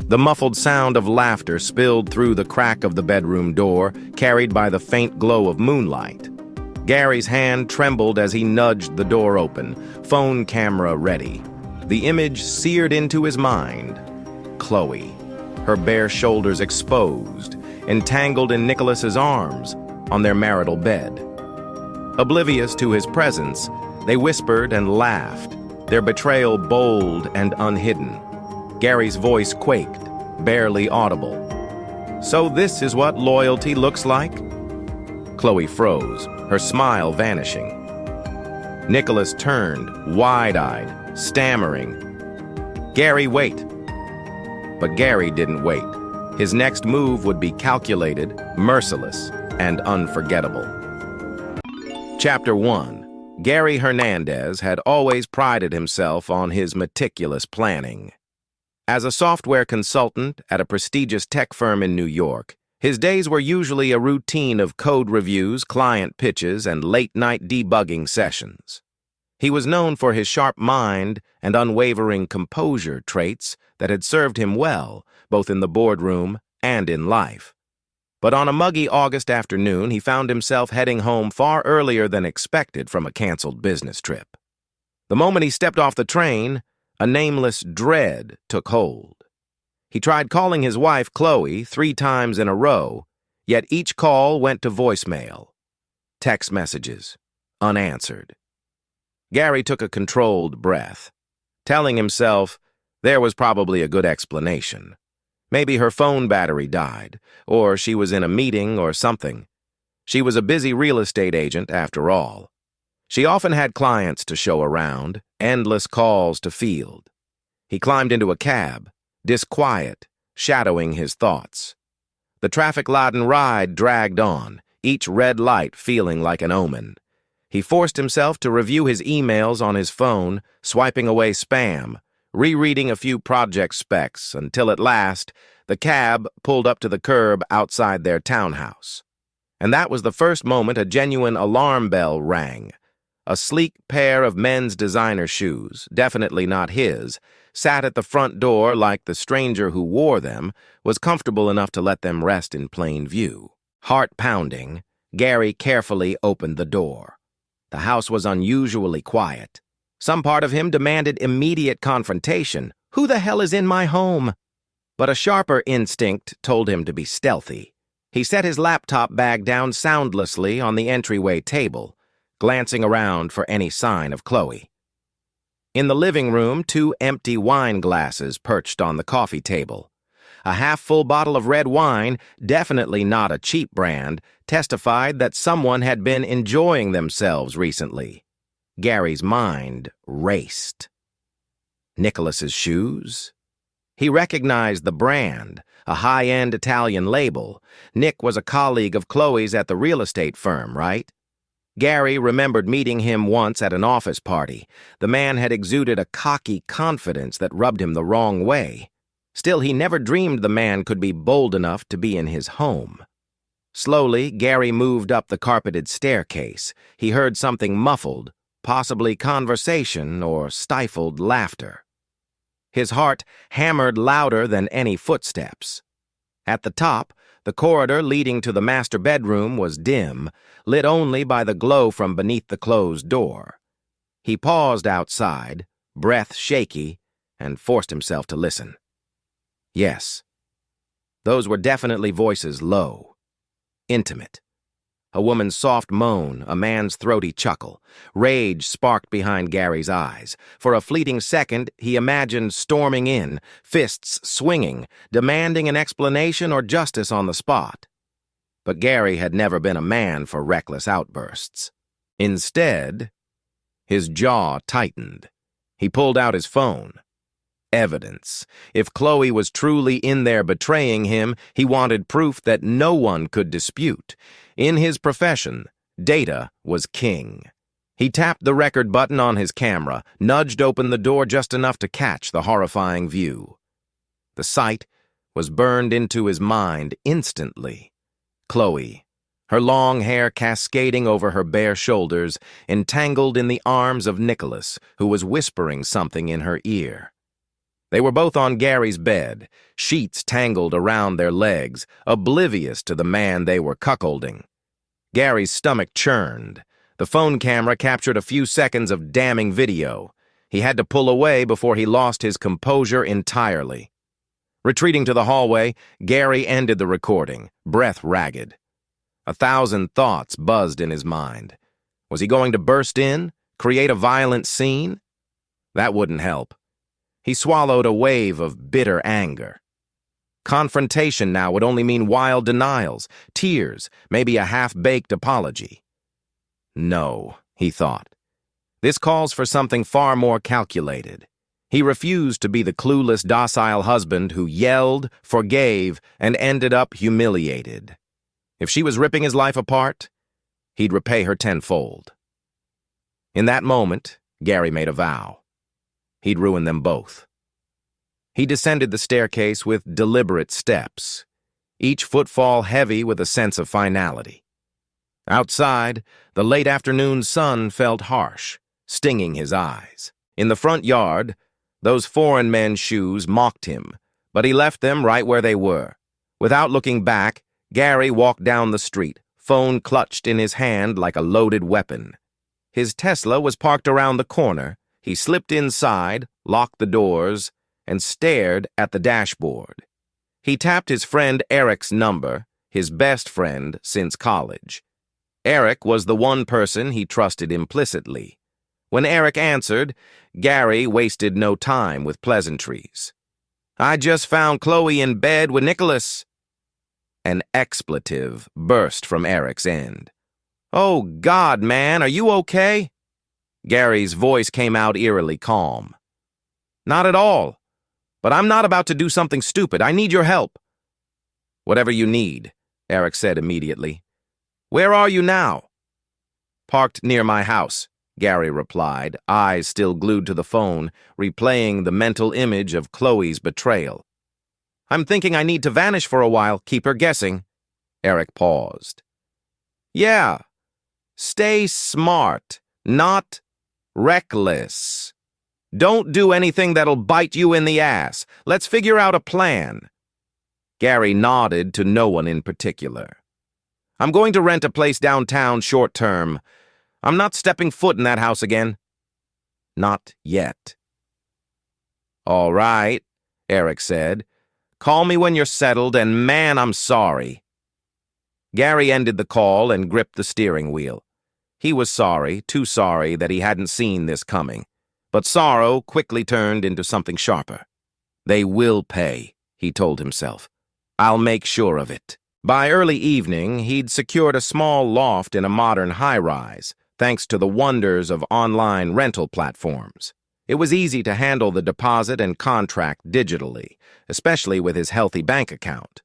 The muffled sound of laughter spilled through the crack of the bedroom door, carried by the faint glow of moonlight. Gary's hand trembled as he nudged the door open, phone camera ready. The image seared into his mind. Chloe, her bare shoulders exposed, entangled in Nicholas's arms on their marital bed. Oblivious to his presence, they whispered and laughed, their betrayal bold and unhidden. Gary's voice quaked, barely audible. "So this is what loyalty looks like?" Chloe froze, her smile vanishing. Nicholas turned, wide-eyed, stammering, "Gary, wait." But Gary didn't wait. His next move would be calculated, merciless, and unforgettable. Chapter 1. Gary Hernandez had always prided himself on his meticulous planning. As a software consultant at a prestigious tech firm in New York, his days were usually a routine of code reviews, client pitches, and late-night debugging sessions. He was known for his sharp mind and unwavering composure traits that had served him well, both in the boardroom and in life. But on a muggy August afternoon, he found himself heading home far earlier than expected from a canceled business trip. The moment he stepped off the train, a nameless dread took hold. He tried calling his wife, Chloe, 3 times in a row, yet each call went to voicemail. Text messages, unanswered. Gary took a controlled breath, telling himself there was probably a good explanation. Maybe her phone battery died, or she was in a meeting or something. She was a busy real estate agent, after all. She often had clients to show around, endless calls to field. He climbed into a cab, disquiet, shadowing his thoughts. The traffic-laden ride dragged on, each red light feeling like an omen. He forced himself to review his emails on his phone, swiping away spam, rereading a few project specs, until at last the cab pulled up to the curb outside their townhouse. And that was the first moment a genuine alarm bell rang. A sleek pair of men's designer shoes, definitely not his, sat at the front door like the stranger who wore them was comfortable enough to let them rest in plain view. Heart pounding, Gary carefully opened the door. The house was unusually quiet. Some part of him demanded immediate confrontation. Who the hell is in my home? But a sharper instinct told him to be stealthy. He set his laptop bag down soundlessly on the entryway table, glancing around for any sign of Chloe. In the living room, 2 empty wine glasses perched on the coffee table. A half-full bottle of red wine, definitely not a cheap brand, testified that someone had been enjoying themselves recently. Gary's mind raced. Nicholas's shoes? He recognized the brand, a high-end Italian label. Nick was a colleague of Chloe's at the real estate firm, right? Gary remembered meeting him once at an office party. The man had exuded a cocky confidence that rubbed him the wrong way. Still, he never dreamed the man could be bold enough to be in his home. Slowly, Gary moved up the carpeted staircase. He heard something muffled, possibly conversation or stifled laughter. His heart hammered louder than any footsteps. At the top, the corridor leading to the master bedroom was dim, lit only by the glow from beneath the closed door. He paused outside, breath shaky, and forced himself to listen. Yes, those were definitely voices low, intimate. A woman's soft moan, a man's throaty chuckle. Rage sparked behind Gary's eyes. For a fleeting second, he imagined storming in, fists swinging, demanding an explanation or justice on the spot. But Gary had never been a man for reckless outbursts. Instead, his jaw tightened. He pulled out his phone. Evidence. If Chloe was truly in there betraying him, he wanted proof that no one could dispute. In his profession, data was king. He tapped the record button on his camera, nudged open the door just enough to catch the horrifying view. The sight was burned into his mind instantly. Chloe, her long hair cascading over her bare shoulders, entangled in the arms of Nicholas, who was whispering something in her ear. They were both on Gary's bed, sheets tangled around their legs, oblivious to the man they were cuckolding. Gary's stomach churned. The phone camera captured a few seconds of damning video. He had to pull away before he lost his composure entirely. Retreating to the hallway, Gary ended the recording, breath ragged. 1,000 thoughts buzzed in his mind. Was he going to burst in, create a violent scene? That wouldn't help. He swallowed a wave of bitter anger. Confrontation now would only mean wild denials, tears, maybe a half-baked apology. No, he thought. This calls for something far more calculated. He refused to be the clueless, docile husband who yelled, forgave, and ended up humiliated. If she was ripping his life apart, he'd repay her tenfold. In that moment, Gary made a vow. He'd ruin them both. He descended the staircase with deliberate steps, each footfall heavy with a sense of finality. Outside, the late afternoon sun felt harsh, stinging his eyes. In the front yard, those foreign men's shoes mocked him, but he left them right where they were. Without looking back, Gary walked down the street, phone clutched in his hand like a loaded weapon. His Tesla was parked around the corner. He slipped inside, locked the doors, and stared at the dashboard. He tapped his friend Eric's number, his best friend since college. Eric was the one person he trusted implicitly. When Eric answered, Gary wasted no time with pleasantries. "I just found Chloe in bed with Nicholas." An expletive burst from Eric's end. "Oh, God, man, are you okay?" Gary's voice came out eerily calm. "Not at all. But I'm not about to do something stupid. I need your help." "Whatever you need," Eric said immediately. "Where are you now?" "Parked near my house," Gary replied, eyes still glued to the phone, replaying the mental image of Chloe's betrayal. "I'm thinking I need to vanish for a while, keep her guessing." Eric paused. "Yeah. Stay smart, not reckless. Don't do anything that'll bite you in the ass. Let's figure out a plan." Gary nodded to no one in particular. "I'm going to rent a place downtown short term. I'm not stepping foot in that house again." "Not yet." "All right," Eric said. "Call me when you're settled, and man, I'm sorry." Gary ended the call and gripped the steering wheel. He was sorry, too sorry that he hadn't seen this coming. But sorrow quickly turned into something sharper. "They will pay," he told himself. "I'll make sure of it." By early evening, he'd secured a small loft in a modern high-rise, thanks to the wonders of online rental platforms. It was easy to handle the deposit and contract digitally, especially with his healthy bank account.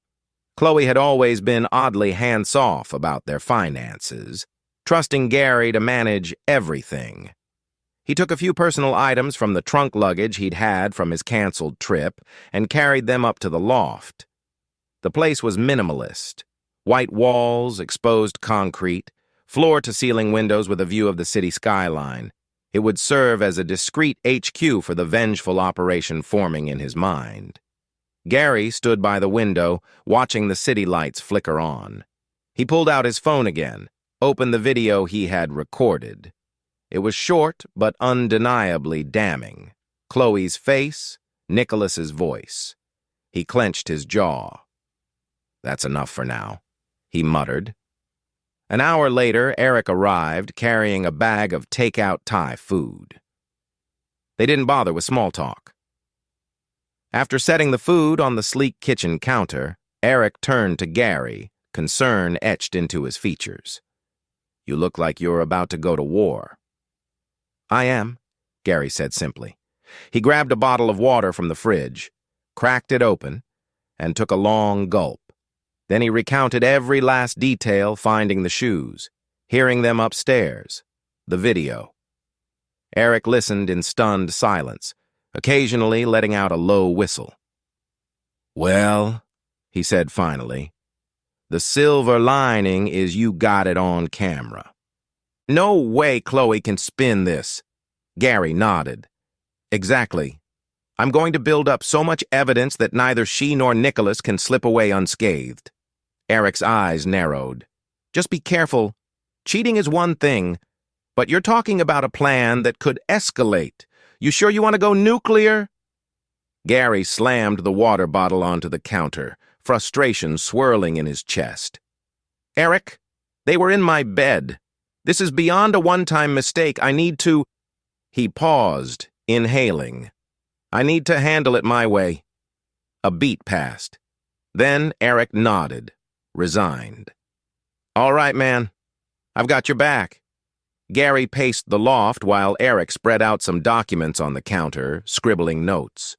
Chloe had always been oddly hands-off about their finances, trusting Gary to manage everything. He took a few personal items from the trunk luggage he'd had from his canceled trip and carried them up to the loft. The place was minimalist. White walls, exposed concrete, floor-to-ceiling windows with a view of the city skyline. It would serve as a discreet HQ for the vengeful operation forming in his mind. Gary stood by the window, watching the city lights flicker on. He pulled out his phone again, opened the video he had recorded. It was short, but undeniably damning. Chloe's face, Nicholas's voice. He clenched his jaw. "That's enough for now," he muttered. An hour later, Eric arrived, carrying a bag of take-out Thai food. They didn't bother with small talk. After setting the food on the sleek kitchen counter, Eric turned to Gary, concern etched into his features. "You look like you're about to go to war." "I am," Gary said simply. He grabbed a bottle of water from the fridge, cracked it open, and took a long gulp. Then he recounted every last detail, finding the shoes, hearing them upstairs, the video. Eric listened in stunned silence, occasionally letting out a low whistle. "Well," he said finally, "the silver lining is you got it on camera." "No way Chloe can spin this." Gary nodded. "Exactly. I'm going to build up so much evidence that neither she nor Nicholas can slip away unscathed. Eric's eyes narrowed. Just be careful. Cheating is one thing, but you're talking about a plan that could escalate. You sure you want to go nuclear? Gary slammed the water bottle onto the counter, frustration swirling in his chest. Eric, they were in my bed. This is beyond a one-time mistake. I need to... He paused, inhaling. I need to handle it my way. A beat passed. Then Eric nodded, resigned. All right, man. I've got your back. Gary paced the loft while Eric spread out some documents on the counter, scribbling notes.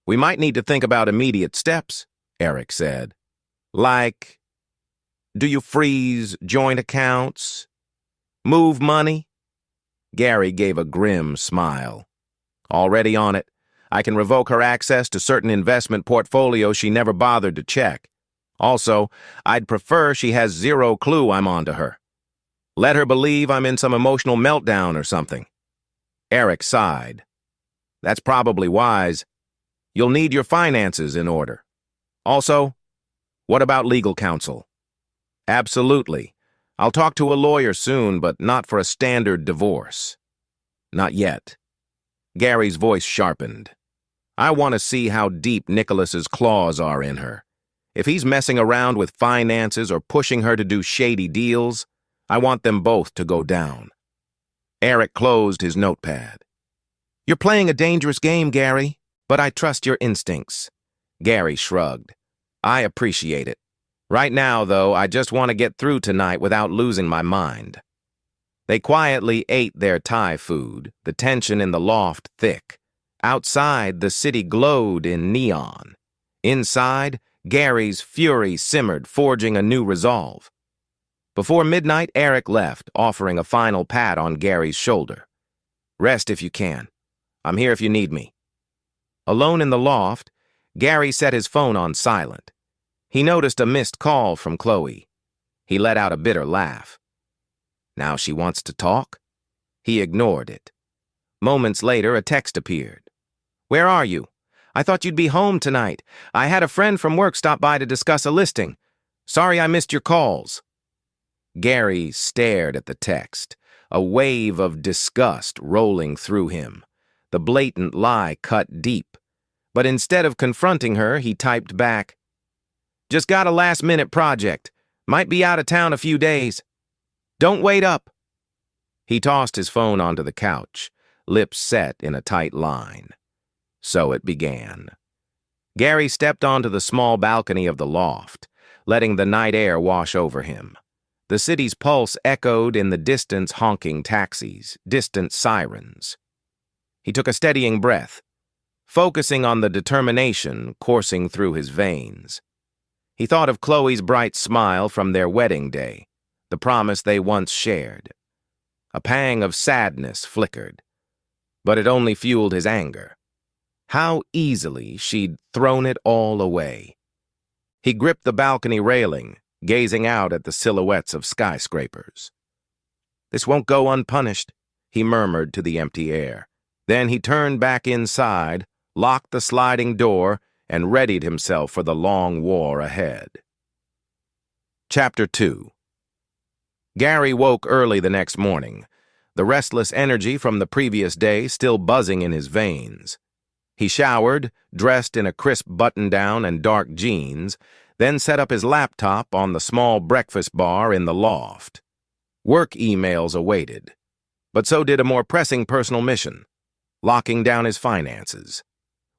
We might need to think about immediate steps, Eric said. Like, do you freeze joint accounts? Move money? Gary gave a grim smile. Already on it. I can revoke her access to certain investment portfolios she never bothered to check. Also, I'd prefer she has zero clue I'm onto her. Let her believe I'm in some emotional meltdown or something. Eric sighed. That's probably wise. You'll need your finances in order. Also, what about legal counsel? Absolutely. I'll talk to a lawyer soon, but not for a standard divorce. Not yet. Gary's voice sharpened. I want to see how deep Nicholas's claws are in her. If he's messing around with finances or pushing her to do shady deals, I want them both to go down. Eric closed his notepad. You're playing a dangerous game, Gary, but I trust your instincts. Gary shrugged. I appreciate it. Right now, though, I just want to get through tonight without losing my mind. They quietly ate their Thai food, the tension in the loft thick. Outside, the city glowed in neon. Inside, Gary's fury simmered, forging a new resolve. Before midnight, Eric left, offering a final pat on Gary's shoulder. Rest if you can. I'm here if you need me. Alone in the loft, Gary set his phone on silent. He noticed a missed call from Chloe. He let out a bitter laugh. Now she wants to talk? He ignored it. Moments later, a text appeared. Where are you? I thought you'd be home tonight. I had a friend from work stop by to discuss a listing. Sorry I missed your calls. Gary stared at the text, a wave of disgust rolling through him. The blatant lie cut deep. But instead of confronting her, he typed back, Just got a last-minute project. Might be out of town a few days. Don't wait up. He tossed his phone onto the couch, lips set in a tight line. So it began. Gary stepped onto the small balcony of the loft, letting the night air wash over him. The city's pulse echoed in the distance, honking taxis, distant sirens. He took a steadying breath, focusing on the determination coursing through his veins. He thought of Chloe's bright smile from their wedding day, the promise they once shared. A pang of sadness flickered, but it only fueled his anger. How easily she'd thrown it all away. He gripped the balcony railing, gazing out at the silhouettes of skyscrapers. This won't go unpunished, he murmured to the empty air. Then he turned back inside, locked the sliding door, and readied himself for the long war ahead. Chapter 2. Gary woke early the next morning, the restless energy from the previous day still buzzing in his veins. He showered, dressed in a crisp button-down and dark jeans, then set up his laptop on the small breakfast bar in the loft. Work emails awaited, but so did a more pressing personal mission, locking down his finances.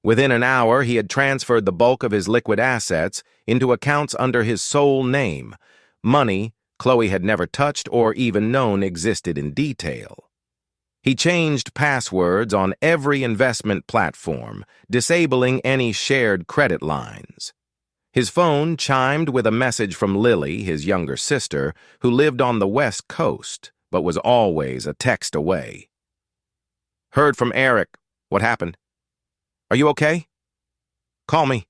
Within an hour, he had transferred the bulk of his liquid assets into accounts under his sole name, money Chloe had never touched or even known existed in detail. He changed passwords on every investment platform, disabling any shared credit lines. His phone chimed with a message from Lily, his younger sister, who lived on the West Coast, but was always a text away. Heard from Eric. What happened? Are you okay? Call me.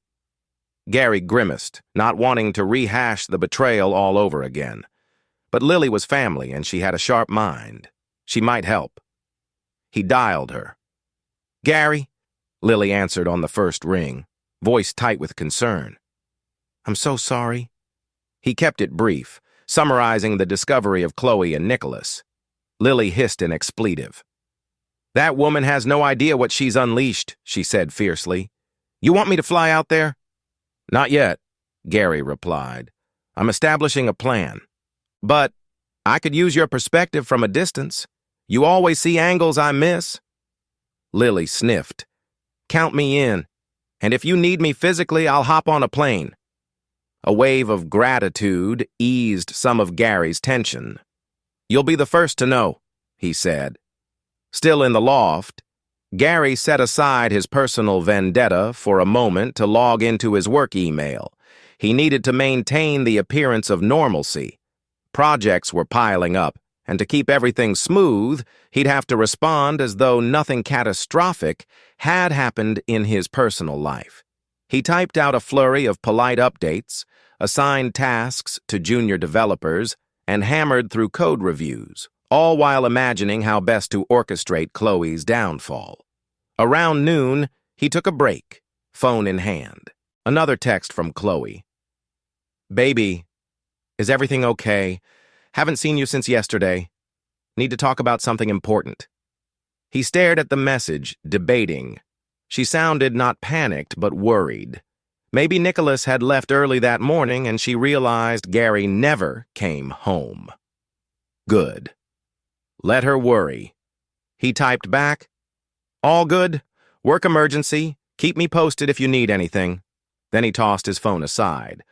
Gary grimaced, not wanting to rehash the betrayal all over again. But Lily was family, and she had a sharp mind. She might help. He dialed her. Gary, Lily answered on the first ring, voice tight with concern. "I'm so sorry." He kept it brief, summarizing the discovery of Chloe and Nicholas. Lily hissed an expletive. "That woman has no idea what she's unleashed," she said fiercely. "You want me to fly out there?" "Not yet," Gary replied. "I'm establishing a plan. But I could use your perspective from a distance. You always see angles I miss." Lily sniffed. "Count me in, and if you need me physically, I'll hop on a plane." A wave of gratitude eased some of Gary's tension. "You'll be the first to know," he said. Still in the loft, Gary set aside his personal vendetta for a moment to log into his work email. He needed to maintain the appearance of normalcy. Projects were piling up, and to keep everything smooth, he'd have to respond as though nothing catastrophic had happened in his personal life. He typed out a flurry of polite updates, assigned tasks to junior developers, and hammered through code reviews, all while imagining how best to orchestrate Chloe's downfall. Around noon, he took a break, phone in hand. Another text from Chloe. "Baby, is everything okay? Haven't seen you since yesterday. Need to talk about something important." He stared at the message, debating. She sounded not panicked, but worried. Maybe Nicholas had left early that morning and she realized Gary never came home. Good. Let her worry. He typed back, "All good. Work emergency. Keep me posted if you need anything." Then he tossed his phone aside.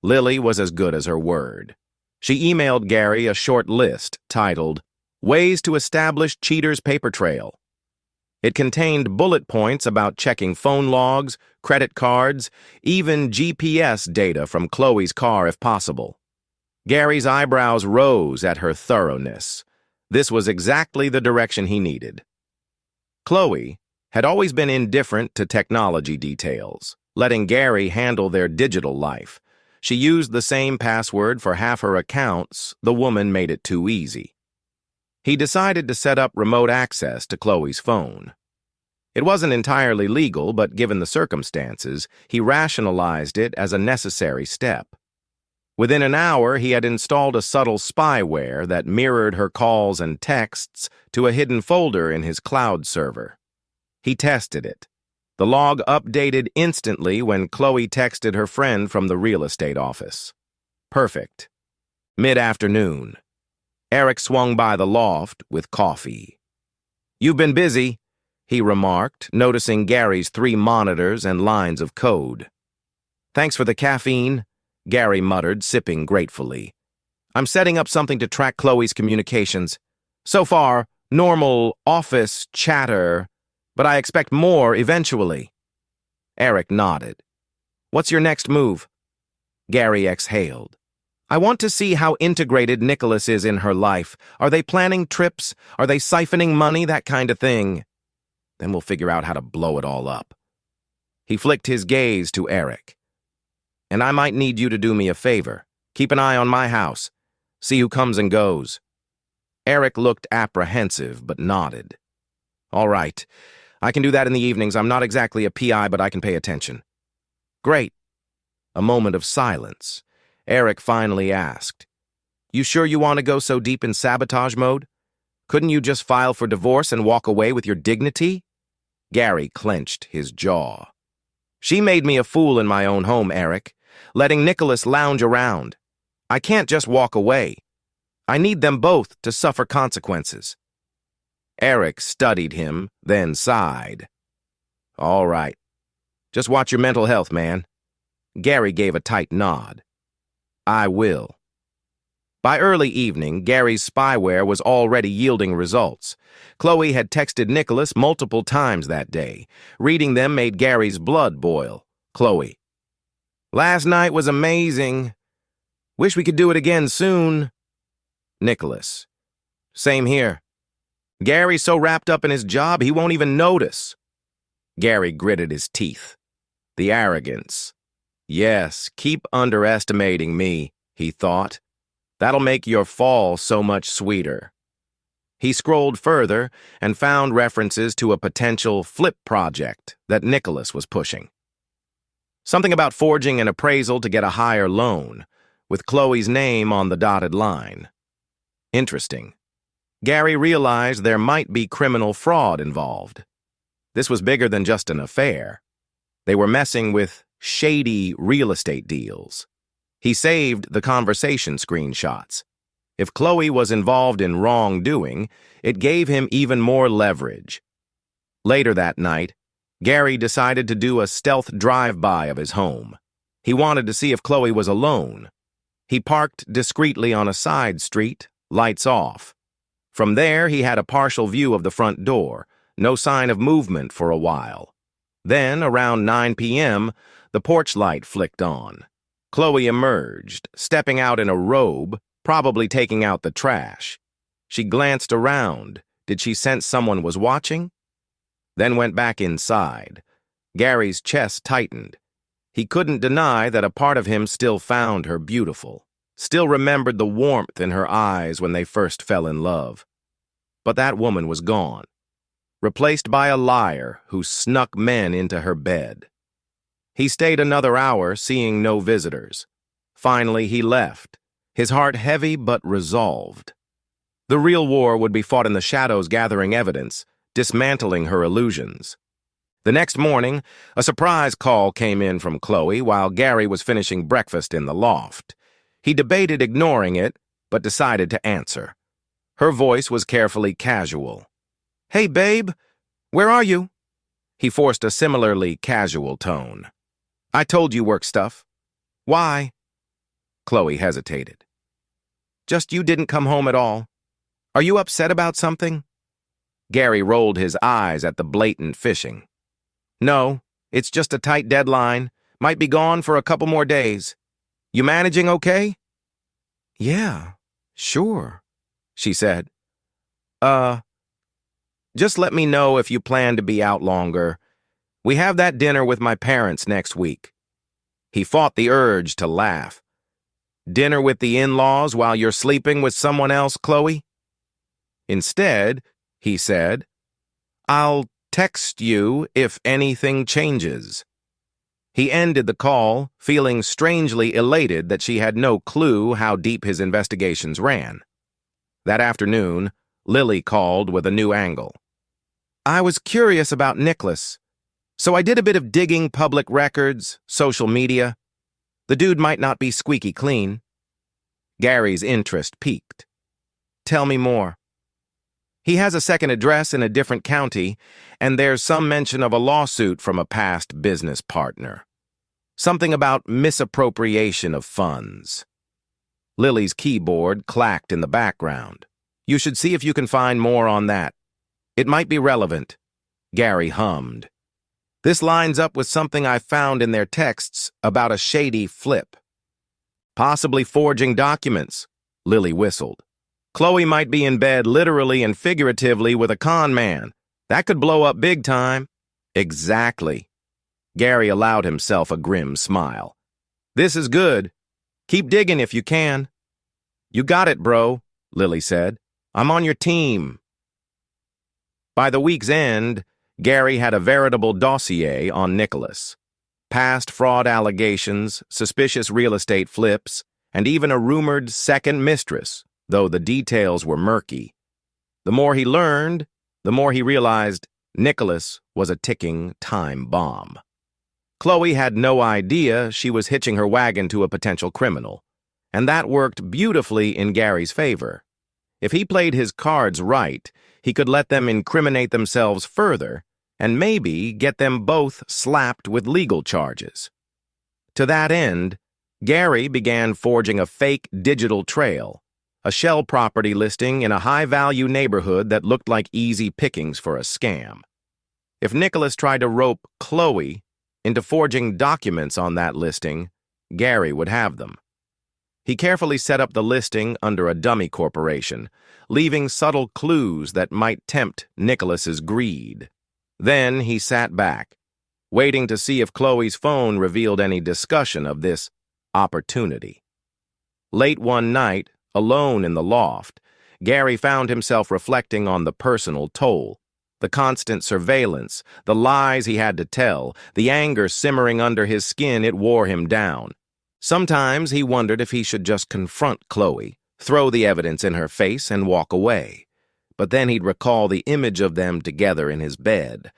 Lily was as good as her word. She emailed Gary a short list titled, "Ways to Establish Cheater's Paper Trail." It contained bullet points about checking phone logs, credit cards, even GPS data from Chloe's car if possible. Gary's eyebrows rose at her thoroughness. This was exactly the direction he needed. Chloe had always been indifferent to technology details, letting Gary handle their digital life. She used the same password for half her accounts. The woman made it too easy. He decided to set up remote access to Chloe's phone. It wasn't entirely legal, but given the circumstances, he rationalized it as a necessary step. Within an hour, he had installed a subtle spyware that mirrored her calls and texts to a hidden folder in his cloud server. He tested it. The log updated instantly when Chloe texted her friend from the real estate office. Perfect. Mid-afternoon. Eric swung by the loft with coffee. "You've been busy," he remarked, noticing Gary's 3 monitors and lines of code. "Thanks for the caffeine," Gary muttered, sipping gratefully. "I'm setting up something to track Chloe's communications. So far, normal office chatter, but I expect more eventually." Eric nodded. "What's your next move?" Gary exhaled. "I want to see how integrated Nicholas is in her life. Are they planning trips? Are they siphoning money? That kind of thing. Then we'll figure out how to blow it all up." He flicked his gaze to Eric. "And I might need you to do me a favor. Keep an eye on my house. See who comes and goes." Eric looked apprehensive, but nodded. "All right. I can do that in the evenings. I'm not exactly a PI, but I can pay attention." "Great." A moment of silence. Eric finally asked, "You sure you want to go so deep in sabotage mode? Couldn't you just file for divorce and walk away with your dignity?" Gary clenched his jaw. "She made me a fool in my own home, Eric, letting Nicholas lounge around. I can't just walk away. I need them both to suffer consequences." Eric studied him, then sighed. "All right. Just watch your mental health, man." Gary gave a tight nod. "I will." By early evening, Gary's spyware was already yielding results. Chloe had texted Nicholas multiple times that day. Reading them made Gary's blood boil. Chloe: "Last night was amazing. Wish we could do it again soon." Nicholas: "Same here. Gary's so wrapped up in his job, he won't even notice." Gary gritted his teeth. The arrogance. "Yes, keep underestimating me," he thought. "That'll make your fall so much sweeter." He scrolled further and found references to a potential flip project that Nicholas was pushing. Something about forging an appraisal to get a higher loan, with Chloe's name on the dotted line. Interesting. Gary realized there might be criminal fraud involved. This was bigger than just an affair. They were messing with shady real estate deals. He saved the conversation screenshots. If Chloe was involved in wrongdoing, it gave him even more leverage. Later that night, Gary decided to do a stealth drive-by of his home. He wanted to see if Chloe was alone. He parked discreetly on a side street, lights off. From there, he had a partial view of the front door, no sign of movement for a while. Then, around 9 p.m., the porch light flicked on. Chloe emerged, stepping out in a robe, probably taking out the trash. She glanced around. Did she sense someone was watching? Then went back inside. Gary's chest tightened. He couldn't deny that a part of him still found her beautiful, still remembered the warmth in her eyes when they first fell in love. But that woman was gone, replaced by a liar who snuck men into her bed. He stayed another hour, seeing no visitors. Finally, he left, his heart heavy but resolved. The real war would be fought in the shadows, gathering evidence, dismantling her illusions. The next morning, a surprise call came in from Chloe while Gary was finishing breakfast in the loft. He debated ignoring it, but decided to answer. Her voice was carefully casual. "Hey, babe, where are you?" He forced a similarly casual tone. "I told you work stuff." "Why?" Chloe hesitated. "Just you didn't come home at all. Are you upset about something?" Gary rolled his eyes at the blatant fishing. "No, it's just a tight deadline. Might be gone for a couple more days. You managing okay?" "Yeah, sure," she said. Just let me know if you plan to be out longer. We have that dinner with my parents next week." He fought the urge to laugh. "Dinner with the in-laws while you're sleeping with someone else, Chloe?" Instead, he said, "I'll text you if anything changes." He ended the call, feeling strangely elated that she had no clue how deep his investigations ran. That afternoon, Lily called with a new angle. "I was curious about Nicholas, so I did a bit of digging public records, social media. The dude might not be squeaky clean." Gary's interest piqued. "Tell me more." "He has a second address in a different county, and there's some mention of a lawsuit from a past business partner. Something about misappropriation of funds." Lily's keyboard clacked in the background. "You should see if you can find more on that. It might be relevant." Gary hummed. "This lines up with something I found in their texts about a shady flip." "Possibly forging documents," Lily whistled. "Chloe might be in bed literally and figuratively with a con man. That could blow up big time." "Exactly." Gary allowed himself a grim smile. "This is good. Keep digging if you can." "You got it, bro," Lily said. "I'm on your team." By the week's end, Gary had a veritable dossier on Nicholas. Past fraud allegations, suspicious real estate flips, and even a rumored second mistress, though the details were murky. The more he learned, the more he realized Nicholas was a ticking time bomb. Chloe had no idea she was hitching her wagon to a potential criminal, and that worked beautifully in Gary's favor. If he played his cards right, he could let them incriminate themselves further and maybe get them both slapped with legal charges. To that end, Gary began forging a fake digital trail, a shell property listing in a high-value neighborhood that looked like easy pickings for a scam. If Nicholas tried to rope Chloe into forging documents on that listing, Gary would have them. He carefully set up the listing under a dummy corporation, leaving subtle clues that might tempt Nicholas's greed. Then he sat back, waiting to see if Chloe's phone revealed any discussion of this opportunity. Late one night, alone in the loft, Gary found himself reflecting on the personal toll. The constant surveillance, the lies he had to tell, the anger simmering under his skin, it wore him down. Sometimes he wondered if he should just confront Chloe, throw the evidence in her face, and walk away. But then he'd recall the image of them together in his bed,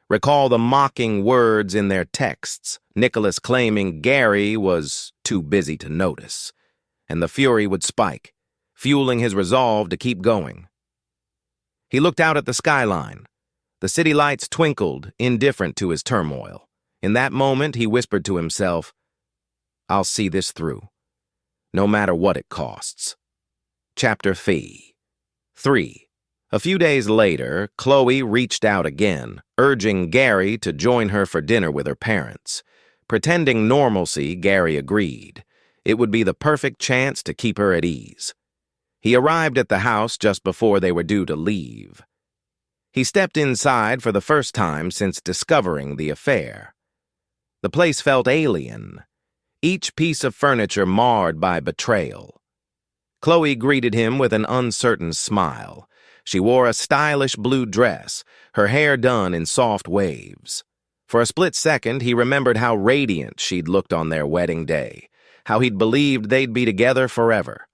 recall the mocking words in their texts, Nicholas claiming Gary was too busy to notice, and the fury would spike, fueling his resolve to keep going. He looked out at the skyline. The city lights twinkled, indifferent to his turmoil. In that moment, he whispered to himself, "I'll see this through, no matter what it costs." Chapter 3. A few days later, Chloe reached out again, urging Gary to join her for dinner with her parents. Pretending normalcy, Gary agreed. It would be the perfect chance to keep her at ease. He arrived at the house just before they were due to leave. He stepped inside for the first time since discovering the affair. The place felt alien, each piece of furniture marred by betrayal. Chloe greeted him with an uncertain smile. She wore a stylish blue dress, her hair done in soft waves. For a split second, he remembered how radiant she'd looked on their wedding day, how he'd believed they'd be together forever.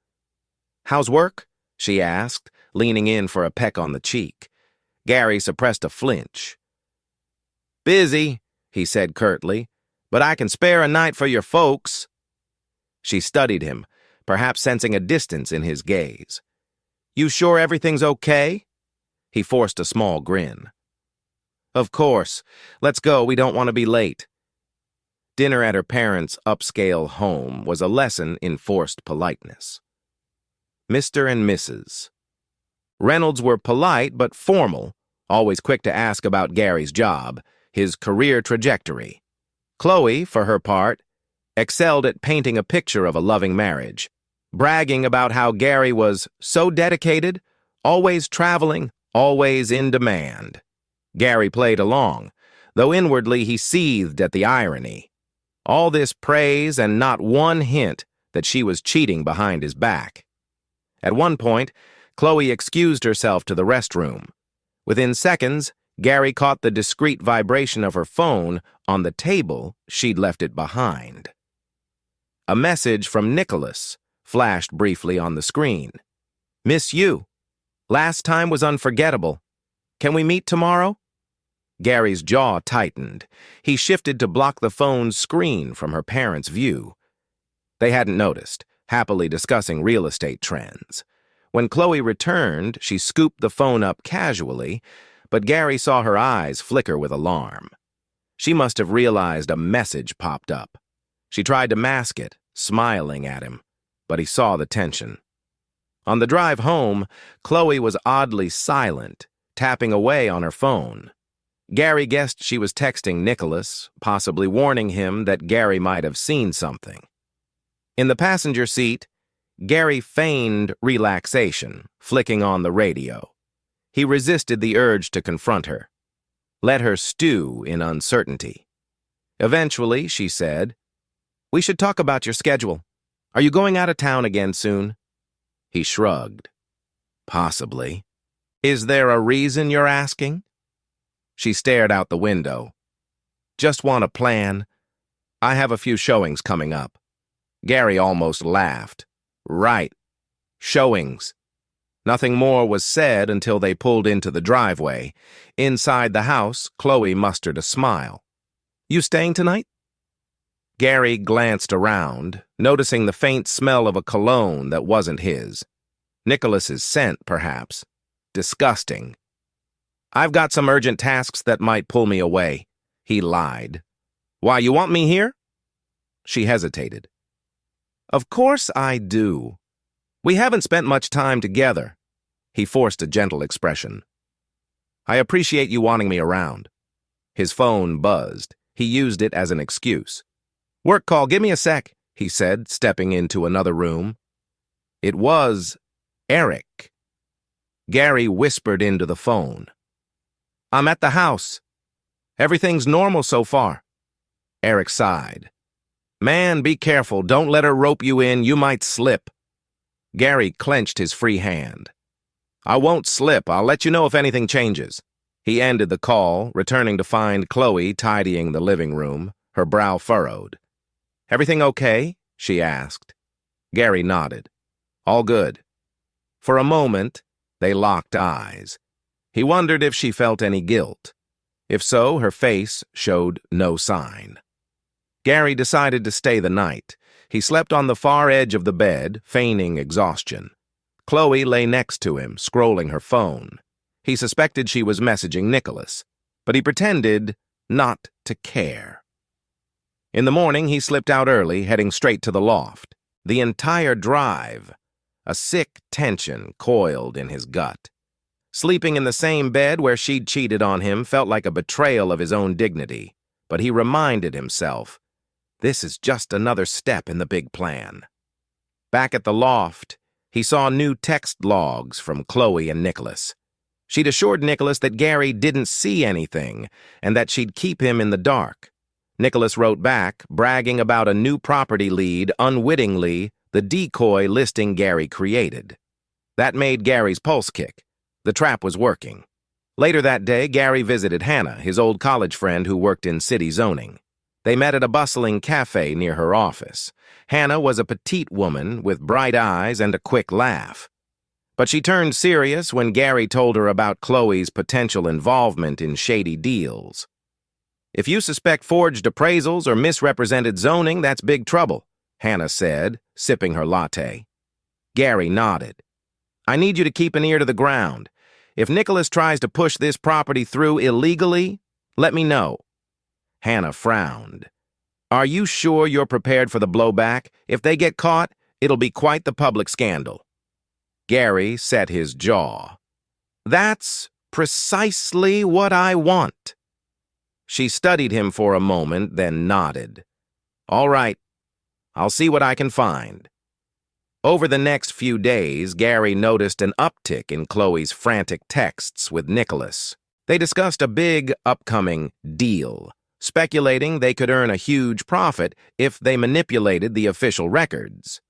"How's work?" she asked, leaning in for a peck on the cheek. Gary suppressed a flinch. "Busy," he said curtly, "but I can spare a night for your folks." She studied him, perhaps sensing a distance in his gaze. "You sure everything's okay?" He forced a small grin. "Of course. Let's go, we don't want to be late." Dinner at her parents' upscale home was a lesson in forced politeness. Mr. and Mrs. Reynolds were polite but formal, always quick to ask about Gary's job, his career trajectory. Chloe, for her part, excelled at painting a picture of a loving marriage, bragging about how Gary was so dedicated, always traveling, always in demand. Gary played along, though inwardly he seethed at the irony. All this praise and not one hint that she was cheating behind his back. At one point, Chloe excused herself to the restroom. Within seconds, Gary caught the discreet vibration of her phone on the table she'd left it behind. A message from Nicholas flashed briefly on the screen. "Miss you. Last time was unforgettable. Can we meet tomorrow?" Gary's jaw tightened. He shifted to block the phone's screen from her parents' view. They hadn't noticed, happily discussing real estate trends. When Chloe returned, she scooped the phone up casually, but Gary saw her eyes flicker with alarm. She must have realized a message popped up. She tried to mask it, smiling at him, but he saw the tension. On the drive home, Chloe was oddly silent, tapping away on her phone. Gary guessed she was texting Nicholas, possibly warning him that Gary might have seen something. In the passenger seat, Gary feigned relaxation, flicking on the radio. He resisted the urge to confront her. Let her stew in uncertainty. Eventually, she said, "We should talk about your schedule. Are you going out of town again soon?" He shrugged. "Possibly. Is there a reason you're asking?" She stared out the window. "Just want a plan. I have a few showings coming up." Gary almost laughed. "Right. Showings." Nothing more was said until they pulled into the driveway. Inside the house, Chloe mustered a smile. "You staying tonight?" Gary glanced around, noticing the faint smell of a cologne that wasn't his. Nicholas's scent, perhaps. Disgusting. "I've got some urgent tasks that might pull me away," he lied. "Why, you want me here?" She hesitated. "Of course I do. We haven't spent much time together." He forced a gentle expression. "I appreciate you wanting me around." His phone buzzed. He used it as an excuse. "Work call, give me a sec," he said, stepping into another room. It was Eric. Gary whispered into the phone. "I'm at the house. Everything's normal so far." Eric sighed. "Man, be careful. Don't let her rope you in. You might slip." Gary clenched his free hand. I won't slip. I'll let you know if anything changes. He ended the call, returning to find Chloe tidying the living room, her brow furrowed. Everything okay? She asked. Gary nodded. All good. For a moment, they locked eyes. He wondered if she felt any guilt. If so, her face showed no sign. Gary decided to stay the night. He slept on the far edge of the bed, feigning exhaustion. Chloe lay next to him, scrolling her phone. He suspected she was messaging Nicholas, but he pretended not to care. In the morning, he slipped out early, heading straight to the loft. The entire drive, a sick tension coiled in his gut. Sleeping in the same bed where she'd cheated on him felt like a betrayal of his own dignity, but he reminded himself, this is just another step in the big plan. Back at the loft, he saw new text logs from Chloe and Nicholas. She'd assured Nicholas that Gary didn't see anything and that she'd keep him in the dark. Nicholas wrote back, bragging about a new property lead, unwittingly the decoy listing Gary created. That made Gary's pulse kick. The trap was working. Later that day, Gary visited Hannah, his old college friend who worked in city zoning. They met at a bustling cafe near her office. Hannah was a petite woman with bright eyes and a quick laugh. But she turned serious when Gary told her about Chloe's potential involvement in shady deals. If you suspect forged appraisals or misrepresented zoning, that's big trouble, Hannah said, sipping her latte. Gary nodded. I need you to keep an ear to the ground. If Nicholas tries to push this property through illegally, let me know. Hannah frowned. Are you sure you're prepared for the blowback? If they get caught, it'll be quite the public scandal. Gary set his jaw. That's precisely what I want. She studied him for a moment, then nodded. All right, I'll see what I can find. Over the next few days, Gary noticed an uptick in Chloe's frantic texts with Nicholas. They discussed a big, upcoming deal, speculating they could earn a huge profit if they manipulated the official records.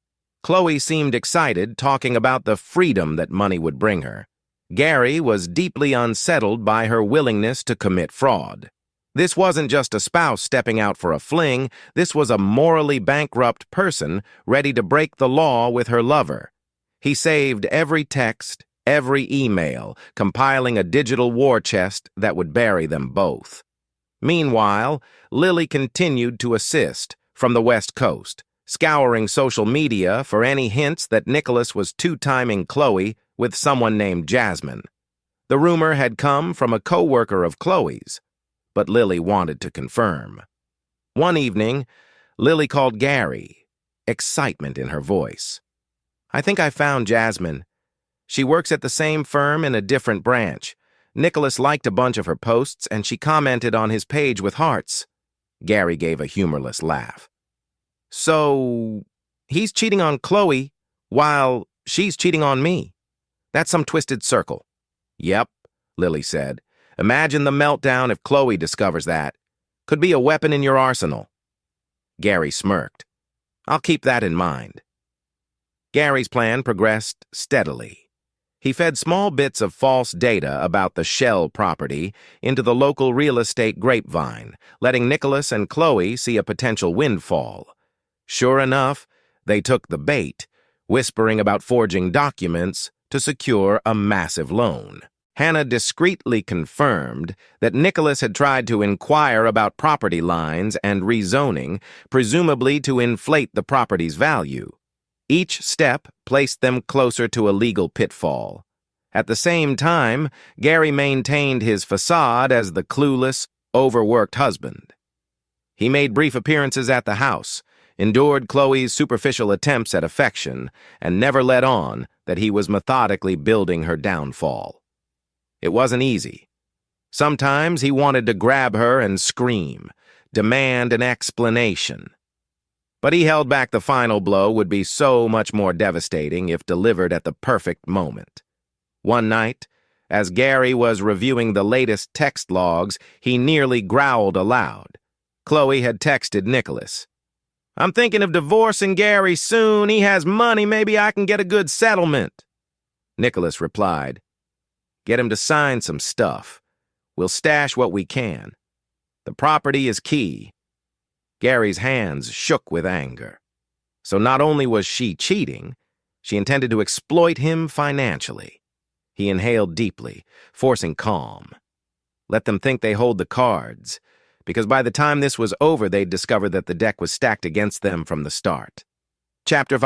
Chloe seemed excited, talking about the freedom that money would bring her. Gary was deeply unsettled by her willingness to commit fraud. This wasn't just a spouse stepping out for a fling, this was a morally bankrupt person ready to break the law with her lover. He saved every text, every email, compiling a digital war chest that would bury them both. Meanwhile, Lily continued to assist from the West Coast, scouring social media for any hints that Nicholas was two-timing Chloe with someone named Jasmine. The rumor had come from a co-worker of Chloe's, but Lily wanted to confirm. One evening, Lily called Gary, excitement in her voice. I think I found Jasmine. She works at the same firm in a different branch. Nicholas liked a bunch of her posts, and she commented on his page with hearts. Gary gave a humorless laugh. So, he's cheating on Chloe while she's cheating on me. That's some twisted circle. Yep, Lily said. Imagine the meltdown if Chloe discovers that. Could be a weapon in your arsenal. Gary smirked. I'll keep that in mind. Gary's plan progressed steadily. He fed small bits of false data about the Shell property into the local real estate grapevine, letting Nicholas and Chloe see a potential windfall. Sure enough, they took the bait, whispering about forging documents to secure a massive loan. Hannah discreetly confirmed that Nicholas had tried to inquire about property lines and rezoning, presumably to inflate the property's value. Each step placed them closer to a legal pitfall. At the same time, Gary maintained his facade as the clueless, overworked husband. He made brief appearances at the house, endured Chloe's superficial attempts at affection, and never let on that he was methodically building her downfall. It wasn't easy. Sometimes he wanted to grab her and scream, demand an explanation. But he held back the final blow would be so much more devastating if delivered at the perfect moment. One night, as Gary was reviewing the latest text logs, he nearly growled aloud. Chloe had texted Nicholas. I'm thinking of divorcing Gary soon. He has money. Maybe I can get a good settlement. Nicholas replied. "Get him to sign some stuff. We'll stash what we can. The property is key." Gary's hands shook with anger. So not only was she cheating, she intended to exploit him financially. He inhaled deeply, forcing calm. Let them think they hold the cards, because by the time this was over, they'd discover that the deck was stacked against them from the start. Chapter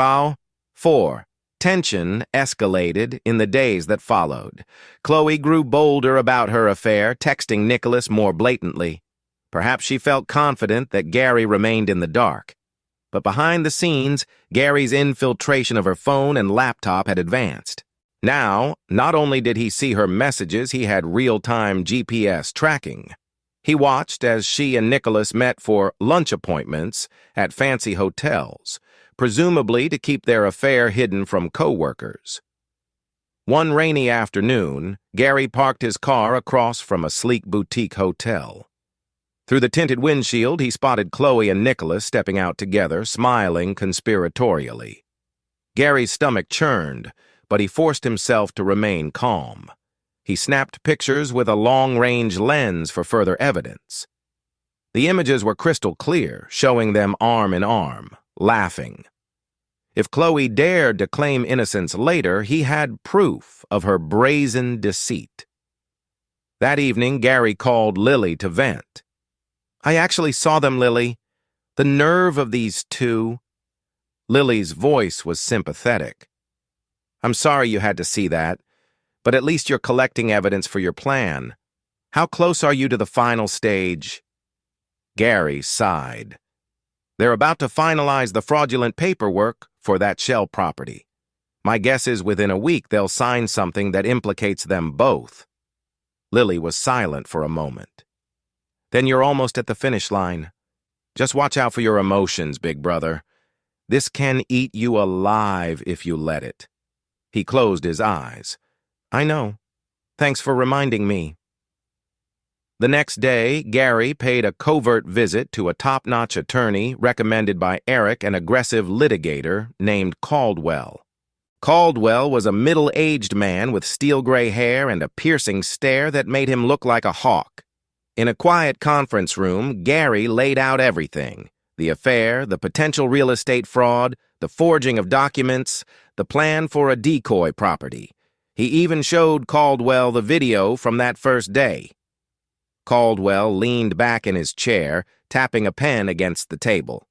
4. Tension escalated in the days that followed. Chloe grew bolder about her affair, texting Nicholas more blatantly. Perhaps she felt confident that Gary remained in the dark. But behind the scenes, Gary's infiltration of her phone and laptop had advanced. Now, not only did he see her messages, he had real-time GPS tracking. He watched as she and Nicholas met for lunch appointments at fancy hotels, presumably to keep their affair hidden from co-workers. One rainy afternoon, Gary parked his car across from a sleek boutique hotel. Through the tinted windshield, he spotted Chloe and Nicholas stepping out together, smiling conspiratorially. Gary's stomach churned, but he forced himself to remain calm. He snapped pictures with a long-range lens for further evidence. The images were crystal clear, showing them arm in arm, laughing. If Chloe dared to claim innocence later, he had proof of her brazen deceit. That evening, Gary called Lily to vent. "I actually saw them, Lily. The nerve of these two." Lily's voice was sympathetic. "I'm sorry you had to see that, but at least you're collecting evidence for your plan. How close are you to the final stage?" Gary sighed. "They're about to finalize the fraudulent paperwork for that shell property. My guess is within a week they'll sign something that implicates them both." Lily was silent for a moment. "Then you're almost at the finish line. Just watch out for your emotions, big brother. This can eat you alive if you let it." He closed his eyes. "I know. Thanks for reminding me." The next day, Gary paid a covert visit to a top-notch attorney recommended by Eric, an aggressive litigator named Caldwell. Caldwell was a middle-aged man with steel-gray hair and a piercing stare that made him look like a hawk. In a quiet conference room, Gary laid out everything: the affair, the potential real estate fraud, the forging of documents, the plan for a decoy property. He even showed Caldwell the video from that first day. Caldwell leaned back in his chair, tapping a pen against the table.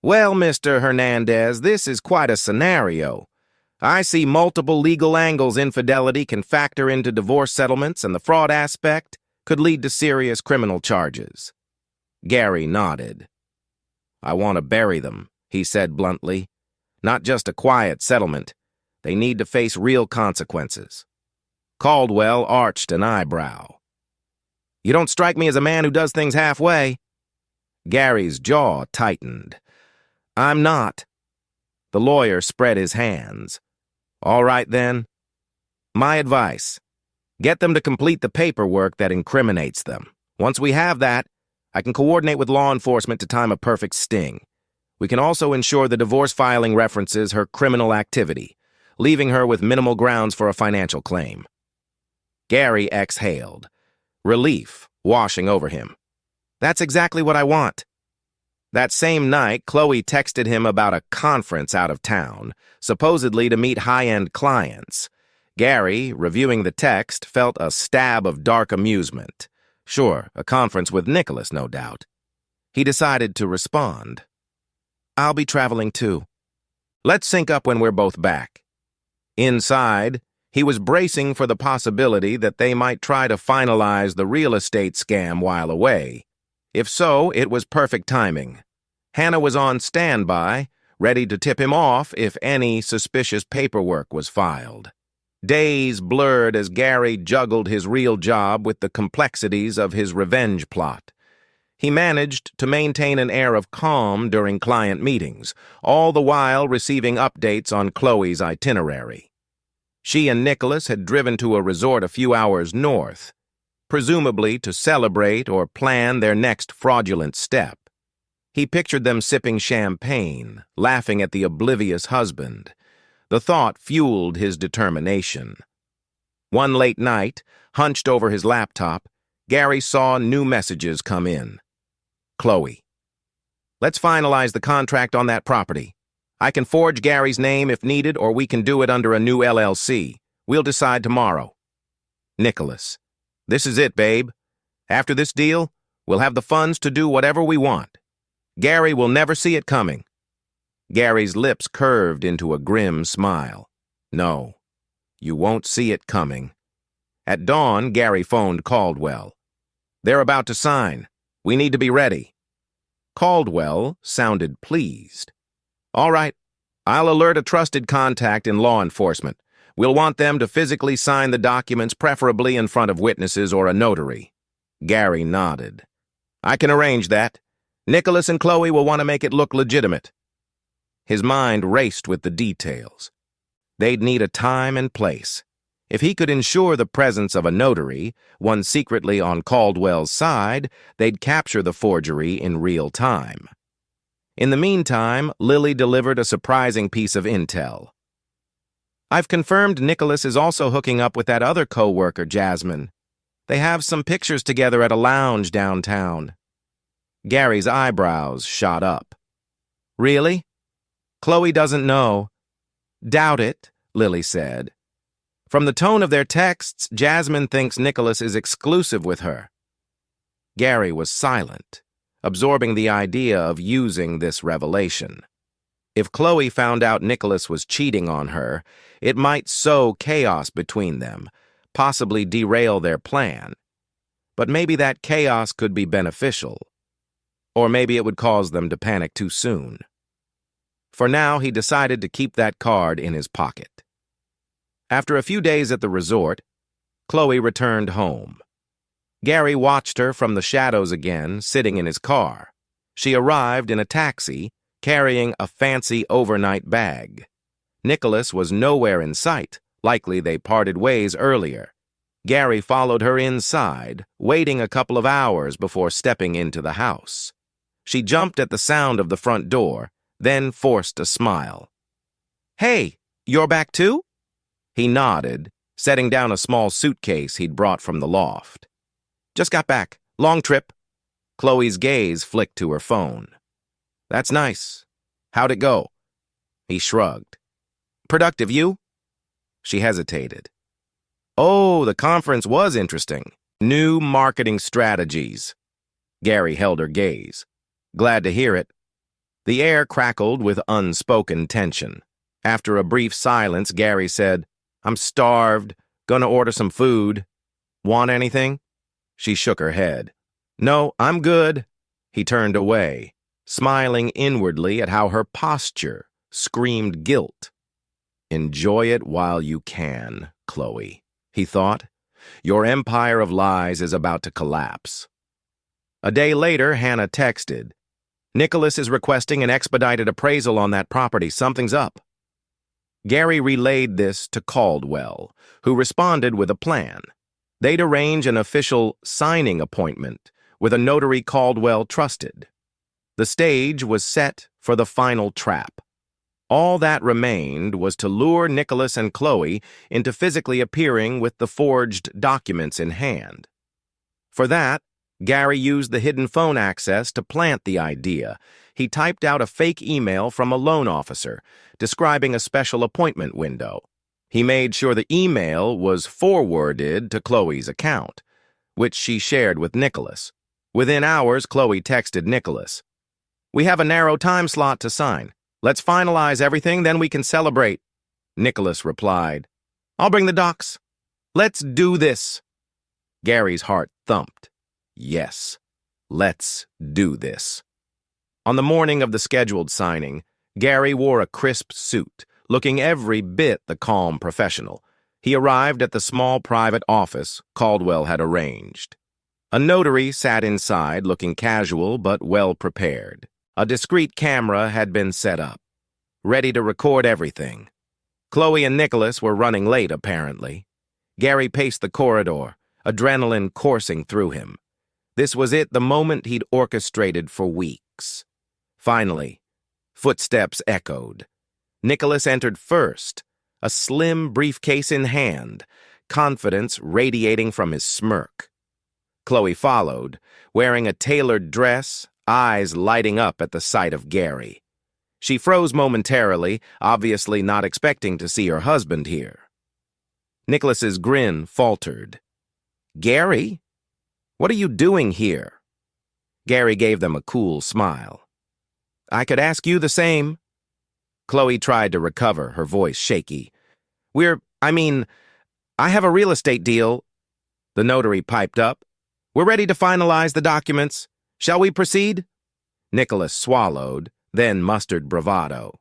"Well, Mr. Hernandez, this is quite a scenario. I see multiple legal angles infidelity can factor into divorce settlements, and the fraud aspect could lead to serious criminal charges." Gary nodded. "I want to bury them," he said bluntly. "Not just a quiet settlement. They need to face real consequences." Caldwell arched an eyebrow. "You don't strike me as a man who does things halfway." Gary's jaw tightened. "I'm not." The lawyer spread his hands. "All right, then. My advice: get them to complete the paperwork that incriminates them. Once we have that, I can coordinate with law enforcement to time a perfect sting. We can also ensure the divorce filing references her criminal activity, leaving her with minimal grounds for a financial claim." Gary exhaled, relief washing over him. "That's exactly what I want." That same night, Chloe texted him about a conference out of town, supposedly to meet high-end clients. Gary, reviewing the text, felt a stab of dark amusement. Sure, a conference with Nicholas, no doubt. He decided to respond. "I'll be traveling too. Let's sync up when we're both back." Inside, he was bracing for the possibility that they might try to finalize the real estate scam while away. If so, it was perfect timing. Hannah was on standby, ready to tip him off if any suspicious paperwork was filed. Days blurred as Gary juggled his real job with the complexities of his revenge plot. He managed to maintain an air of calm during client meetings, all the while receiving updates on Chloe's itinerary. She and Nicholas had driven to a resort a few hours north, presumably to celebrate or plan their next fraudulent step. He pictured them sipping champagne, laughing at the oblivious husband. The thought fueled his determination. One late night, hunched over his laptop, Gary saw new messages come in. Chloe. Let's finalize the contract on that property. I can forge Gary's name if needed, or we can do it under a new LLC. We'll decide tomorrow. Nicholas. This is it, babe. After this deal, we'll have the funds to do whatever we want. Gary will never see it coming. Gary's lips curved into a grim smile. No, you won't see it coming. At dawn, Gary phoned Caldwell. They're about to sign. We need to be ready. Caldwell sounded pleased. All right, I'll alert a trusted contact in law enforcement. We'll want them to physically sign the documents, preferably in front of witnesses or a notary. Gary nodded. I can arrange that. Nicholas and Chloe will want to make it look legitimate. His mind raced with the details. They'd need a time and place. If he could ensure the presence of a notary, one secretly on Caldwell's side, they'd capture the forgery in real time. In the meantime, Lily delivered a surprising piece of intel. I've confirmed Nicholas is also hooking up with that other co-worker, Jasmine. They have some pictures together at a lounge downtown. Gary's eyebrows shot up. Really? Chloe doesn't know. Doubt it, Lily said. From the tone of their texts, Jasmine thinks Nicholas is exclusive with her. Gary was silent, absorbing the idea of using this revelation. If Chloe found out Nicholas was cheating on her, it might sow chaos between them, possibly derail their plan. But maybe that chaos could be beneficial. Or maybe it would cause them to panic too soon. For now, he decided to keep that card in his pocket. After a few days at the resort, Chloe returned home. Gary watched her from the shadows again, sitting in his car. She arrived in a taxi, carrying a fancy overnight bag. Nicholas was nowhere in sight, likely they parted ways earlier. Gary followed her inside, waiting a couple of hours before stepping into the house. She jumped at the sound of the front door, then forced a smile. Hey, you're back too? He nodded, setting down a small suitcase he'd brought from the loft. Just got back. Long trip. Chloe's gaze flicked to her phone. That's nice. How'd it go? He shrugged. Productive, you? She hesitated. Oh, the conference was interesting. New marketing strategies. Gary held her gaze. Glad to hear it. The air crackled with unspoken tension. After a brief silence, Gary said, I'm starved. Gonna order some food. Want anything? She shook her head. No, I'm good. He turned away, smiling inwardly at how her posture screamed guilt. Enjoy it while you can, Chloe, he thought. Your empire of lies is about to collapse. A day later, Hannah texted, Nicholas is requesting an expedited appraisal on that property. Something's up. Gary relayed this to Caldwell, who responded with a plan. They'd arrange an official signing appointment with a notary Caldwell trusted. The stage was set for the final trap. All that remained was to lure Nicholas and Chloe into physically appearing with the forged documents in hand. For that, Gary used the hidden phone access to plant the idea. He typed out a fake email from a loan officer, describing a special appointment window. He made sure the email was forwarded to Chloe's account, which she shared with Nicholas. Within hours, Chloe texted Nicholas, We have a narrow time slot to sign. Let's finalize everything, then we can celebrate. Nicholas replied, I'll bring the docs. Let's do this. Gary's heart thumped. Yes, let's do this. On the morning of the scheduled signing, Gary wore a crisp suit, looking every bit the calm professional. He arrived at the small private office Caldwell had arranged. A notary sat inside, looking casual but well prepared. A discreet camera had been set up, ready to record everything. Chloe and Nicholas were running late, apparently. Gary paced the corridor, adrenaline coursing through him. This was it, the moment he'd orchestrated for weeks. Finally, footsteps echoed. Nicholas entered first, a slim briefcase in hand, confidence radiating from his smirk. Chloe followed, wearing a tailored dress, eyes lighting up at the sight of Gary. She froze momentarily, obviously not expecting to see her husband here. Nicholas's grin faltered. "Gary? What are you doing here?" Gary gave them a cool smile. "I could ask you the same." Chloe tried to recover, her voice shaky. I have a real estate deal." The notary piped up. "We're ready to finalize the documents. Shall we proceed?" Nicholas swallowed, then mustered bravado.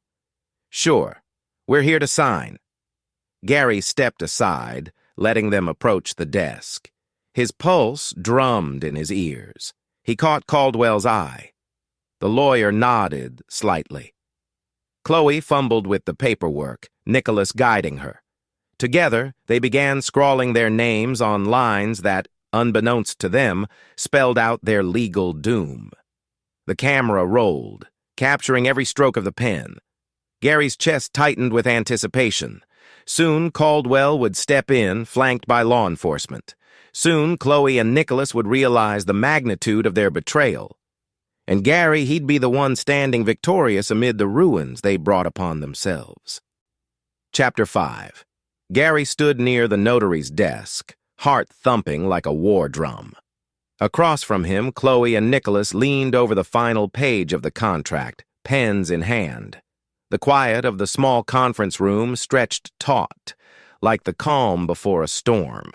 "Sure. We're here to sign." Gary stepped aside, letting them approach the desk. His pulse drummed in his ears. He caught Caldwell's eye. The lawyer nodded slightly. Chloe fumbled with the paperwork, Nicholas guiding her. Together, they began scrawling their names on lines that, unbeknownst to them, spelled out their legal doom. The camera rolled, capturing every stroke of the pen. Gary's chest tightened with anticipation. Soon, Caldwell would step in, flanked by law enforcement. Soon, Chloe and Nicholas would realize the magnitude of their betrayal. And Gary, he'd be the one standing victorious amid the ruins they brought upon themselves. Chapter 5. Gary stood near the notary's desk, heart thumping like a war drum. Across from him, Chloe and Nicholas leaned over the final page of the contract, pens in hand. The quiet of the small conference room stretched taut, like the calm before a storm.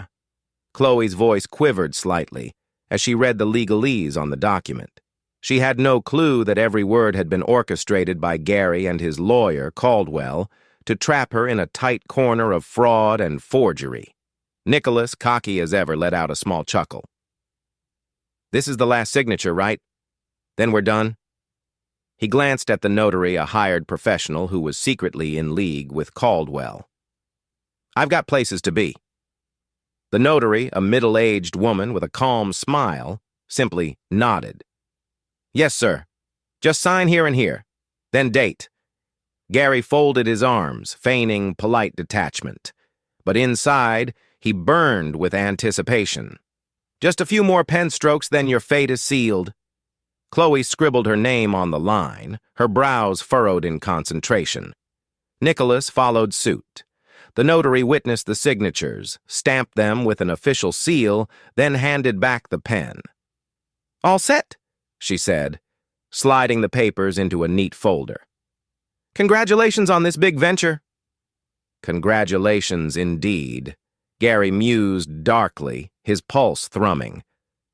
Chloe's voice quivered slightly as she read the legalese on the document. She had no clue that every word had been orchestrated by Gary and his lawyer, Caldwell, to trap her in a tight corner of fraud and forgery. Nicholas, cocky as ever, let out a small chuckle. "This is the last signature, right? Then we're done?" He glanced at the notary, a hired professional who was secretly in league with Caldwell. "I've got places to be." The notary, a middle-aged woman with a calm smile, simply nodded. "Yes, sir. Just sign here and here. Then date." Gary folded his arms, feigning polite detachment. But inside, he burned with anticipation. "Just a few more pen strokes, then your fate is sealed." Chloe scribbled her name on the line, her brows furrowed in concentration. Nicholas followed suit. The notary witnessed the signatures, stamped them with an official seal, then handed back the pen. "All set," she said, sliding the papers into a neat folder. "Congratulations on this big venture." Congratulations indeed, Gary mused darkly, his pulse thrumming.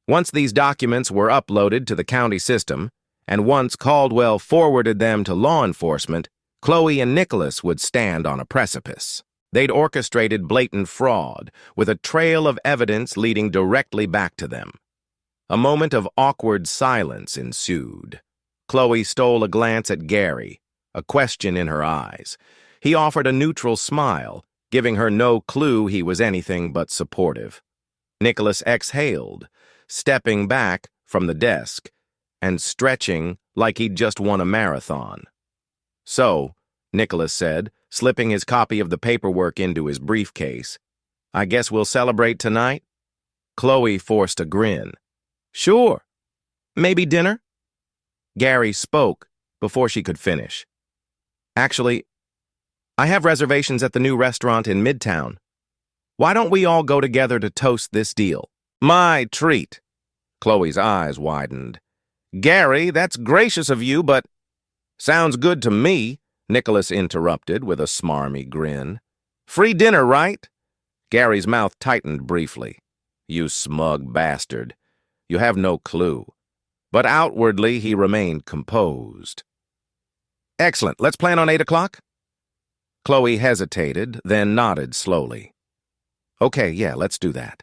Once these documents were uploaded to the county system, and once Caldwell forwarded them to law enforcement, Chloe and Nicholas would stand on a precipice. They'd orchestrated blatant fraud, with a trail of evidence leading directly back to them. A moment of awkward silence ensued. Chloe stole a glance at Gary, a question in her eyes. He offered a neutral smile, giving her no clue he was anything but supportive. Nicholas exhaled, stepping back from the desk and stretching like he'd just won a marathon. "So," Nicholas said, slipping his copy of the paperwork into his briefcase, "I guess we'll celebrate tonight?" Chloe forced a grin. "Sure. Maybe dinner?" Gary spoke before she could finish. "Actually, I have reservations at the new restaurant in Midtown. Why don't we all go together to toast this deal?" "My treat." Chloe's eyes widened. "Gary, that's gracious of you, but—" "Sounds good to me," Nicholas interrupted with a smarmy grin. "Free dinner, right?" Gary's mouth tightened briefly. "You smug bastard. You have no clue." But outwardly he remained composed. "Excellent. Let's plan on 8 o'clock?" Chloe hesitated, then nodded slowly. "Okay, yeah, let's do that."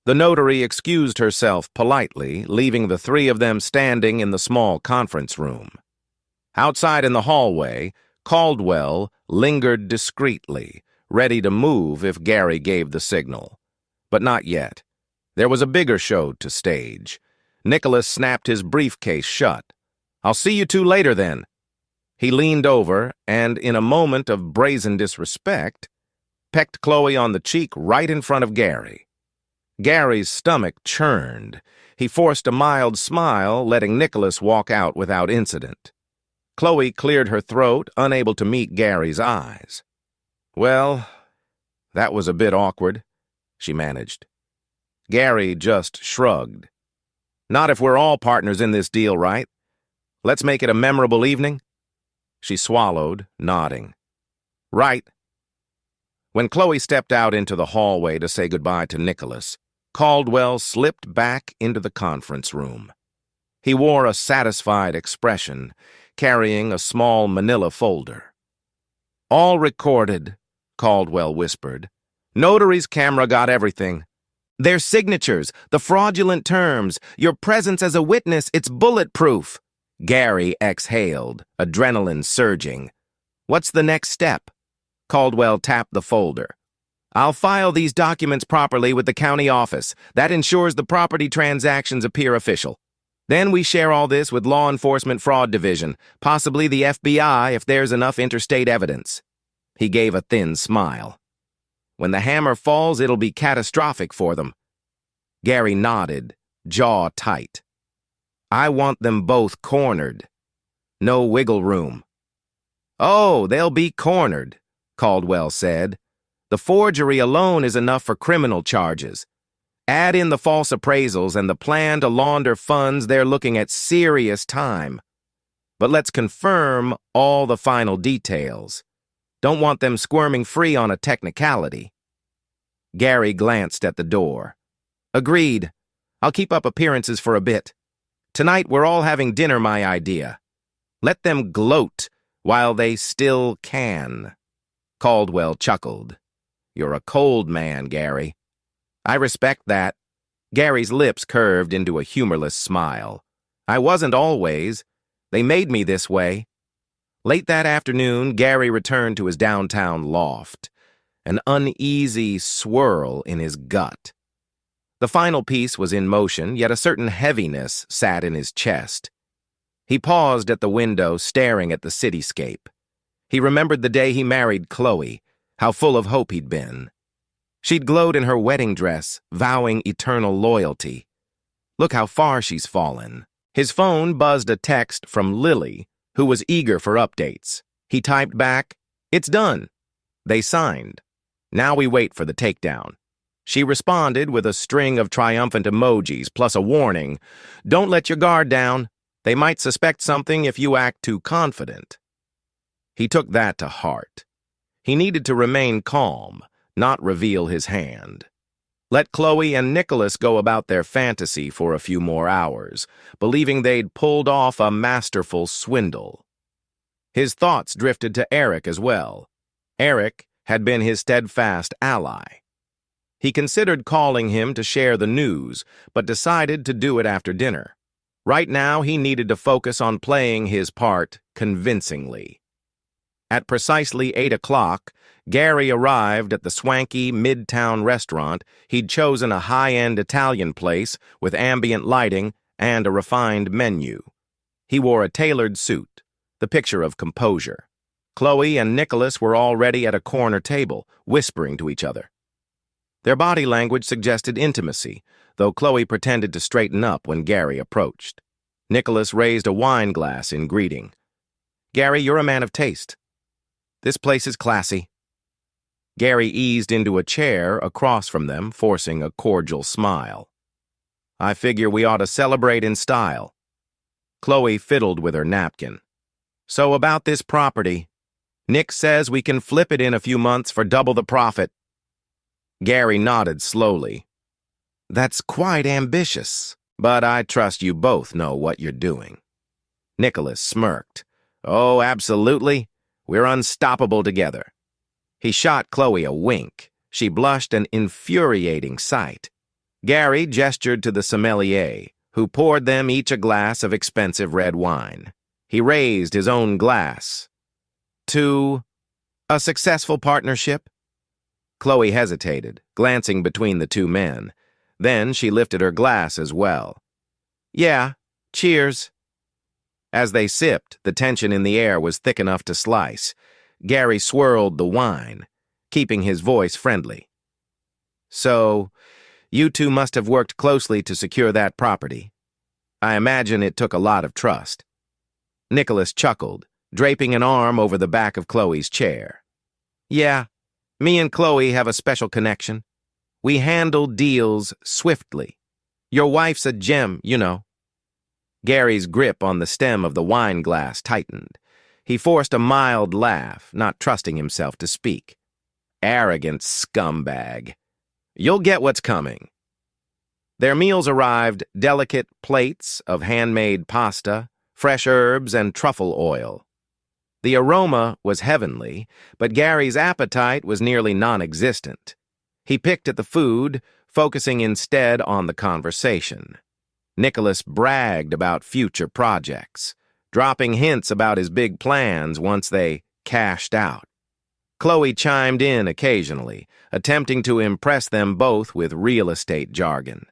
The notary excused herself politely, leaving the three of them standing in the small conference room. Outside in the hallway, Caldwell lingered discreetly, ready to move if Gary gave the signal. But not yet. There was a bigger show to stage. Nicholas snapped his briefcase shut. "I'll see you two later then." He leaned over and, in a moment of brazen disrespect, pecked Chloe on the cheek right in front of Gary. Gary's stomach churned. He forced a mild smile, letting Nicholas walk out without incident. Chloe cleared her throat, unable to meet Gary's eyes. "Well, that was a bit awkward," she managed. Gary just shrugged. "Not if we're all partners in this deal, right? Let's make it a memorable evening." She swallowed, nodding. "Right." When Chloe stepped out into the hallway to say goodbye to Nicholas, Caldwell slipped back into the conference room. He wore a satisfied expression, carrying a small manila folder. "All recorded," Caldwell whispered. "Notary's camera got everything. Their signatures, the fraudulent terms, your presence as a witness, it's bulletproof." Gary exhaled, adrenaline surging. "What's the next step?" Caldwell tapped the folder. "I'll file these documents properly with the county office. That ensures the property transactions appear official. Then we share all this with Law Enforcement Fraud Division, possibly the FBI if there's enough interstate evidence." He gave a thin smile. "When the hammer falls, it'll be catastrophic for them." Gary nodded, jaw tight. "I want them both cornered. No wiggle room." "Oh, they'll be cornered," Caldwell said. "The forgery alone is enough for criminal charges. Add in the false appraisals and the plan to launder funds, they're looking at serious time. But let's confirm all the final details. Don't want them squirming free on a technicality." Gary glanced at the door. "Agreed. I'll keep up appearances for a bit. Tonight we're all having dinner, my idea. Let them gloat while they still can." Caldwell chuckled. "You're a cold man, Gary." "I respect that." Gary's lips curved into a humorless smile. "I wasn't always. They made me this way." Late that afternoon, Gary returned to his downtown loft, an uneasy swirl in his gut. The final piece was in motion, yet a certain heaviness sat in his chest. He paused at the window, staring at the cityscape. He remembered the day he married Chloe, how full of hope he'd been. She'd glowed in her wedding dress, vowing eternal loyalty. Look how far she's fallen. His phone buzzed a text from Lily, who was eager for updates. He typed back, "It's done." They signed. Now we wait for the takedown. She responded with a string of triumphant emojis plus a warning. "Don't let your guard down. They might suspect something if you act too confident." He took that to heart. He needed to remain calm, not reveal his hand. Let Chloe and Nicholas go about their fantasy for a few more hours, believing they'd pulled off a masterful swindle. His thoughts drifted to Eric as well. Eric had been his steadfast ally. He considered calling him to share the news, but decided to do it after dinner. Right now, he needed to focus on playing his part convincingly. At precisely 8 o'clock, Gary arrived at the swanky midtown restaurant. He'd chosen a high-end Italian place with ambient lighting and a refined menu. He wore a tailored suit, the picture of composure. Chloe and Nicholas were already at a corner table, whispering to each other. Their body language suggested intimacy, though Chloe pretended to straighten up when Gary approached. Nicholas raised a wine glass in greeting. "Gary, you're a man of taste. This place is classy." Gary eased into a chair across from them, forcing a cordial smile. "I figure we ought to celebrate in style." Chloe fiddled with her napkin. "So about this property, Nick says we can flip it in a few months for double the profit." Gary nodded slowly. "That's quite ambitious, but I trust you both know what you're doing." Nicholas smirked. "Oh, absolutely. We're unstoppable together." He shot Chloe a wink. She blushed, an infuriating sight. Gary gestured to the sommelier, who poured them each a glass of expensive red wine. He raised his own glass. "To a successful partnership?" Chloe hesitated, glancing between the two men. Then she lifted her glass as well. "Yeah, cheers." As they sipped, the tension in the air was thick enough to slice. Gary swirled the wine, keeping his voice friendly. "So, you two must have worked closely to secure that property. I imagine it took a lot of trust." Nicholas chuckled, draping an arm over the back of Chloe's chair. "Yeah, me and Chloe have a special connection. We handle deals swiftly. Your wife's a gem, you know." Gary's grip on the stem of the wine glass tightened. He forced a mild laugh, not trusting himself to speak. "Arrogant scumbag. You'll get what's coming." Their meals arrived, delicate plates of handmade pasta, fresh herbs, and truffle oil. The aroma was heavenly, but Gary's appetite was nearly non-existent. He picked at the food, focusing instead on the conversation. Nicholas bragged about future projects, dropping hints about his big plans once they cashed out. Chloe chimed in occasionally, attempting to impress them both with real estate jargon.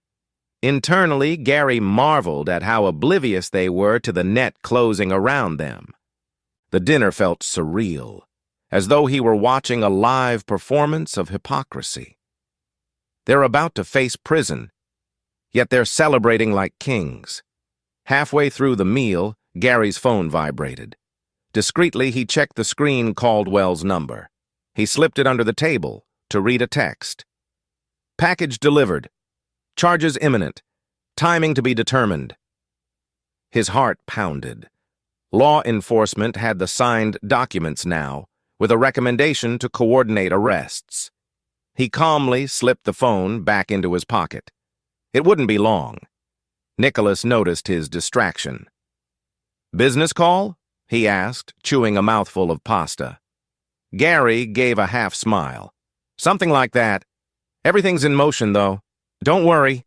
Internally, Gary marveled at how oblivious they were to the net closing around them. The dinner felt surreal, as though he were watching a live performance of hypocrisy. They're about to face prison, yet they're celebrating like kings. Halfway through the meal, Gary's phone vibrated. Discreetly, he checked the screen Caldwell's number. He slipped it under the table to read a text. "Package delivered. Charges imminent. Timing to be determined." His heart pounded. Law enforcement had the signed documents now, with a recommendation to coordinate arrests. He calmly slipped the phone back into his pocket. It wouldn't be long. Nicholas noticed his distraction. "Business call?" he asked, chewing a mouthful of pasta. Gary gave a half smile. "Something like that. Everything's in motion, though. Don't worry."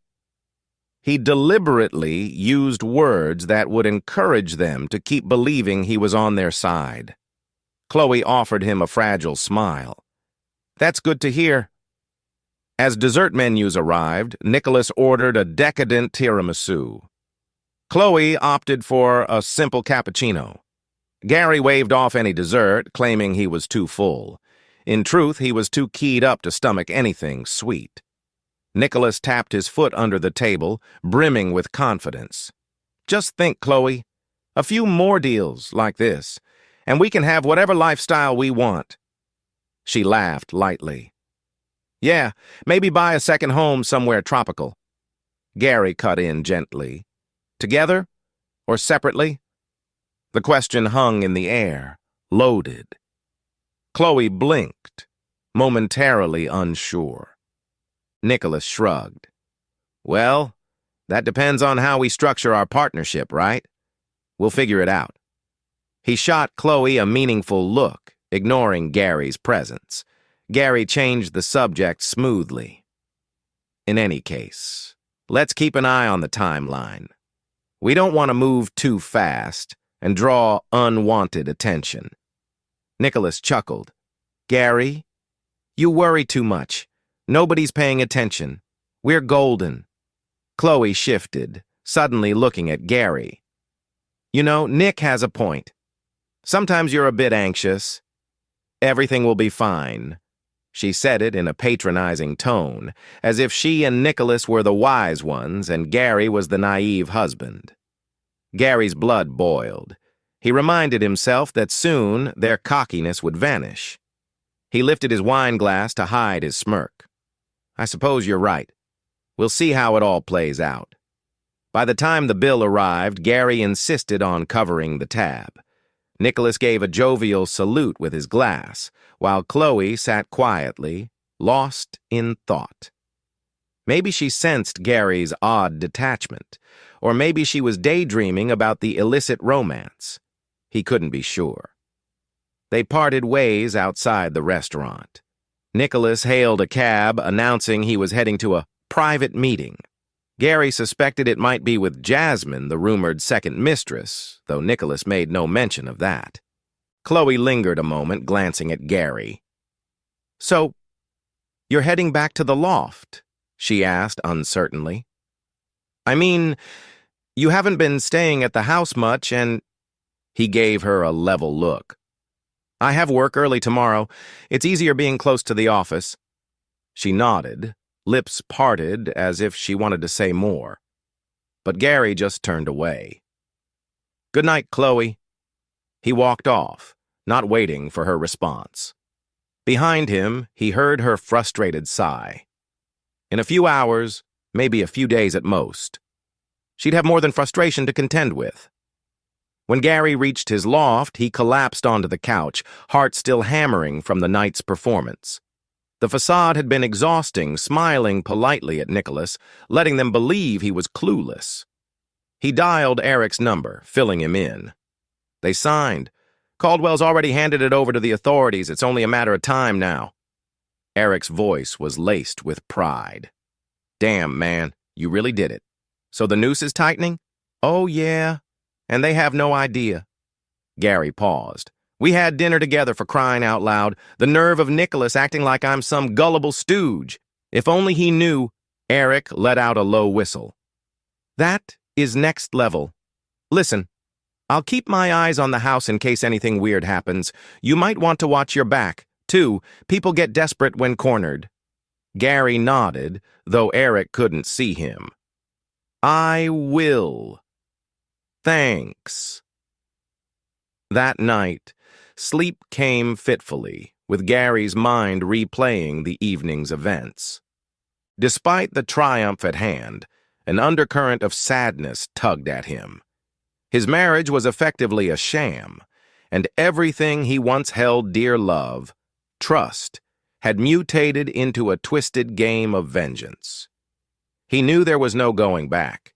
He deliberately used words that would encourage them to keep believing he was on their side. Chloe offered him a fragile smile. "That's good to hear." As dessert menus arrived, Nicholas ordered a decadent tiramisu. Chloe opted for a simple cappuccino. Gary waved off any dessert, claiming he was too full. In truth, he was too keyed up to stomach anything sweet. Nicholas tapped his foot under the table, brimming with confidence. "Just think, Chloe, a few more deals like this, and we can have whatever lifestyle we want." She laughed lightly. "Yeah, maybe buy a second home somewhere tropical." Gary cut in gently. "Together or separately?" The question hung in the air, loaded. Chloe blinked, momentarily unsure. Nicholas shrugged. "Well, that depends on how we structure our partnership, right? We'll figure it out." He shot Chloe a meaningful look, ignoring Gary's presence. Gary changed the subject smoothly. "In any case, let's keep an eye on the timeline. We don't want to move too fast and draw unwanted attention." Nicholas chuckled. "Gary, you worry too much. Nobody's paying attention. We're golden." Chloe shifted, suddenly looking at Gary. "You know, Nick has a point. Sometimes you're a bit anxious." "Everything will be fine." She said it in a patronizing tone, as if she and Nicholas were the wise ones and Gary was the naive husband. Gary's blood boiled. He reminded himself that soon their cockiness would vanish. He lifted his wine glass to hide his smirk. "I suppose you're right. We'll see how it all plays out." By the time the bill arrived, Gary insisted on covering the tab. Nicholas gave a jovial salute with his glass, while Chloe sat quietly, lost in thought. Maybe she sensed Gary's odd detachment, or maybe she was daydreaming about the illicit romance. He couldn't be sure. They parted ways outside the restaurant. Nicholas hailed a cab, announcing he was heading to a private meeting. Gary suspected it might be with Jasmine, the rumored second mistress, though Nicholas made no mention of that. Chloe lingered a moment, glancing at Gary. "So, you're heading back to the loft?" she asked uncertainly. "I mean, you haven't been staying at the house much, and He gave her a level look. "I have work early tomorrow. It's easier being close to the office." She nodded, lips parted as if she wanted to say more. But Gary just turned away. "Good night, Chloe." He walked off, not waiting for her response. Behind him, he heard her frustrated sigh. In a few hours, maybe a few days at most, she'd have more than frustration to contend with. When Gary reached his loft, he collapsed onto the couch, heart still hammering from the night's performance. The facade had been exhausting, smiling politely at Nicholas, letting them believe he was clueless. He dialed Eric's number, filling him in. They signed. "Caldwell's already handed it over to the authorities. It's only a matter of time now." Eric's voice was laced with pride. "Damn, man, you really did it. So the noose is tightening?" "Oh, yeah. And they have no idea." Gary paused. "We had dinner together, for crying out loud. The nerve of Nicholas acting like I'm some gullible stooge. If only he knew." Eric let out a low whistle. "That is next level. Listen, I'll keep my eyes on the house in case anything weird happens. You might want to watch your back, too. People get desperate when cornered." Gary nodded, though Eric couldn't see him. "I will. Thanks." That night, sleep came fitfully, with Gary's mind replaying the evening's events. Despite the triumph at hand, an undercurrent of sadness tugged at him. His marriage was effectively a sham, and everything he once held dear, love, trust, had mutated into a twisted game of vengeance. He knew there was no going back.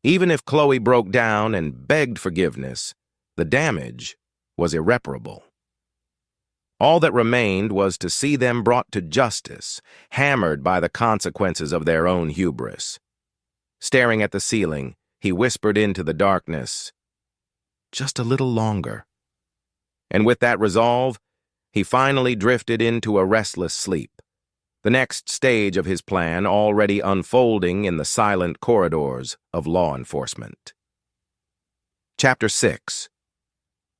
Even if Chloe broke down and begged forgiveness, the damage was irreparable. All that remained was to see them brought to justice, hammered by the consequences of their own hubris. Staring at the ceiling, he whispered into the darkness, "Just a little longer." And with that resolve, he finally drifted into a restless sleep, the next stage of his plan already unfolding in the silent corridors of law enforcement. Chapter 6.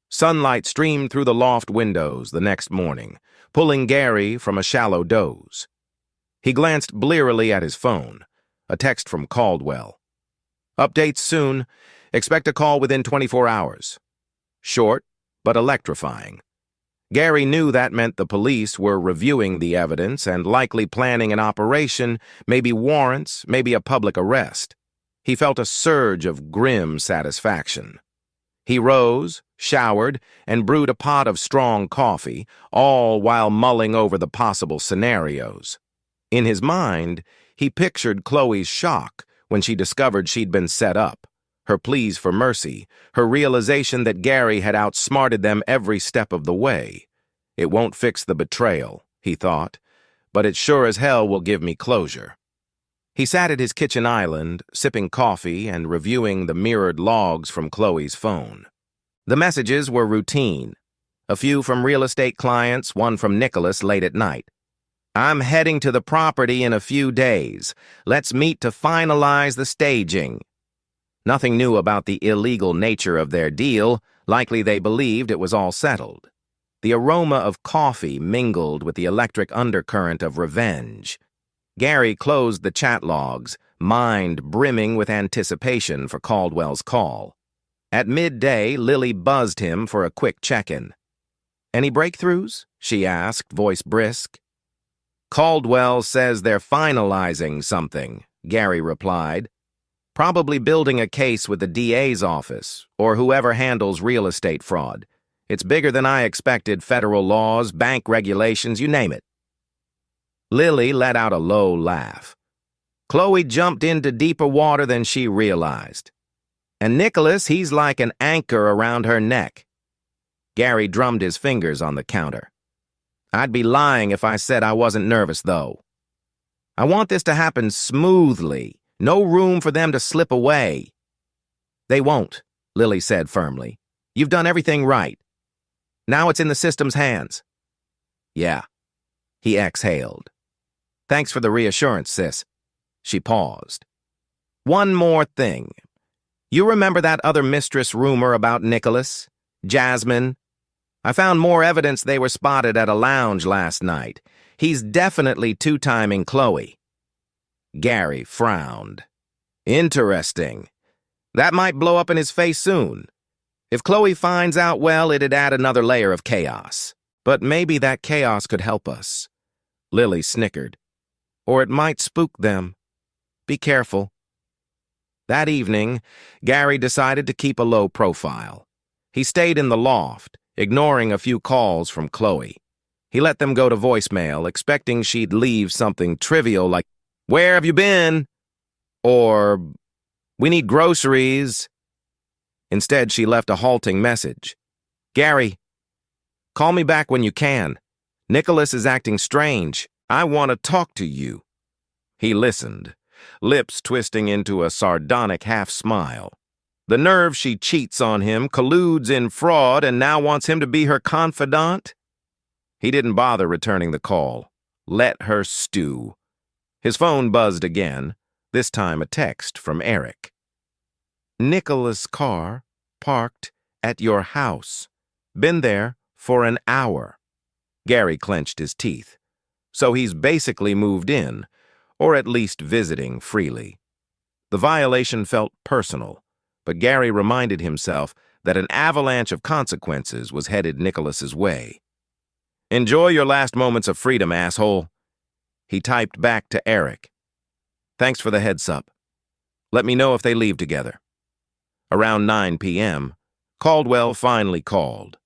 Sunlight streamed through the loft windows the next morning, pulling Gary from a shallow doze. He glanced blearily at his phone, a text from Caldwell. "Updates soon. Expect a call within 24 hours. Short, but electrifying. Gary knew that meant the police were reviewing the evidence and likely planning an operation, maybe warrants, maybe a public arrest. He felt a surge of grim satisfaction. He rose, showered, and brewed a pot of strong coffee, all while mulling over the possible scenarios. In his mind, he pictured Chloe's shock when she discovered she'd been set up, her pleas for mercy, her realization that Gary had outsmarted them every step of the way. It won't fix the betrayal, he thought, but it sure as hell will give me closure. He sat at his kitchen island, sipping coffee and reviewing the mirrored logs from Chloe's phone. The messages were routine. A few from real estate clients, one from Nicholas late at night. "I'm heading to the property in a few days. Let's meet to finalize the staging." Nothing new about the illegal nature of their deal. Likely they believed it was all settled. The aroma of coffee mingled with the electric undercurrent of revenge. Gary closed the chat logs, mind brimming with anticipation for Caldwell's call. At midday, Lily buzzed him for a quick check-in. "Any breakthroughs?" she asked, voice brisk. "Caldwell says they're finalizing something," Gary replied. "Probably building a case with the DA's office, or whoever handles real estate fraud. It's bigger than I expected, federal laws, bank regulations, you name it." Lily let out a low laugh. Chloe jumped into deeper water than she realized. "And Nicholas, he's like an anchor around her neck." Gary drummed his fingers on the counter. "I'd be lying if I said I wasn't nervous, though. I want this to happen smoothly. No room for them to slip away." "They won't," Lily said firmly. "You've done everything right. Now it's in the system's hands." "Yeah." He exhaled. "Thanks for the reassurance, sis." She paused. "One more thing. You remember that other mistress rumor about Nicholas? Jasmine. I found more evidence they were spotted at a lounge last night. He's definitely two-timing Chloe. Gary frowned. Interesting. That might blow up in his face soon. If Chloe finds out, well, it'd add another layer of chaos. But maybe that chaos could help us. Lily snickered. Or it might spook them. Be careful. That evening, Gary decided to keep a low profile. He stayed in the loft, ignoring a few calls from Chloe. He let them go to voicemail, expecting she'd leave something trivial like, "Where have you been?" Or, "We need groceries." Instead, she left a halting message. "Gary, call me back when you can. Nicholas is acting strange. I want to talk to you." He listened, lips twisting into a sardonic half-smile. The nerve she cheats on him, colludes in fraud, and now wants him to be her confidant? He didn't bother returning the call. Let her stew. His phone buzzed again, this time a text from Eric. "Nicholas' car parked at your house. Been there for an hour." Gary clenched his teeth. So he's basically moved in, or at least visiting freely. The violation felt personal, but Gary reminded himself that an avalanche of consequences was headed Nicholas's way. "Enjoy your last moments of freedom, asshole." He typed back to Eric. "Thanks for the heads up. Let me know if they leave together." Around 9 p.m., Caldwell finally called.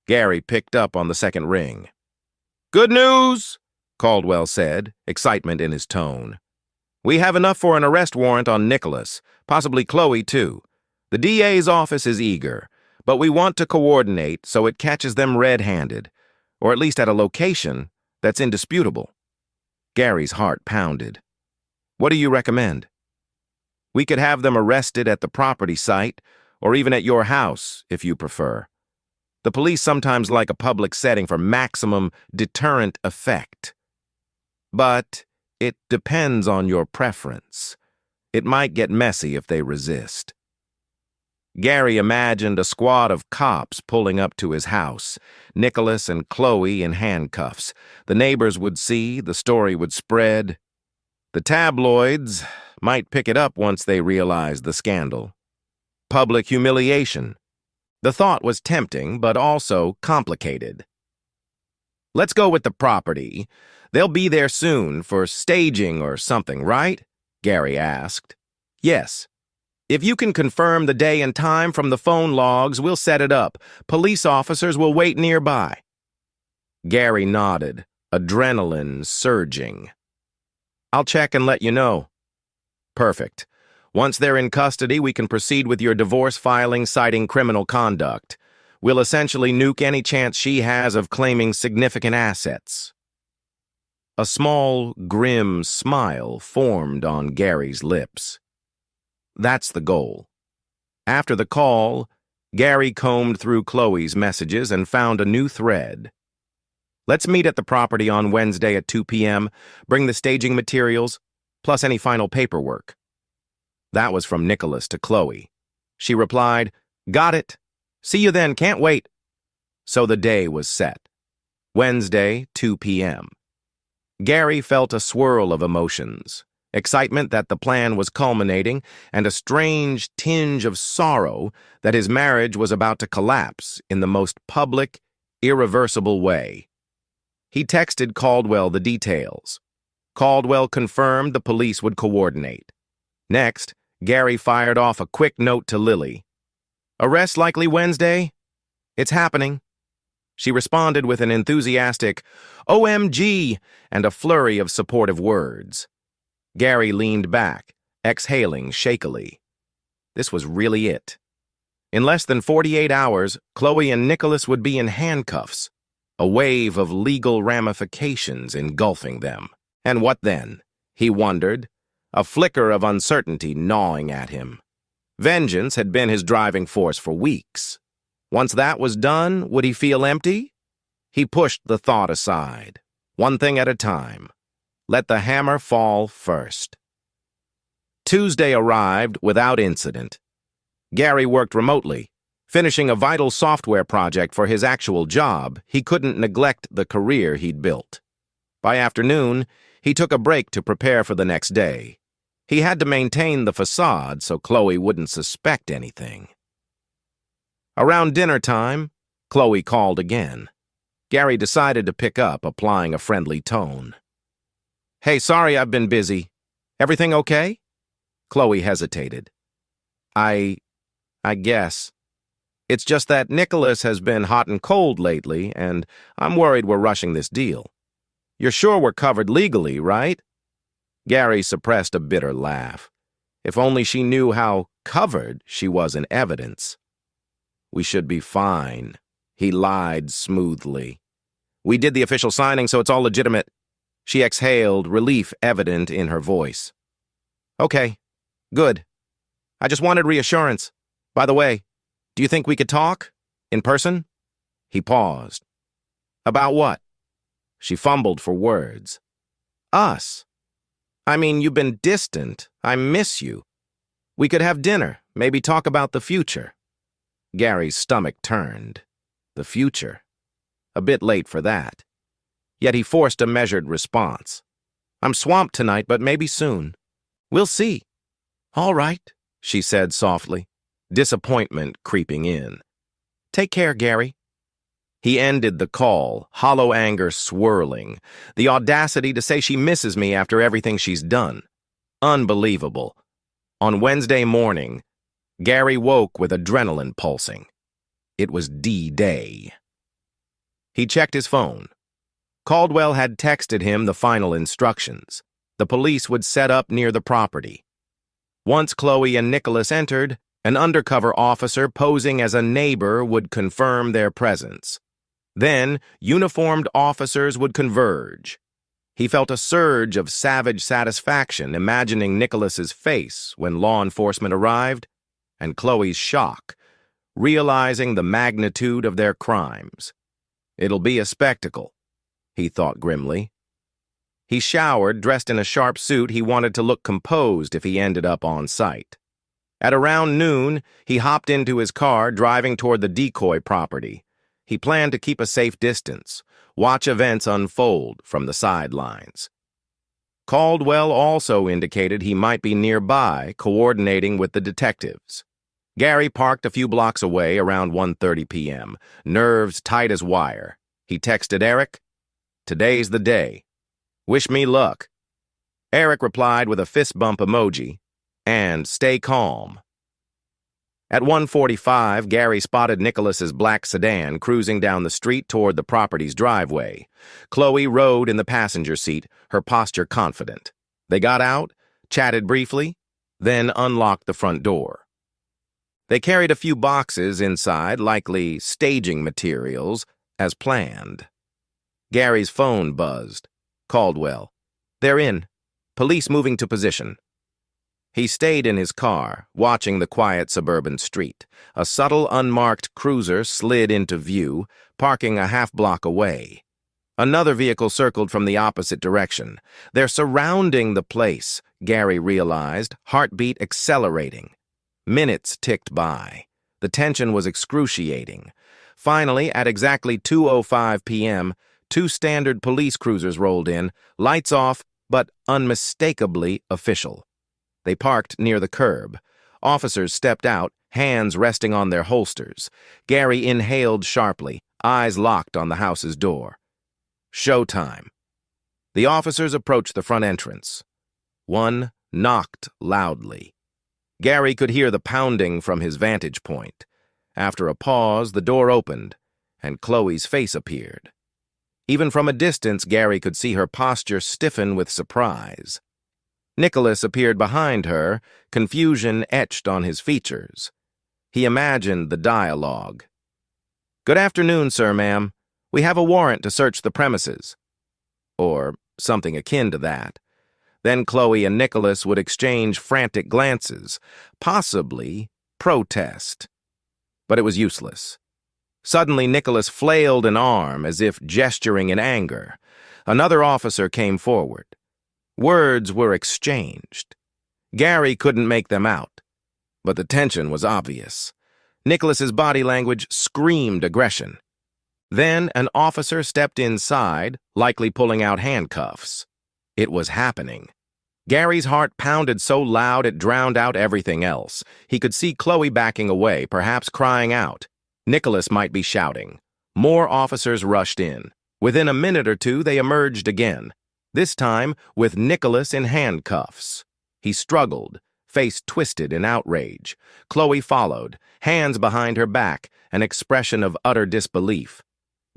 Gary picked up on the second ring. "Good news," Caldwell said, excitement in his tone. "We have enough for an arrest warrant on Nicholas, possibly Chloe too. The DA's office is eager, but we want to coordinate so it catches them red-handed, or at least at a location that's indisputable." Gary's heart pounded. "What do you recommend?" "We could have them arrested at the property site, or even at your house, if you prefer. The police sometimes like a public setting for maximum deterrent effect. But it depends on your preference. It might get messy if they resist." Gary imagined a squad of cops pulling up to his house, Nicholas and Chloe in handcuffs. The neighbors would see, the story would spread. The tabloids might pick it up once they realized the scandal. Public humiliation. The thought was tempting, but also complicated. "Let's go with the property. They'll be there soon for staging or something, right?" Gary asked. "Yes. If you can confirm the day and time from the phone logs, we'll set it up. Police officers will wait nearby." Gary nodded, adrenaline surging. "I'll check and let you know." "Perfect. Once they're in custody, we can proceed with your divorce filing citing criminal conduct. We'll essentially nuke any chance she has of claiming significant assets." A small, grim smile formed on Gary's lips. That's the goal. After the call, Gary combed through Chloe's messages and found a new thread. "Let's meet at the property on Wednesday at 2 p.m. Bring the staging materials, plus any final paperwork." That was from Nicholas to Chloe. She replied, "Got it. See you then, can't wait." So the day was set. Wednesday, 2 p.m. Gary felt a swirl of emotions. Excitement that the plan was culminating, and a strange tinge of sorrow that his marriage was about to collapse in the most public, irreversible way. He texted Caldwell the details. Caldwell confirmed the police would coordinate. Next, Gary fired off a quick note to Lily. "Arrest likely Wednesday? It's happening." She responded with an enthusiastic "OMG" and a flurry of supportive words. Gary leaned back, exhaling shakily. This was really it. In less than 48 hours, Chloe and Nicholas would be in handcuffs, a wave of legal ramifications engulfing them. And what then? He wondered, a flicker of uncertainty gnawing at him. Vengeance had been his driving force for weeks. Once that was done, would he feel empty? He pushed the thought aside, one thing at a time. Let the hammer fall first. Tuesday arrived without incident. Gary worked remotely, Finishing a vital software project for his actual job, he couldn't neglect the career he'd built. By afternoon, he took a break to prepare for the next day. He had to maintain the facade so Chloe wouldn't suspect anything. Around dinner time, Chloe called again. Gary decided to pick up, applying a friendly tone. "Hey, sorry I've been busy. Everything okay?" Chloe hesitated. I guess. It's just that Nicholas has been hot and cold lately, and I'm worried we're rushing this deal. You're sure we're covered legally, right?" Gary suppressed a bitter laugh. If only she knew how covered she was in evidence. "We should be fine," he lied smoothly. "We did the official signing, so it's all legitimate." She exhaled, relief evident in her voice. "Okay, good. I just wanted reassurance. By the way, do you think we could talk? In person?" He paused. "About what?" She fumbled for words. "Us. I mean, you've been distant. I miss you. We could have dinner, maybe talk about the future." Gary's stomach turned. The future. A bit late for that. Yet he forced a measured response. "I'm swamped tonight, but maybe soon. We'll see." "All right," she said softly, disappointment creeping in. "Take care, Gary." He ended the call, hollow anger swirling. The audacity to say she misses me after everything she's done. Unbelievable. On Wednesday morning, Gary woke with adrenaline pulsing. It was D-Day. He checked his phone. Caldwell had texted him the final instructions. The police would set up near the property. Once Chloe and Nicholas entered, an undercover officer posing as a neighbor would confirm their presence. Then, uniformed officers would converge. He felt a surge of savage satisfaction imagining Nicholas's face when law enforcement arrived, and Chloe's shock, realizing the magnitude of their crimes. It'll be a spectacle, he thought grimly. He showered, dressed in a sharp suit. He wanted to look composed if he ended up on site. At around noon, he hopped into his car, driving toward the decoy property. He planned to keep a safe distance, watch events unfold from the sidelines. Caldwell also indicated he might be nearby, coordinating with the detectives. Gary parked a few blocks away around 1:30 p.m., nerves tight as wire. He texted Eric, "Today's the day. Wish me luck." Eric replied with a fist bump emoji, and "Stay calm." At 1:45, Gary spotted Nicholas's black sedan cruising down the street toward the property's driveway. Chloe rode in the passenger seat, her posture confident. They got out, chatted briefly, then unlocked the front door. They carried a few boxes inside, likely staging materials, as planned. Gary's phone buzzed. Caldwell. "They're in. Police moving to position." He stayed in his car, watching the quiet suburban street. A subtle, unmarked cruiser slid into view, parking a half-block away. Another vehicle circled from the opposite direction. They're surrounding the place, Gary realized, heartbeat accelerating. Minutes ticked by. The tension was excruciating. Finally, at exactly 2:05 p.m., two standard police cruisers rolled in, lights off, but unmistakably official. They parked near the curb. Officers stepped out, hands resting on their holsters. Gary inhaled sharply, eyes locked on the house's door. Showtime. The officers approached the front entrance. One knocked loudly. Gary could hear the pounding from his vantage point. After a pause, the door opened, and Chloe's face appeared. Even from a distance, Gary could see her posture stiffen with surprise. Nicholas appeared behind her, confusion etched on his features. He imagined the dialogue. "Good afternoon, sir, ma'am. We have a warrant to search the premises." Or something akin to that. Then Chloe and Nicholas would exchange frantic glances, possibly protest. But it was useless. Suddenly, Nicholas flailed an arm as if gesturing in anger. Another officer came forward. Words were exchanged. Gary couldn't make them out, but the tension was obvious. Nicholas's body language screamed aggression. Then an officer stepped inside, likely pulling out handcuffs. It was happening. Gary's heart pounded so loud it drowned out everything else. He could see Chloe backing away, perhaps crying out. Nicholas might be shouting. More officers rushed in. Within a minute or two, they emerged again, this time with Nicholas in handcuffs. He struggled, face twisted in outrage. Chloe followed, hands behind her back, an expression of utter disbelief.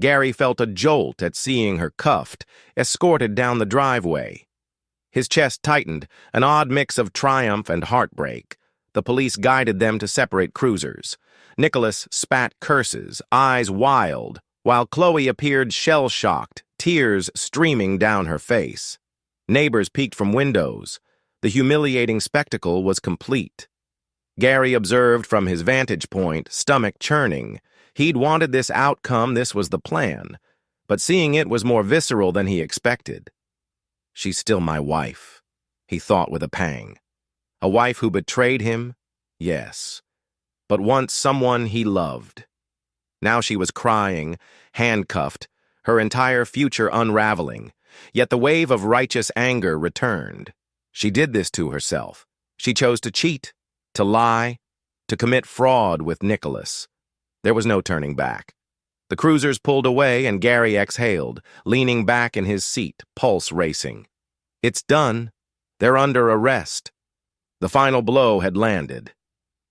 Gary felt a jolt at seeing her cuffed, escorted down the driveway. His chest tightened, an odd mix of triumph and heartbreak. The police guided them to separate cruisers. Nicholas spat curses, eyes wild, while Chloe appeared shell-shocked, tears streaming down her face. Neighbors peeked from windows. The humiliating spectacle was complete. Gary observed from his vantage point, stomach churning. He'd wanted this outcome, this was the plan. But seeing it was more visceral than he expected. She's still my wife, he thought with a pang. A wife who betrayed him? Yes. But once someone he loved. Now she was crying, handcuffed, her entire future unraveling. Yet the wave of righteous anger returned. She did this to herself. She chose to cheat, to lie, to commit fraud with Nicholas. There was no turning back. The cruisers pulled away and Gary exhaled, leaning back in his seat, pulse racing. It's done. They're under arrest. The final blow had landed.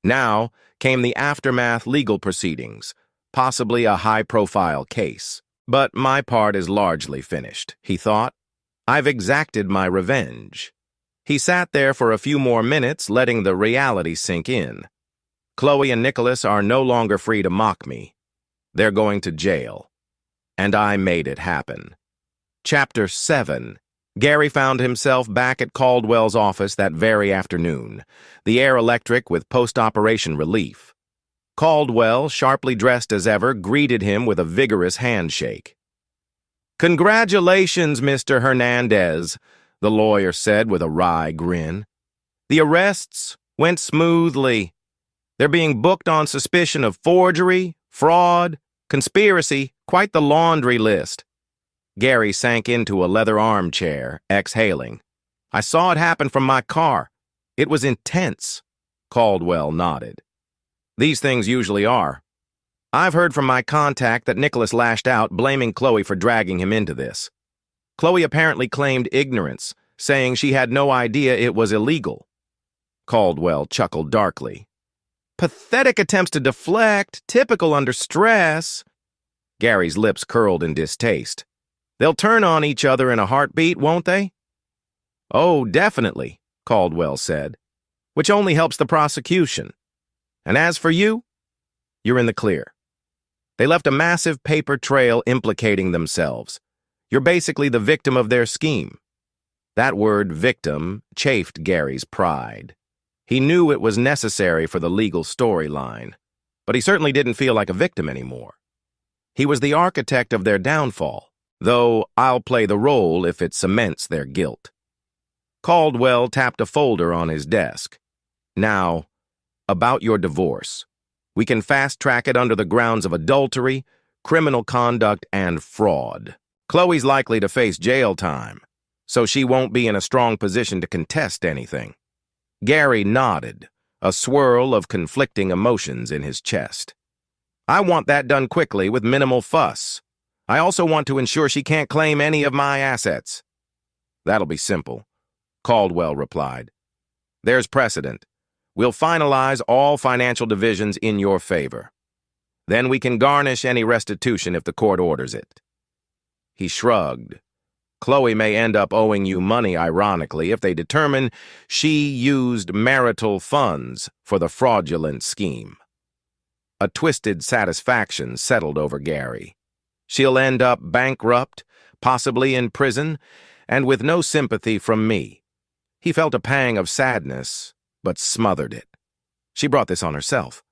Now came the aftermath legal proceedings, possibly a high-profile case. But my part is largely finished, he thought. I've exacted my revenge. He sat there for a few more minutes, letting the reality sink in. Chloe and Nicholas are no longer free to mock me. They're going to jail. And I made it happen. Chapter 7. Gary found himself back at Caldwell's office that very afternoon, the air electric with post-operation relief. Caldwell, sharply dressed as ever, greeted him with a vigorous handshake. "Congratulations, Mr. Hernandez," the lawyer said with a wry grin. "The arrests went smoothly. They're being booked on suspicion of forgery, fraud, conspiracy, quite the laundry list." Gary sank into a leather armchair, exhaling. "I saw it happen from my car. It was intense." Caldwell nodded. "These things usually are. I've heard from my contact that Nicholas lashed out, blaming Chloe for dragging him into this. Chloe apparently claimed ignorance, saying she had no idea it was illegal." Caldwell chuckled darkly. "Pathetic attempts to deflect, typical under stress." Gary's lips curled in distaste. "They'll turn on each other in a heartbeat, won't they?" "Oh, definitely," Caldwell said, "which only helps the prosecution. And as for you, you're in the clear. They left a massive paper trail implicating themselves. You're basically the victim of their scheme." That word, victim, chafed Gary's pride. He knew it was necessary for the legal storyline, but he certainly didn't feel like a victim anymore. He was the architect of their downfall, though I'll play the role if it cements their guilt. Caldwell tapped a folder on his desk. "Now, about your divorce. We can fast-track it under the grounds of adultery, criminal conduct, and fraud. Chloe's likely to face jail time, so she won't be in a strong position to contest anything." Gary nodded, a swirl of conflicting emotions in his chest. "I want that done quickly with minimal fuss. I also want to ensure she can't claim any of my assets." "That'll be simple," Caldwell replied. "There's precedent. We'll finalize all financial divisions in your favor. Then we can garnish any restitution if the court orders it." He shrugged. "Chloe may end up owing you money, ironically, if they determine she used marital funds for the fraudulent scheme." A twisted satisfaction settled over Gary. She'll end up bankrupt, possibly in prison, and with no sympathy from me. He felt a pang of sadness, but smothered it. She brought this on herself.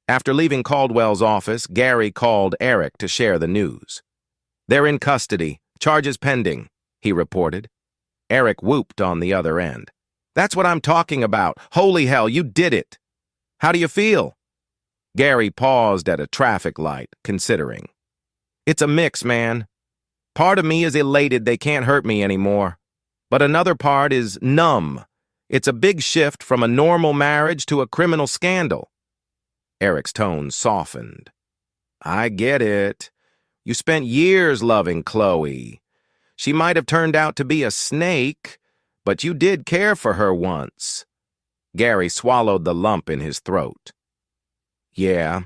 After leaving Caldwell's office, Gary called Eric to share the news. "They're in custody. Charges pending," he reported. Eric whooped on the other end. "That's what I'm talking about. Holy hell, you did it. How do you feel?" Gary paused at a traffic light, considering. It's a mix, man. Part of me is elated they can't hurt me anymore, but another part is numb. It's a big shift from a normal marriage to a criminal scandal. Eric's tone softened. I get it. You spent years loving Chloe. She might have turned out to be a snake, but you did care for her once. Gary swallowed the lump in his throat. Yeah,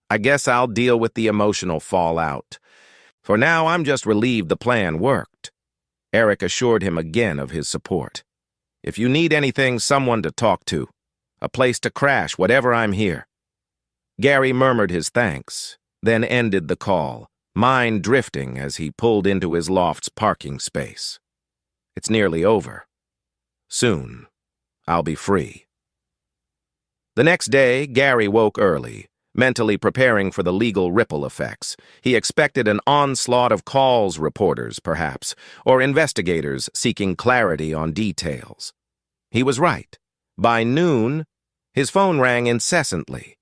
I guess I'll deal with the emotional fallout. For now, I'm just relieved the plan worked. Eric assured him again of his support. If you need anything, someone to talk to, a place to crash, whatever, I'm here. Gary murmured his thanks, then ended the call, mind drifting as he pulled into his loft's parking space. It's nearly over. Soon, I'll be free. The next day, Gary woke early, mentally preparing for the legal ripple effects. He expected an onslaught of calls, reporters, perhaps, or investigators seeking clarity on details. He was right. By noon, his phone rang incessantly.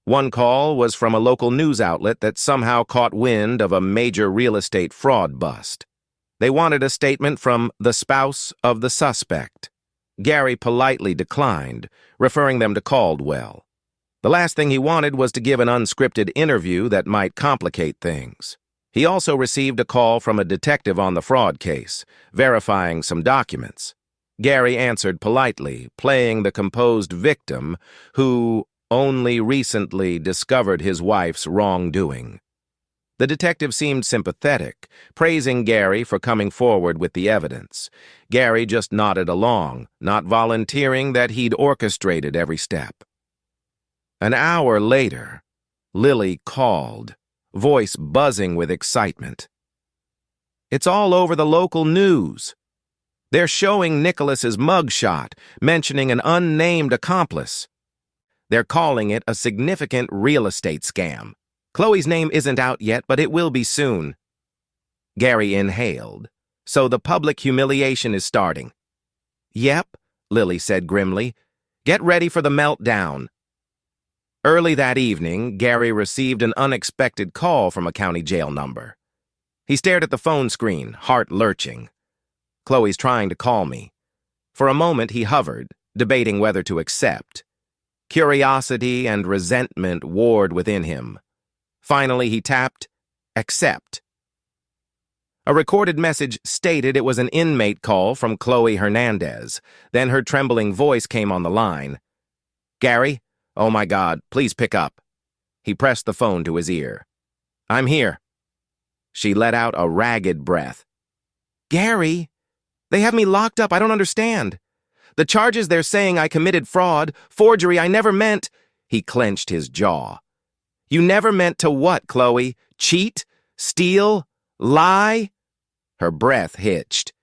One call was from a local news outlet that somehow caught wind of a major real estate fraud bust. They wanted a statement from the spouse of the suspect. Gary politely declined, referring them to Caldwell. The last thing he wanted was to give an unscripted interview that might complicate things. He also received a call from a detective on the fraud case, verifying some documents. Gary answered politely, playing the composed victim who only recently discovered his wife's wrongdoing. The detective seemed sympathetic, praising Gary for coming forward with the evidence. Gary just nodded along, not volunteering that he'd orchestrated every step. An hour later, Lily called, voice buzzing with excitement. It's all over the local news. They're showing Nicholas's mugshot, mentioning an unnamed accomplice. They're calling it a significant real estate scam. Chloe's name isn't out yet, but it will be soon. Gary inhaled. So the public humiliation is starting. Yep, Lily said grimly. Get ready for the meltdown. Early that evening, Gary received an unexpected call from a county jail number. He stared at the phone screen, heart lurching. Chloe's trying to call me. For a moment, he hovered, debating whether to accept. Curiosity and resentment warred within him. Finally, he tapped, accept. A recorded message stated it was an inmate call from Chloe Hernandez. Then her trembling voice came on the line. Gary? Oh my God, please pick up. He pressed the phone to his ear. I'm here. She let out a ragged breath. Gary? They have me locked up, I don't understand. The charges they're saying I committed fraud, forgery, I never meant. He clenched his jaw. You never meant to what, Chloe? Cheat? Steal? Lie? Her breath hitched.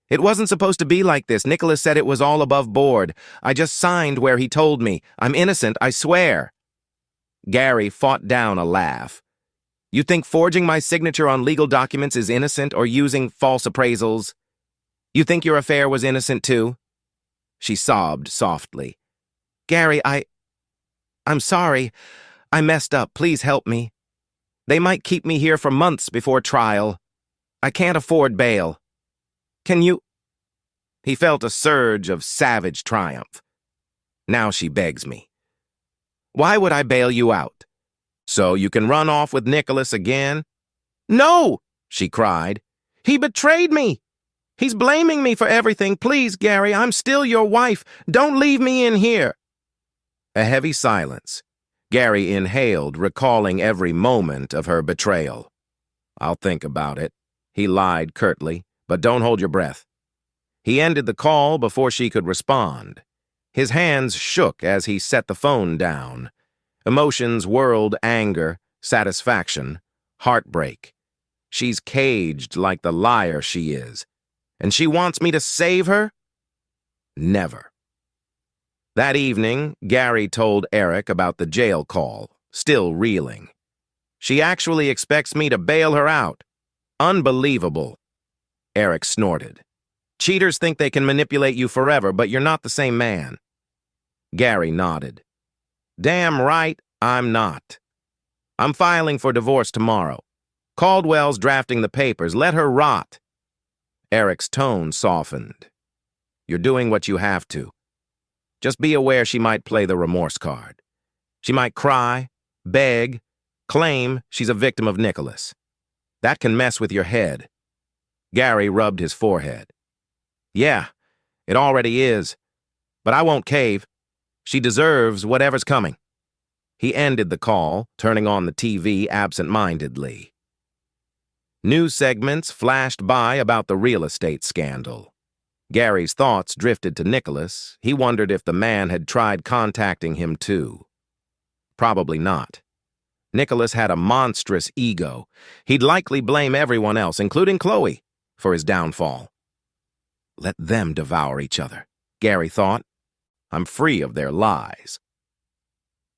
It wasn't supposed to be like this. Nicholas said it was all above board. I just signed where he told me. I'm innocent, I swear. Gary fought down a laugh. You think forging my signature on legal documents is innocent or using false appraisals? You think your affair was innocent too? She sobbed softly. Gary, I'm sorry. I messed up. Please help me. They might keep me here for months before trial. I can't afford bail. Can you? He felt a surge of savage triumph. Now she begs me. Why would I bail you out? So you can run off with Nicholas again? No, she cried. He betrayed me. He's blaming me for everything. Please, Gary, I'm still your wife. Don't leave me in here. A heavy silence. Gary inhaled, recalling every moment of her betrayal. I'll think about it, he lied curtly, but don't hold your breath. He ended the call before she could respond. His hands shook as he set the phone down. Emotions whirled: anger, satisfaction, heartbreak. She's caged like the liar she is. And she wants me to save her? Never. That evening, Gary told Eric about the jail call, still reeling. She actually expects me to bail her out. Unbelievable. Eric snorted. Cheaters think they can manipulate you forever, but you're not the same man. Gary nodded. Damn right, I'm not. I'm filing for divorce tomorrow. Caldwell's drafting the papers. Let her rot. Eric's tone softened. You're doing what you have to. Just be aware she might play the remorse card. She might cry, beg, claim she's a victim of Nicholas. That can mess with your head. Gary rubbed his forehead. Yeah, it already is. But I won't cave. She deserves whatever's coming. He ended the call, turning on the TV absent-mindedly. News segments flashed by about the real estate scandal. Gary's thoughts drifted to Nicholas. He wondered if the man had tried contacting him too. Probably not. Nicholas had a monstrous ego. He'd likely blame everyone else, including Chloe, for his downfall. Let them devour each other, Gary thought. I'm free of their lies.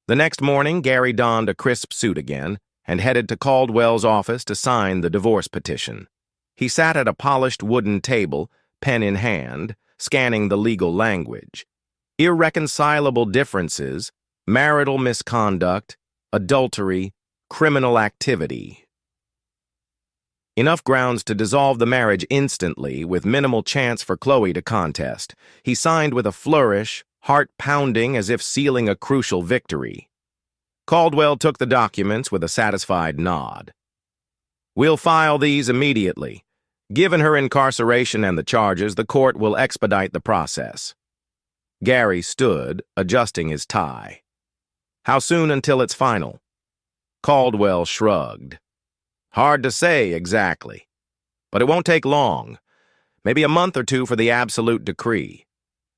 The next morning, Gary donned a crisp suit again and headed to Caldwell's office to sign the divorce petition. He sat at a polished wooden table, pen in hand, scanning the legal language. Irreconcilable differences, marital misconduct, adultery, criminal activity. Enough grounds to dissolve the marriage instantly, with minimal chance for Chloe to contest. He signed with a flourish, heart pounding as if sealing a crucial victory. Caldwell took the documents with a satisfied nod. We'll file these immediately. Given her incarceration and the charges, the court will expedite the process. Gary stood, adjusting his tie. How soon until it's final? Caldwell shrugged. Hard to say exactly, but it won't take long. Maybe a month or two for the absolute decree.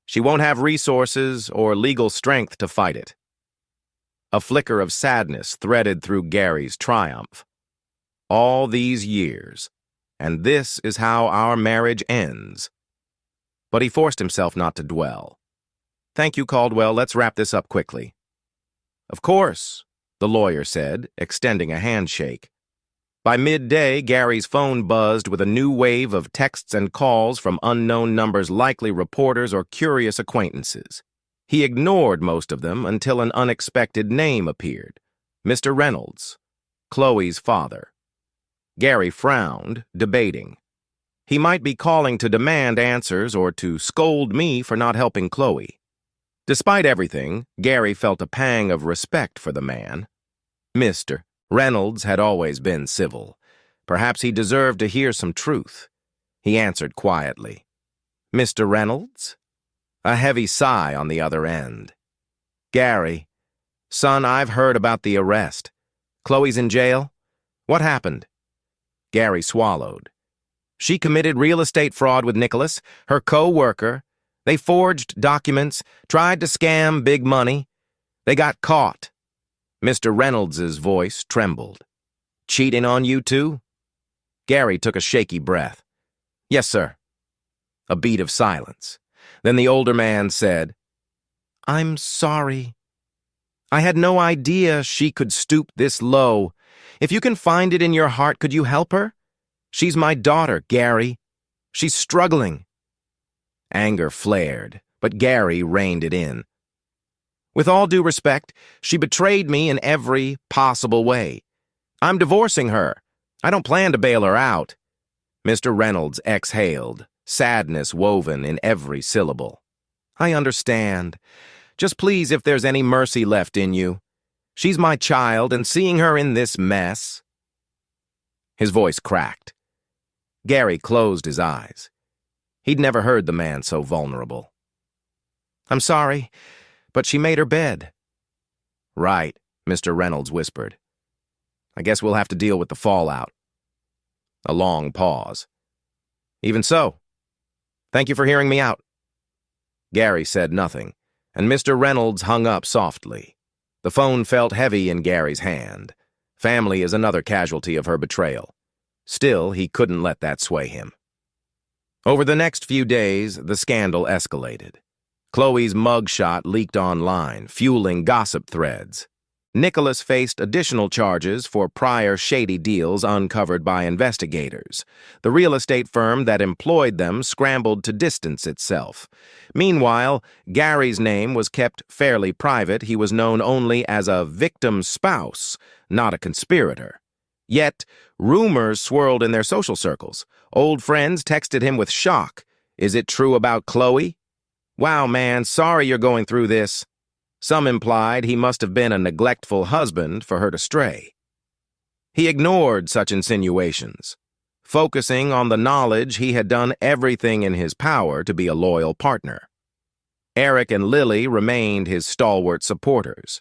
She won't have resources or legal strength to fight it. A flicker of sadness threaded through Gary's triumph. All these years, and this is how our marriage ends. But he forced himself not to dwell. Thank you, Caldwell. Let's wrap this up quickly. Of course, the lawyer said, extending a handshake. By midday, Gary's phone buzzed with a new wave of texts and calls from unknown numbers, likely reporters or curious acquaintances. He ignored most of them until an unexpected name appeared. Mr. Reynolds, Chloe's father. Gary frowned, debating. He might be calling to demand answers or to scold me for not helping Chloe. Despite everything, Gary felt a pang of respect for the man. Mr. Reynolds had always been civil. Perhaps he deserved to hear some truth. He answered quietly. Mr. Reynolds? A heavy sigh on the other end. Gary, son, I've heard about the arrest. Chloe's in jail? What happened? Gary swallowed. She committed real estate fraud with Nicholas, her co-worker. They forged documents, tried to scam big money. They got caught. Mr. Reynolds's voice trembled. Cheating on you too? Gary took a shaky breath. Yes, sir. A beat of silence. Then the older man said, I'm sorry. I had no idea she could stoop this low. If you can find it in your heart, could you help her? She's my daughter, Gary. She's struggling. Anger flared, but Gary reined it in. With all due respect, she betrayed me in every possible way. I'm divorcing her. I don't plan to bail her out. Mr. Reynolds exhaled, sadness woven in every syllable. I understand. Just please, if there's any mercy left in you. She's my child, and seeing her in this mess... His voice cracked. Gary closed his eyes. He'd never heard the man so vulnerable. I'm sorry, but she made her bed. Right, Mr. Reynolds whispered. I guess we'll have to deal with the fallout. A long pause. Even so. Thank you for hearing me out. Gary said nothing, and Mr. Reynolds hung up softly. The phone felt heavy in Gary's hand. Family is another casualty of her betrayal. Still, he couldn't let that sway him. Over the next few days, the scandal escalated. Chloe's mugshot leaked online, fueling gossip threads. Nicholas faced additional charges for prior shady deals uncovered by investigators. The real estate firm that employed them scrambled to distance itself. Meanwhile, Gary's name was kept fairly private. He was known only as a victim's spouse, not a conspirator. Yet, rumors swirled in their social circles. Old friends texted him with shock. "Is it true about Chloe? Wow, man, sorry you're going through this." Some implied he must have been a neglectful husband for her to stray. He ignored such insinuations, focusing on the knowledge he had done everything in his power to be a loyal partner. Eric and Lily remained his stalwart supporters.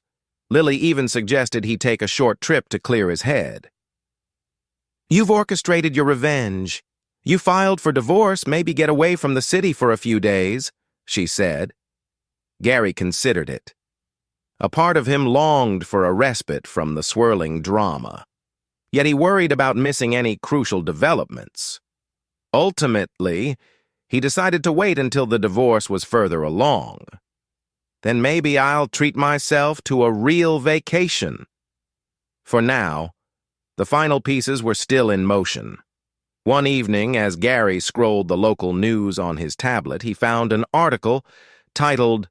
Lily even suggested he take a short trip to clear his head. "You've orchestrated your revenge. You filed for divorce, maybe get away from the city for a few days," she said. Gary considered it. A part of him longed for a respite from the swirling drama. Yet he worried about missing any crucial developments. Ultimately, he decided to wait until the divorce was further along. Then maybe I'll treat myself to a real vacation. For now, the final pieces were still in motion. One evening, as Gary scrolled the local news on his tablet, he found an article titled,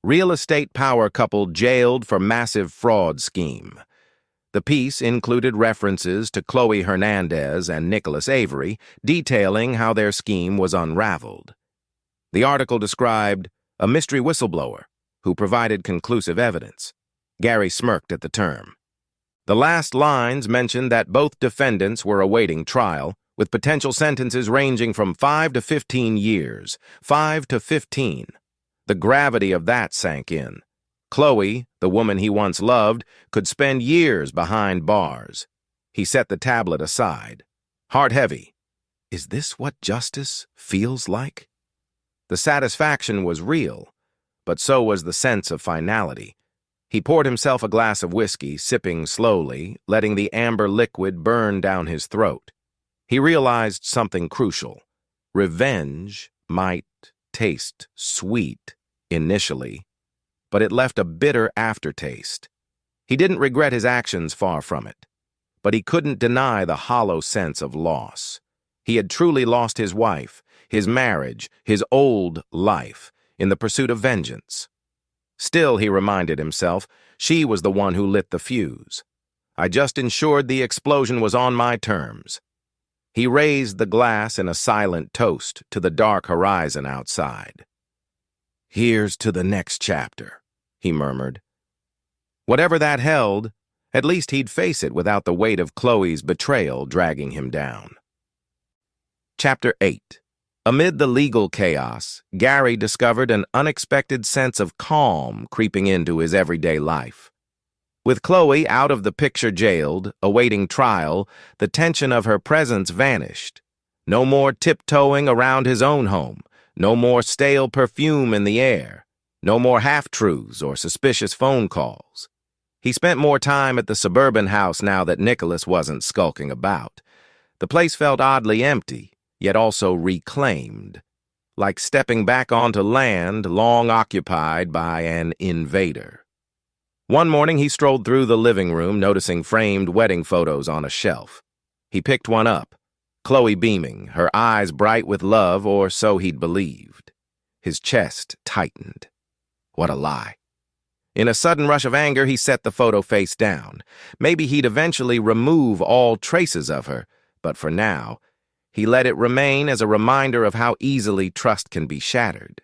"Real estate power couple jailed for massive fraud scheme." The piece included references to Chloe Hernandez and Nicholas Avery, detailing how their scheme was unraveled. The article described a mystery whistleblower who provided conclusive evidence. Gary smirked at the term. The last lines mentioned that both defendants were awaiting trial, with potential sentences ranging from 5 to 15 years. 5 to 15. The gravity of that sank in. Chloe, the woman he once loved, could spend years behind bars. He set the tablet aside. Heart heavy. Is this what justice feels like? The satisfaction was real, but so was the sense of finality. He poured himself a glass of whiskey, sipping slowly, letting the amber liquid burn down his throat. He realized something crucial. Revenge might taste sweet initially, but it left a bitter aftertaste. He didn't regret his actions, far from it, but he couldn't deny the hollow sense of loss. He had truly lost his wife, his marriage, his old life, in the pursuit of vengeance. Still, he reminded himself, she was the one who lit the fuse. I just ensured the explosion was on my terms. He raised the glass in a silent toast to the dark horizon outside. "Here's to the next chapter," he murmured. Whatever that held, at least he'd face it without the weight of Chloe's betrayal dragging him down. Chapter 8. Amid the legal chaos, Gary discovered an unexpected sense of calm creeping into his everyday life. With Chloe out of the picture jailed, awaiting trial, the tension of her presence vanished. No more tiptoeing around his own home, no more stale perfume in the air, no more half-truths or suspicious phone calls. He spent more time at the suburban house now that Nicholas wasn't skulking about. The place felt oddly empty, yet also reclaimed, like stepping back onto land long occupied by an invader. One morning he strolled through the living room, noticing framed wedding photos on a shelf. He picked one up, Chloe beaming, her eyes bright with love, or so he'd believed. His chest tightened. What a lie. In a sudden rush of anger, he set the photo face down. Maybe he'd eventually remove all traces of her, but for now, he let it remain as a reminder of how easily trust can be shattered.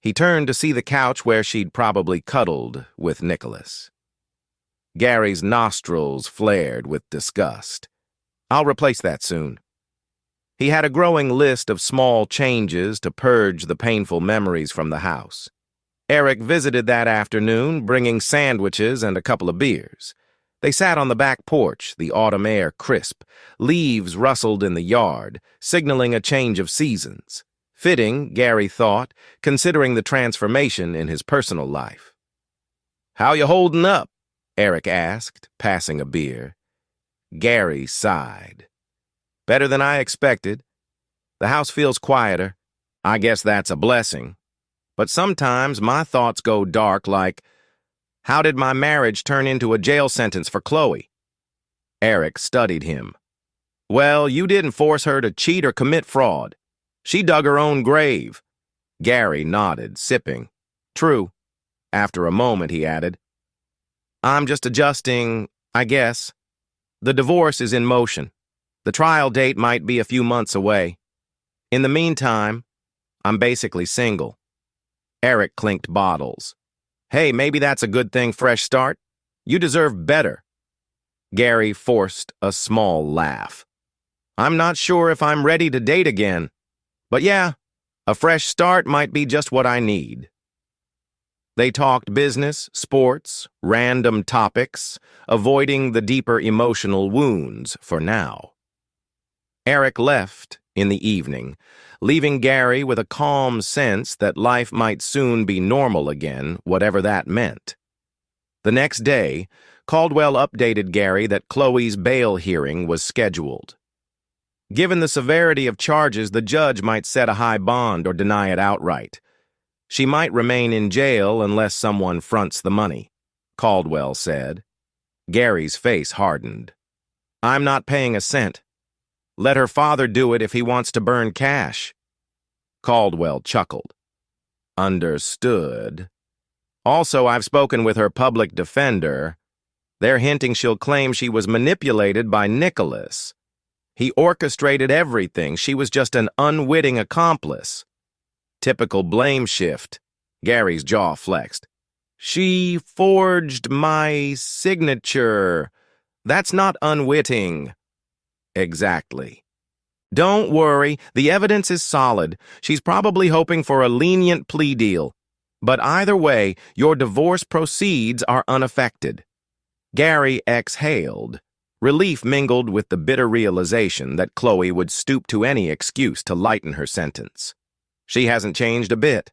He turned to see the couch where she'd probably cuddled with Nicholas. Gary's nostrils flared with disgust. I'll replace that soon. He had a growing list of small changes to purge the painful memories from the house. Eric visited that afternoon, bringing sandwiches and a couple of beers. They sat on the back porch, the autumn air crisp. Leaves rustled in the yard, signaling a change of seasons. Fitting, Gary thought, considering the transformation in his personal life. "How you holding up?" Eric asked, passing a beer. Gary sighed. "Better than I expected. The house feels quieter. I guess that's a blessing. But sometimes my thoughts go dark like, How did my marriage turn into a jail sentence for Chloe? Eric studied him. Well, you didn't force her to cheat or commit fraud. She dug her own grave. Gary nodded, sipping. True. After a moment, he added, I'm just adjusting, I guess. The divorce is in motion. The trial date might be a few months away. In the meantime, I'm basically single. Eric clinked bottles. Hey, maybe that's a good thing, fresh start. You deserve better. Gary forced a small laugh. I'm not sure if I'm ready to date again. But yeah, a fresh start might be just what I need. They talked business, sports, random topics, avoiding the deeper emotional wounds for now. Eric left in the evening, leaving Gary with a calm sense that life might soon be normal again, whatever that meant. The next day, Caldwell updated Gary that Chloe's bail hearing was scheduled. Given the severity of charges, the judge might set a high bond or deny it outright. She might remain in jail unless someone fronts the money, Caldwell said. Gary's face hardened. I'm not paying a cent. Let her father do it if he wants to burn cash. Caldwell chuckled. Understood. Also, I've spoken with her public defender. They're hinting she'll claim she was manipulated by Nicholas. He orchestrated everything. She was just an unwitting accomplice. Typical blame shift. Gary's jaw flexed. She forged my signature. That's not unwitting. Exactly. Don't worry, the evidence is solid. She's probably hoping for a lenient plea deal. But either way, your divorce proceeds are unaffected. Gary exhaled. Relief mingled with the bitter realization that Chloe would stoop to any excuse to lighten her sentence. She hasn't changed a bit.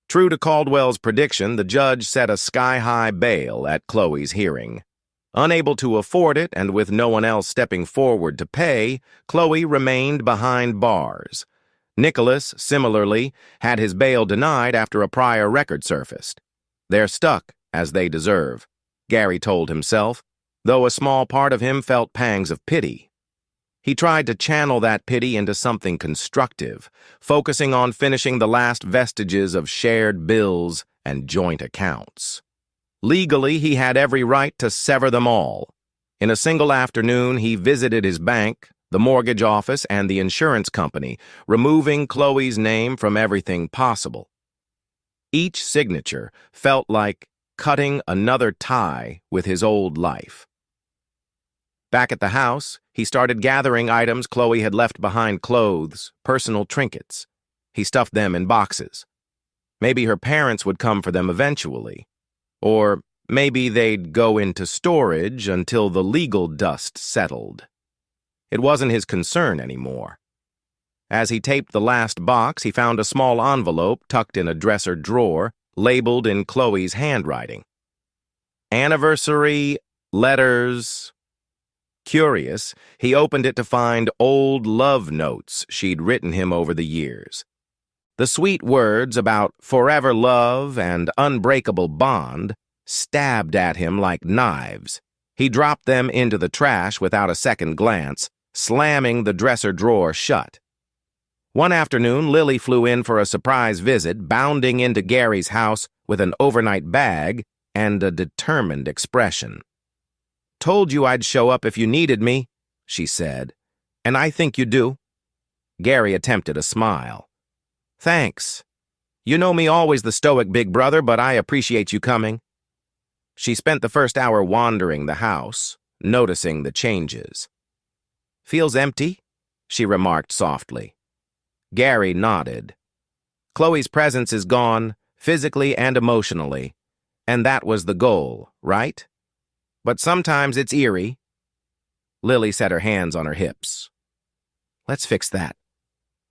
True to Caldwell's prediction, the judge set a sky-high bail at Chloe's hearing. Unable to afford it and with no one else stepping forward to pay, Chloe remained behind bars. Nicholas, similarly, had his bail denied after a prior record surfaced. They're stuck, as they deserve, Gary told himself, though a small part of him felt pangs of pity. He tried to channel that pity into something constructive, focusing on finishing the last vestiges of shared bills and joint accounts. Legally, he had every right to sever them all. In a single afternoon, he visited his bank, the mortgage office, and the insurance company, removing Chloe's name from everything possible. Each signature felt like cutting another tie with his old life. Back at the house, he started gathering items Chloe had left behind: clothes, personal trinkets. He stuffed them in boxes. Maybe her parents would come for them eventually. Or maybe they'd go into storage until the legal dust settled. It wasn't his concern anymore. As he taped the last box, he found a small envelope tucked in a dresser drawer, labeled in Chloe's handwriting. Anniversary, letters. Curious, he opened it to find old love notes she'd written him over the years. The sweet words about forever love and unbreakable bond stabbed at him like knives. He dropped them into the trash without a second glance, slamming the dresser drawer shut. One afternoon, Lily flew in for a surprise visit, bounding into Gary's house with an overnight bag and a determined expression. Told you I'd show up if you needed me, she said, and I think you do. Gary attempted a smile. Thanks. You know me always the stoic big brother, but I appreciate you coming. She spent the first hour wandering the house, noticing the changes. Feels empty, she remarked softly. Gary nodded. Chloe's presence is gone, physically and emotionally, and that was the goal, right? But sometimes it's eerie. Lily set her hands on her hips. Let's fix that.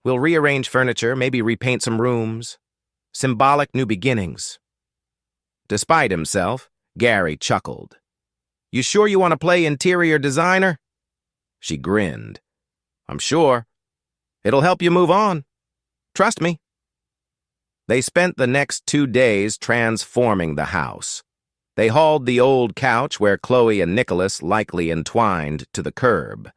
We'll rearrange furniture, maybe repaint some rooms. Symbolic new beginnings. Despite himself, Gary chuckled. You sure you want to play interior designer? She grinned. I'm sure. It'll help you move on. Trust me. They spent the next 2 days transforming the house. They hauled the old couch where Chloe and Nicholas likely entwined to the curb.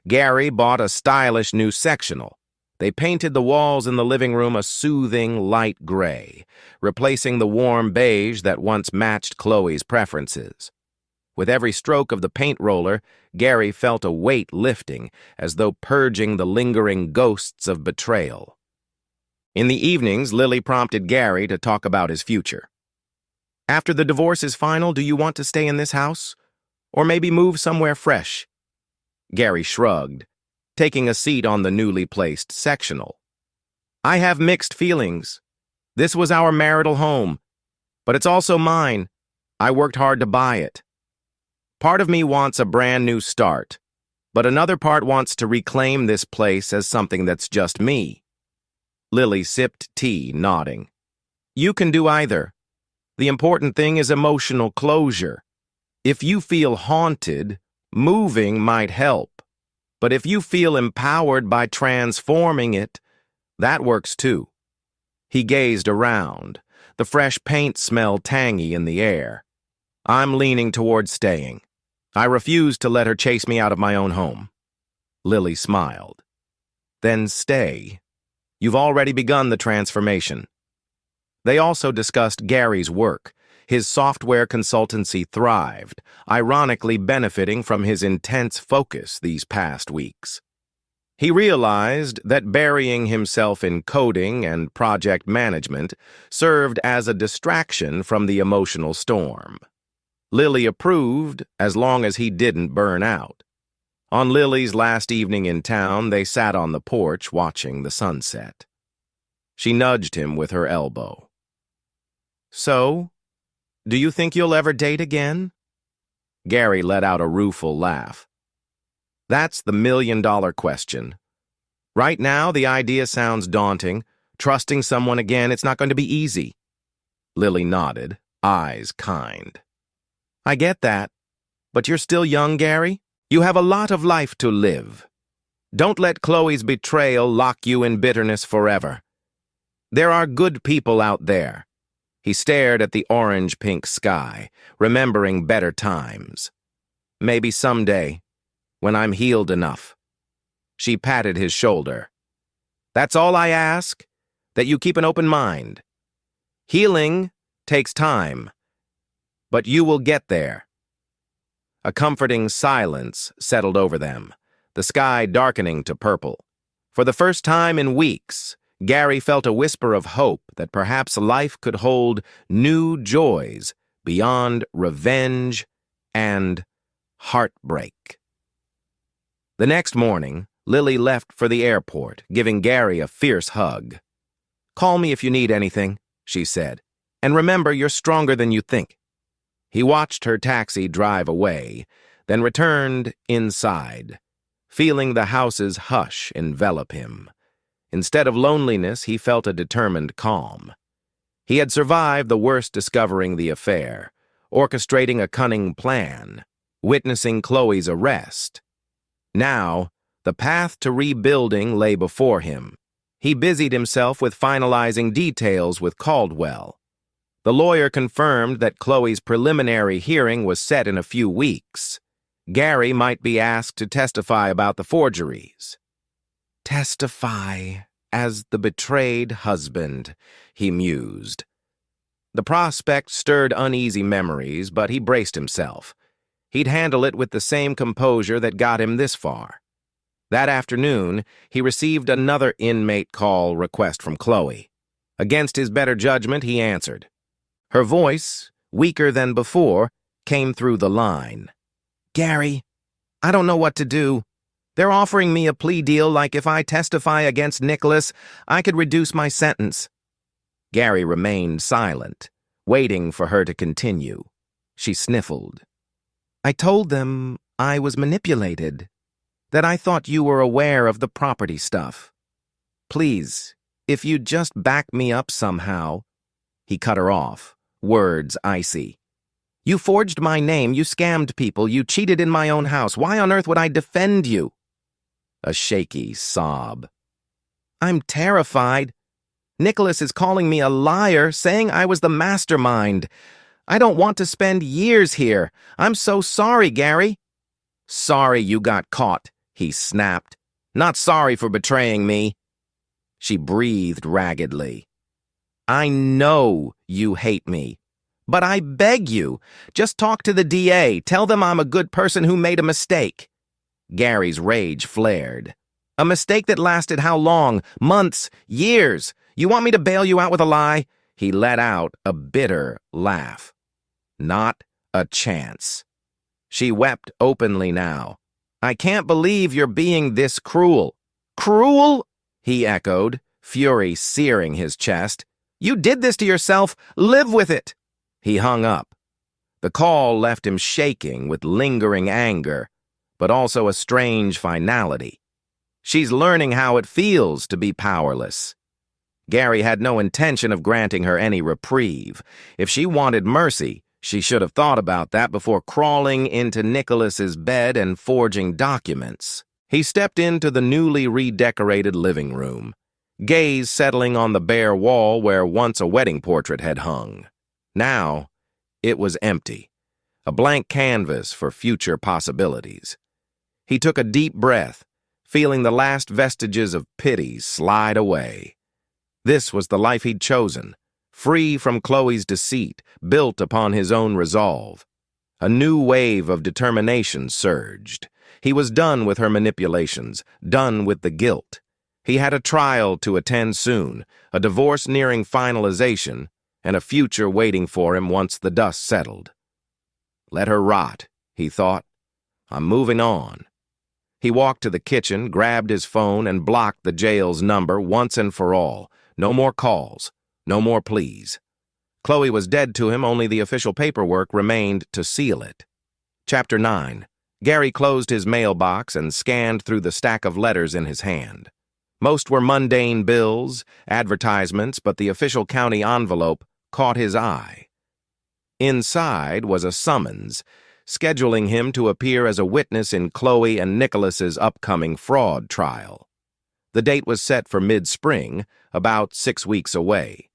Gary bought a stylish new sectional. They painted the walls in the living room a soothing light gray, replacing the warm beige that once matched Chloe's preferences. With every stroke of the paint roller, Gary felt a weight lifting, as though purging the lingering ghosts of betrayal. In the evenings, Lily prompted Gary to talk about his future. "After the divorce is final, do you want to stay in this house? Or maybe move somewhere fresh?" Gary shrugged, taking a seat on the newly placed sectional. "I have mixed feelings. This was our marital home, but it's also mine. I worked hard to buy it. Part of me wants a brand new start, but another part wants to reclaim this place as something that's just me." Lily sipped tea, nodding. "You can do either. The important thing is emotional closure. If you feel haunted, moving might help. But if you feel empowered by transforming it, that works too." He gazed around, the fresh paint smell tangy in the air. "I'm leaning toward staying. I refuse to let her chase me out of my own home." Lily smiled. "Then stay. You've already begun the transformation." They also discussed Gary's work. His software consultancy thrived, ironically benefiting from his intense focus these past weeks. He realized that burying himself in coding and project management served as a distraction from the emotional storm. Lily approved as long as he didn't burn out. On Lily's last evening in town, they sat on the porch watching the sunset. She nudged him with her elbow. "So, do you think you'll ever date again?" Gary let out a rueful laugh. "That's the million-dollar question. Right now, the idea sounds daunting. Trusting someone again, it's not going to be easy." Lily nodded, eyes kind. "I get that. But you're still young, Gary. You have a lot of life to live. Don't let Chloe's betrayal lock you in bitterness forever. There are good people out there." He stared at the orange-pink sky, remembering better times. "Maybe someday, when I'm healed enough." She patted his shoulder. "That's all I ask, that you keep an open mind. Healing takes time, but you will get there." A comforting silence settled over them, the sky darkening to purple. For the first time in weeks, Gary felt a whisper of hope that perhaps life could hold new joys beyond revenge and heartbreak. The next morning, Lily left for the airport, giving Gary a fierce hug. "Call me if you need anything," she said, "and remember you're stronger than you think." He watched her taxi drive away, then returned inside, feeling the house's hush envelop him. Instead of loneliness, he felt a determined calm. He had survived the worst, discovering the affair, orchestrating a cunning plan, witnessing Chloe's arrest. Now, the path to rebuilding lay before him. He busied himself with finalizing details with Caldwell. The lawyer confirmed that Chloe's preliminary hearing was set in a few weeks. Gary might be asked to testify about the forgeries. "Testify as the betrayed husband," he mused. The prospect stirred uneasy memories, but he braced himself. He'd handle it with the same composure that got him this far. That afternoon, he received another inmate call request from Chloe. Against his better judgment, he answered. Her voice, weaker than before, came through the line. "Gary, I don't know what to do. They're offering me a plea deal like if I testify against Nicholas, I could reduce my sentence." Gary remained silent, waiting for her to continue. She sniffled. "I told them I was manipulated, that I thought you were aware of the property stuff. Please, if you'd just back me up somehow." He cut her off, words icy. "You forged my name, you scammed people, you cheated in my own house. Why on earth would I defend you?" A shaky sob. "I'm terrified. Nicholas is calling me a liar, saying I was the mastermind. I don't want to spend years here. I'm so sorry, Gary. Sorry you got caught, he snapped. Not sorry for betraying me. She breathed raggedly. I know you hate me. But I beg you, just talk to the DA. Tell them I'm a good person who made a mistake. Gary's rage flared. A mistake that lasted how long? Months? Years? You want me to bail you out with a lie? He let out a bitter laugh. Not a chance. She wept openly now. I can't believe you're being this cruel. Cruel? He echoed, fury searing his chest. You did this to yourself. Live with it. He hung up. The call left him shaking with lingering anger, but also a strange finality. She's learning how it feels to be powerless. Gary had no intention of granting her any reprieve. If she wanted mercy, she should have thought about that before crawling into Nicholas's bed and forging documents. He stepped into the newly redecorated living room, gaze settling on the bare wall where once a wedding portrait had hung. Now, it was empty, a blank canvas for future possibilities. He took a deep breath, feeling the last vestiges of pity slide away. This was the life he'd chosen, free from Chloe's deceit, built upon his own resolve. A new wave of determination surged. He was done with her manipulations, done with the guilt. He had a trial to attend soon, a divorce nearing finalization, and a future waiting for him once the dust settled. Let her rot, he thought. I'm moving on. He walked to the kitchen, grabbed his phone, and blocked the jail's number once and for all. No more calls. No more pleas. Chloe was dead to him, only the official paperwork remained to seal it. Chapter 9. Gary closed his mailbox and scanned through the stack of letters in his hand. Most were mundane bills, advertisements, but the official county envelope caught his eye. Inside was a summons, scheduling him to appear as a witness in Chloe and Nicholas's upcoming fraud trial. The date was set for mid-spring, about 6 weeks away.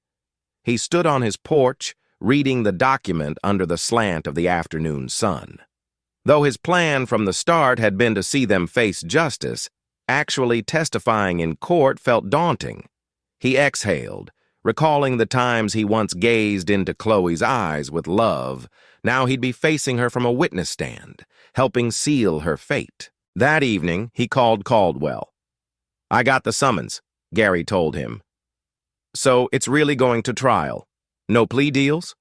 He stood on his porch, reading the document under the slant of the afternoon sun. Though his plan from the start had been to see them face justice, actually testifying in court felt daunting. He exhaled, recalling the times he once gazed into Chloe's eyes with love. Now he'd be facing her from a witness stand, helping seal her fate. That evening, he called Caldwell. I got the summons, Gary told him. So it's really going to trial. No plea deals?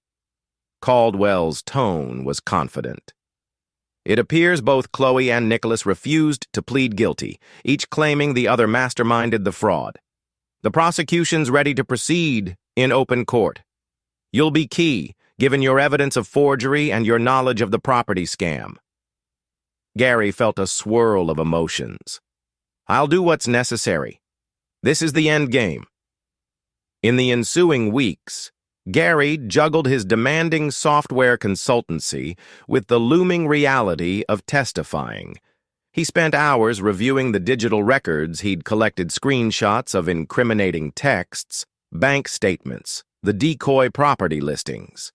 Caldwell's tone was confident. It appears both Chloe and Nicholas refused to plead guilty, each claiming the other masterminded the fraud. The prosecution's ready to proceed in open court. You'll be key, given your evidence of forgery and your knowledge of the property scam. Gary felt a swirl of emotions. I'll do what's necessary. This is the end game. In the ensuing weeks, Gary juggled his demanding software consultancy with the looming reality of testifying. He spent hours reviewing the digital records he'd collected, screenshots of incriminating texts, bank statements, the decoy property listings.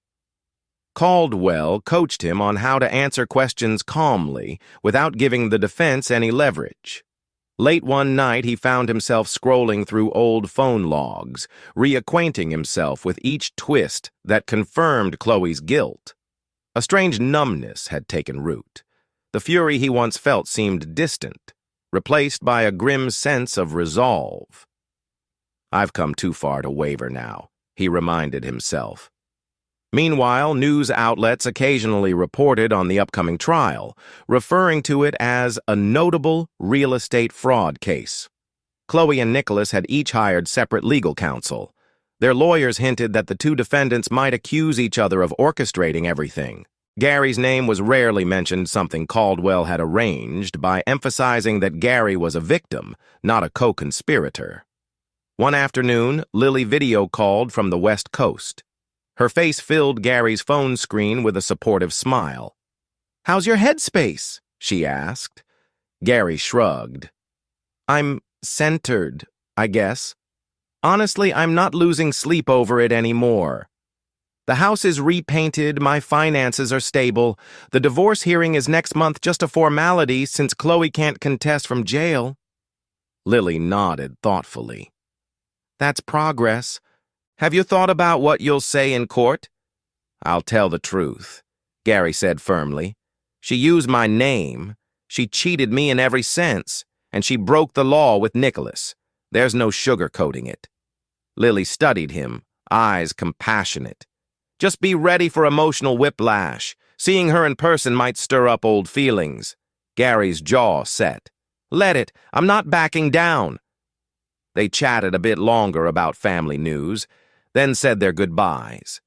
Caldwell coached him on how to answer questions calmly without giving the defense any leverage. Late one night, he found himself scrolling through old phone logs, reacquainting himself with each twist that confirmed Chloe's guilt. A strange numbness had taken root. The fury he once felt seemed distant, replaced by a grim sense of resolve. I've come too far to waver now, he reminded himself. Meanwhile, news outlets occasionally reported on the upcoming trial, referring to it as a notable real estate fraud case. Chloe and Nicholas had each hired separate legal counsel. Their lawyers hinted that the two defendants might accuse each other of orchestrating everything. Gary's name was rarely mentioned, something Caldwell had arranged, by emphasizing that Gary was a victim, not a co-conspirator. One afternoon, Lily video called from the West Coast. Her face filled Gary's phone screen with a supportive smile. "How's your headspace?" she asked. Gary shrugged. "I'm centered, I guess. Honestly, I'm not losing sleep over it anymore." The house is repainted, my finances are stable. The divorce hearing is next month, just a formality since Chloe can't contest from jail. Lily nodded thoughtfully. That's progress. Have you thought about what you'll say in court? I'll tell the truth, Gary said firmly. She used my name. She cheated me in every sense, and she broke the law with Nicholas. There's no sugarcoating it. Lily studied him, eyes compassionate. Just be ready for emotional whiplash. Seeing her in person might stir up old feelings. Gary's jaw set. Let it. I'm not backing down. They chatted a bit longer about family news, then said their goodbyes.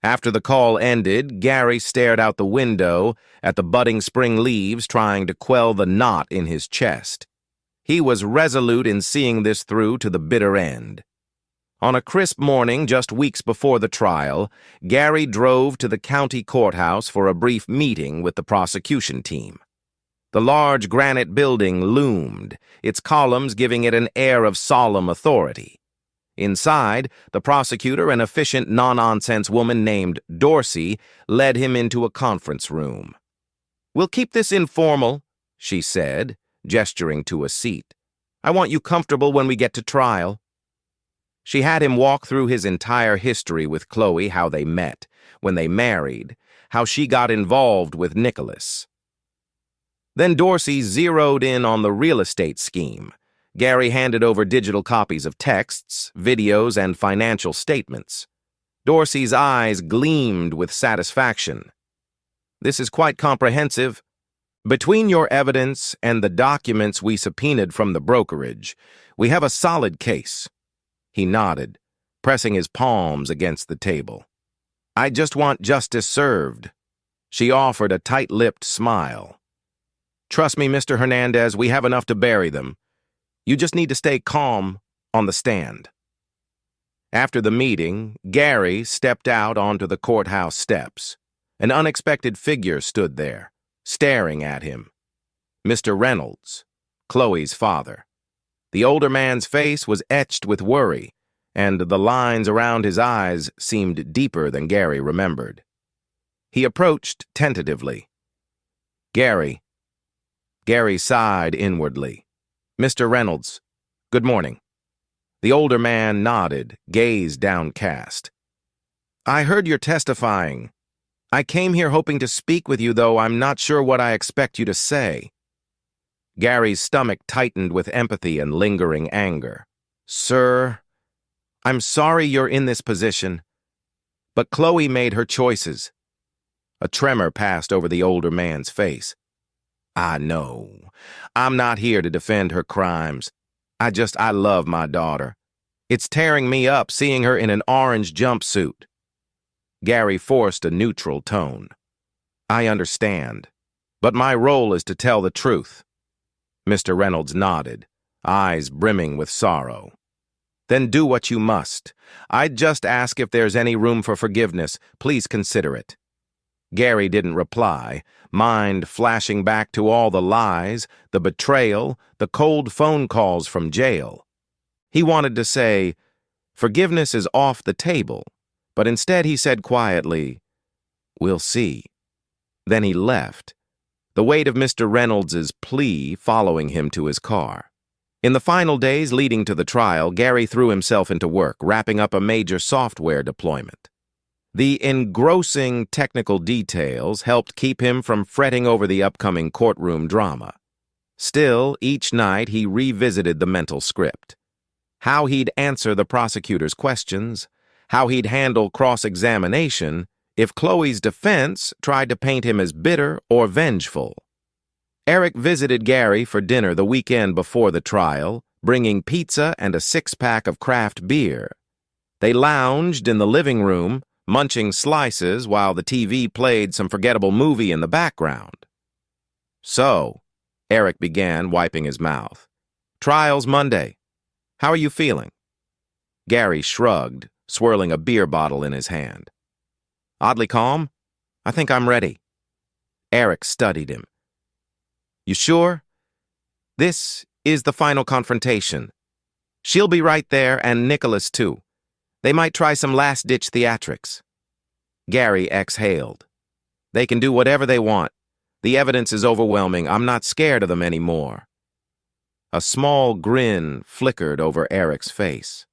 After the call ended, Gary stared out the window at the budding spring leaves, trying to quell the knot in his chest. He was resolute in seeing this through to the bitter end. On a crisp morning just weeks before the trial, Gary drove to the county courthouse for a brief meeting with the prosecution team. The large granite building loomed, its columns giving it an air of solemn authority. Inside, the prosecutor, an efficient, no-nonsense woman named Dorsey, led him into a conference room. "We'll keep this informal," she said, gesturing to a seat. "I want you comfortable when we get to trial." She had him walk through his entire history with Chloe, how they met, when they married, how she got involved with Nicholas. Then Dorsey zeroed in on the real estate scheme. Gary handed over digital copies of texts, videos, and financial statements. Dorsey's eyes gleamed with satisfaction. "This is quite comprehensive. Between your evidence and the documents we subpoenaed from the brokerage, we have a solid case." He nodded, pressing his palms against the table. "I just want justice served." She offered a tight-lipped smile. "Trust me, Mr. Hernandez, we have enough to bury them. You just need to stay calm on the stand." After the meeting, Gary stepped out onto the courthouse steps. An unexpected figure stood there, staring at him. Mr. Reynolds, Chloe's father. The older man's face was etched with worry, and the lines around his eyes seemed deeper than Gary remembered. He approached tentatively. Gary sighed inwardly. "Mr. Reynolds, good morning." The older man nodded, gaze downcast. "I heard you're testifying. I came here hoping to speak with you, though I'm not sure what I expect you to say." Gary's stomach tightened with empathy and lingering anger. "Sir, I'm sorry you're in this position, but Chloe made her choices." A tremor passed over the older man's face. "I know. I'm not here to defend her crimes. I love my daughter. It's tearing me up seeing her in an orange jumpsuit." Gary forced a neutral tone. "I understand, but my role is to tell the truth." Mr. Reynolds nodded, eyes brimming with sorrow. "Then do what you must. I'd just ask if there's any room for forgiveness. Please consider it." Gary didn't reply, mind flashing back to all the lies, the betrayal, the cold phone calls from jail. He wanted to say, "Forgiveness is off the table," but instead he said quietly, "We'll see." Then he left, the weight of Mr. Reynolds's plea following him to his car. In the final days leading to the trial, Gary threw himself into work, wrapping up a major software deployment. The engrossing technical details helped keep him from fretting over the upcoming courtroom drama. Still, each night he revisited the mental script. How he'd answer the prosecutor's questions, how he'd handle cross-examination if Chloe's defense tried to paint him as bitter or vengeful. Eric visited Gary for dinner the weekend before the trial, bringing pizza and a six-pack of craft beer. They lounged in the living room, munching slices while the TV played some forgettable movie in the background. "So," Eric began, wiping his mouth, "trial's Monday. How are you feeling?" Gary shrugged, swirling a beer bottle in his hand. "Oddly calm? I think I'm ready." Eric studied him. "You sure? This is the final confrontation. She'll be right there, and Nicholas too. They might try some last-ditch theatrics." Gary exhaled. They can do whatever they want. The evidence is overwhelming. I'm not scared of them anymore. A small grin flickered over Eric's face.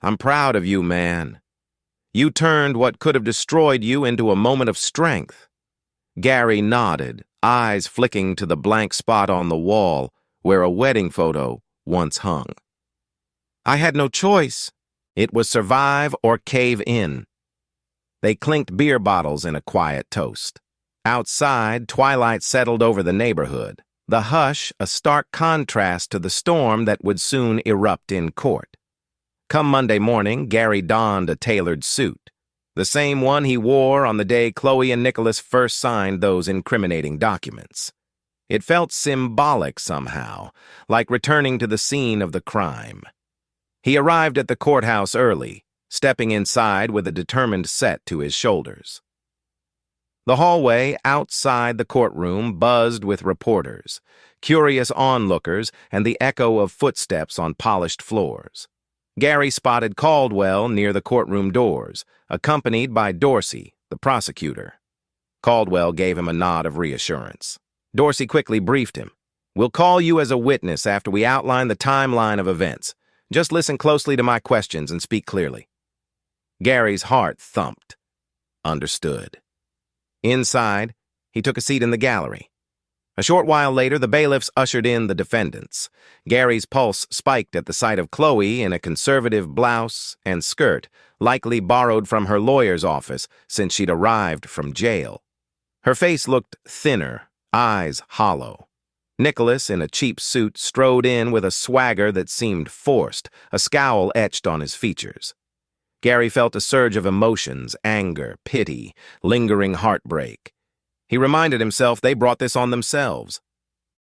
I'm proud of you, man. You turned what could have destroyed you into a moment of strength. Gary nodded, eyes flicking to the blank spot on the wall where a wedding photo once hung. I had no choice. It was survive or cave in. They clinked beer bottles in a quiet toast. Outside, twilight settled over the neighborhood, the hush a stark contrast to the storm that would soon erupt in court. Come Monday morning, Gary donned a tailored suit, the same one he wore on the day Chloe and Nicholas first signed those incriminating documents. It felt symbolic somehow, like returning to the scene of the crime. He arrived at the courthouse early, stepping inside with a determined set to his shoulders. The hallway outside the courtroom buzzed with reporters, curious onlookers, and the echo of footsteps on polished floors. Gary spotted Caldwell near the courtroom doors, accompanied by Dorsey, the prosecutor. Caldwell gave him a nod of reassurance. Dorsey quickly briefed him. We'll call you as a witness after we outline the timeline of events. Just listen closely to my questions and speak clearly. Gary's heart thumped. Understood. Inside, he took a seat in the gallery. A short while later, the bailiffs ushered in the defendants. Gary's pulse spiked at the sight of Chloe in a conservative blouse and skirt, likely borrowed from her lawyer's office since she'd arrived from jail. Her face looked thinner, eyes hollow. Nicholas, in a cheap suit, strode in with a swagger that seemed forced, a scowl etched on his features. Gary felt a surge of emotions, anger, pity, lingering heartbreak. He reminded himself they brought this on themselves.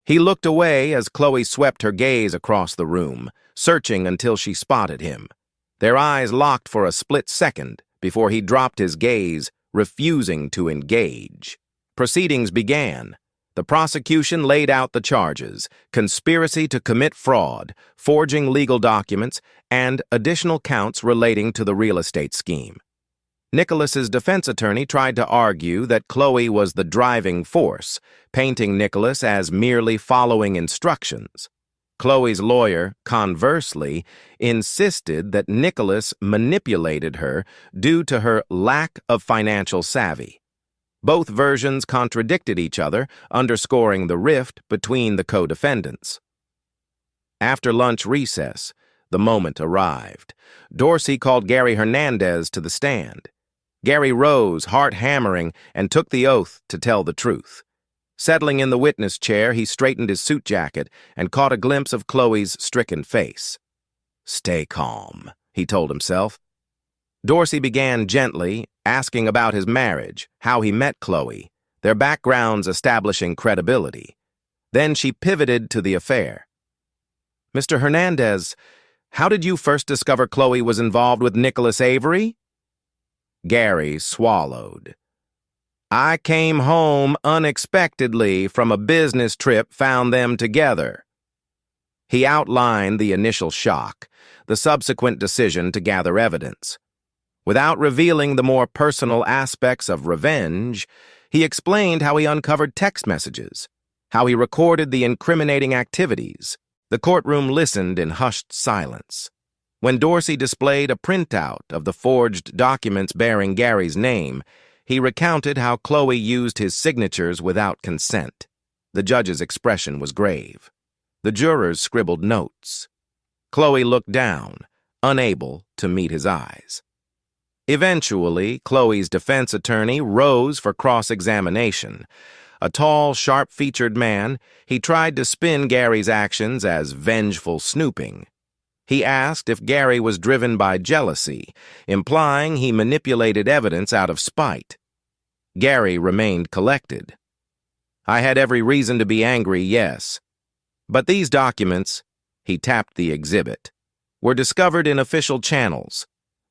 He looked away as Chloe swept her gaze across the room, searching until she spotted him. Their eyes locked for a split second before he dropped his gaze, refusing to engage. Proceedings began. The prosecution laid out the charges: conspiracy to commit fraud, forging legal documents, and additional counts relating to the real estate scheme. Nicholas's defense attorney tried to argue that Chloe was the driving force, painting Nicholas as merely following instructions. Chloe's lawyer, conversely, insisted that Nicholas manipulated her due to her lack of financial savvy. Both versions contradicted each other, underscoring the rift between the co-defendants. After lunch recess, the moment arrived. Dorsey called Gary Hernandez to the stand. Gary rose, heart hammering, and took the oath to tell the truth. Settling in the witness chair, he straightened his suit jacket and caught a glimpse of Chloe's stricken face. Stay calm, he told himself. Dorsey began gently, asking about his marriage, how he met Chloe, their backgrounds establishing credibility. Then she pivoted to the affair. Mr. Hernandez, how did you first discover Chloe was involved with Nicholas Avery? Gary swallowed. I came home unexpectedly from a business trip, found them together. He outlined the initial shock, the subsequent decision to gather evidence. Without revealing the more personal aspects of revenge, he explained how he uncovered text messages, how he recorded the incriminating activities. The courtroom listened in hushed silence. When Dorsey displayed a printout of the forged documents bearing Gary's name, he recounted how Chloe used his signatures without consent. The judge's expression was grave. The jurors scribbled notes. Chloe looked down, unable to meet his eyes. Eventually, Chloe's defense attorney rose for cross-examination. A tall, sharp-featured man, he tried to spin Gary's actions as vengeful snooping. He asked if Gary was driven by jealousy, implying he manipulated evidence out of spite. Gary remained collected. I had every reason to be angry, yes. But these documents, he tapped the exhibit, were discovered in official channels.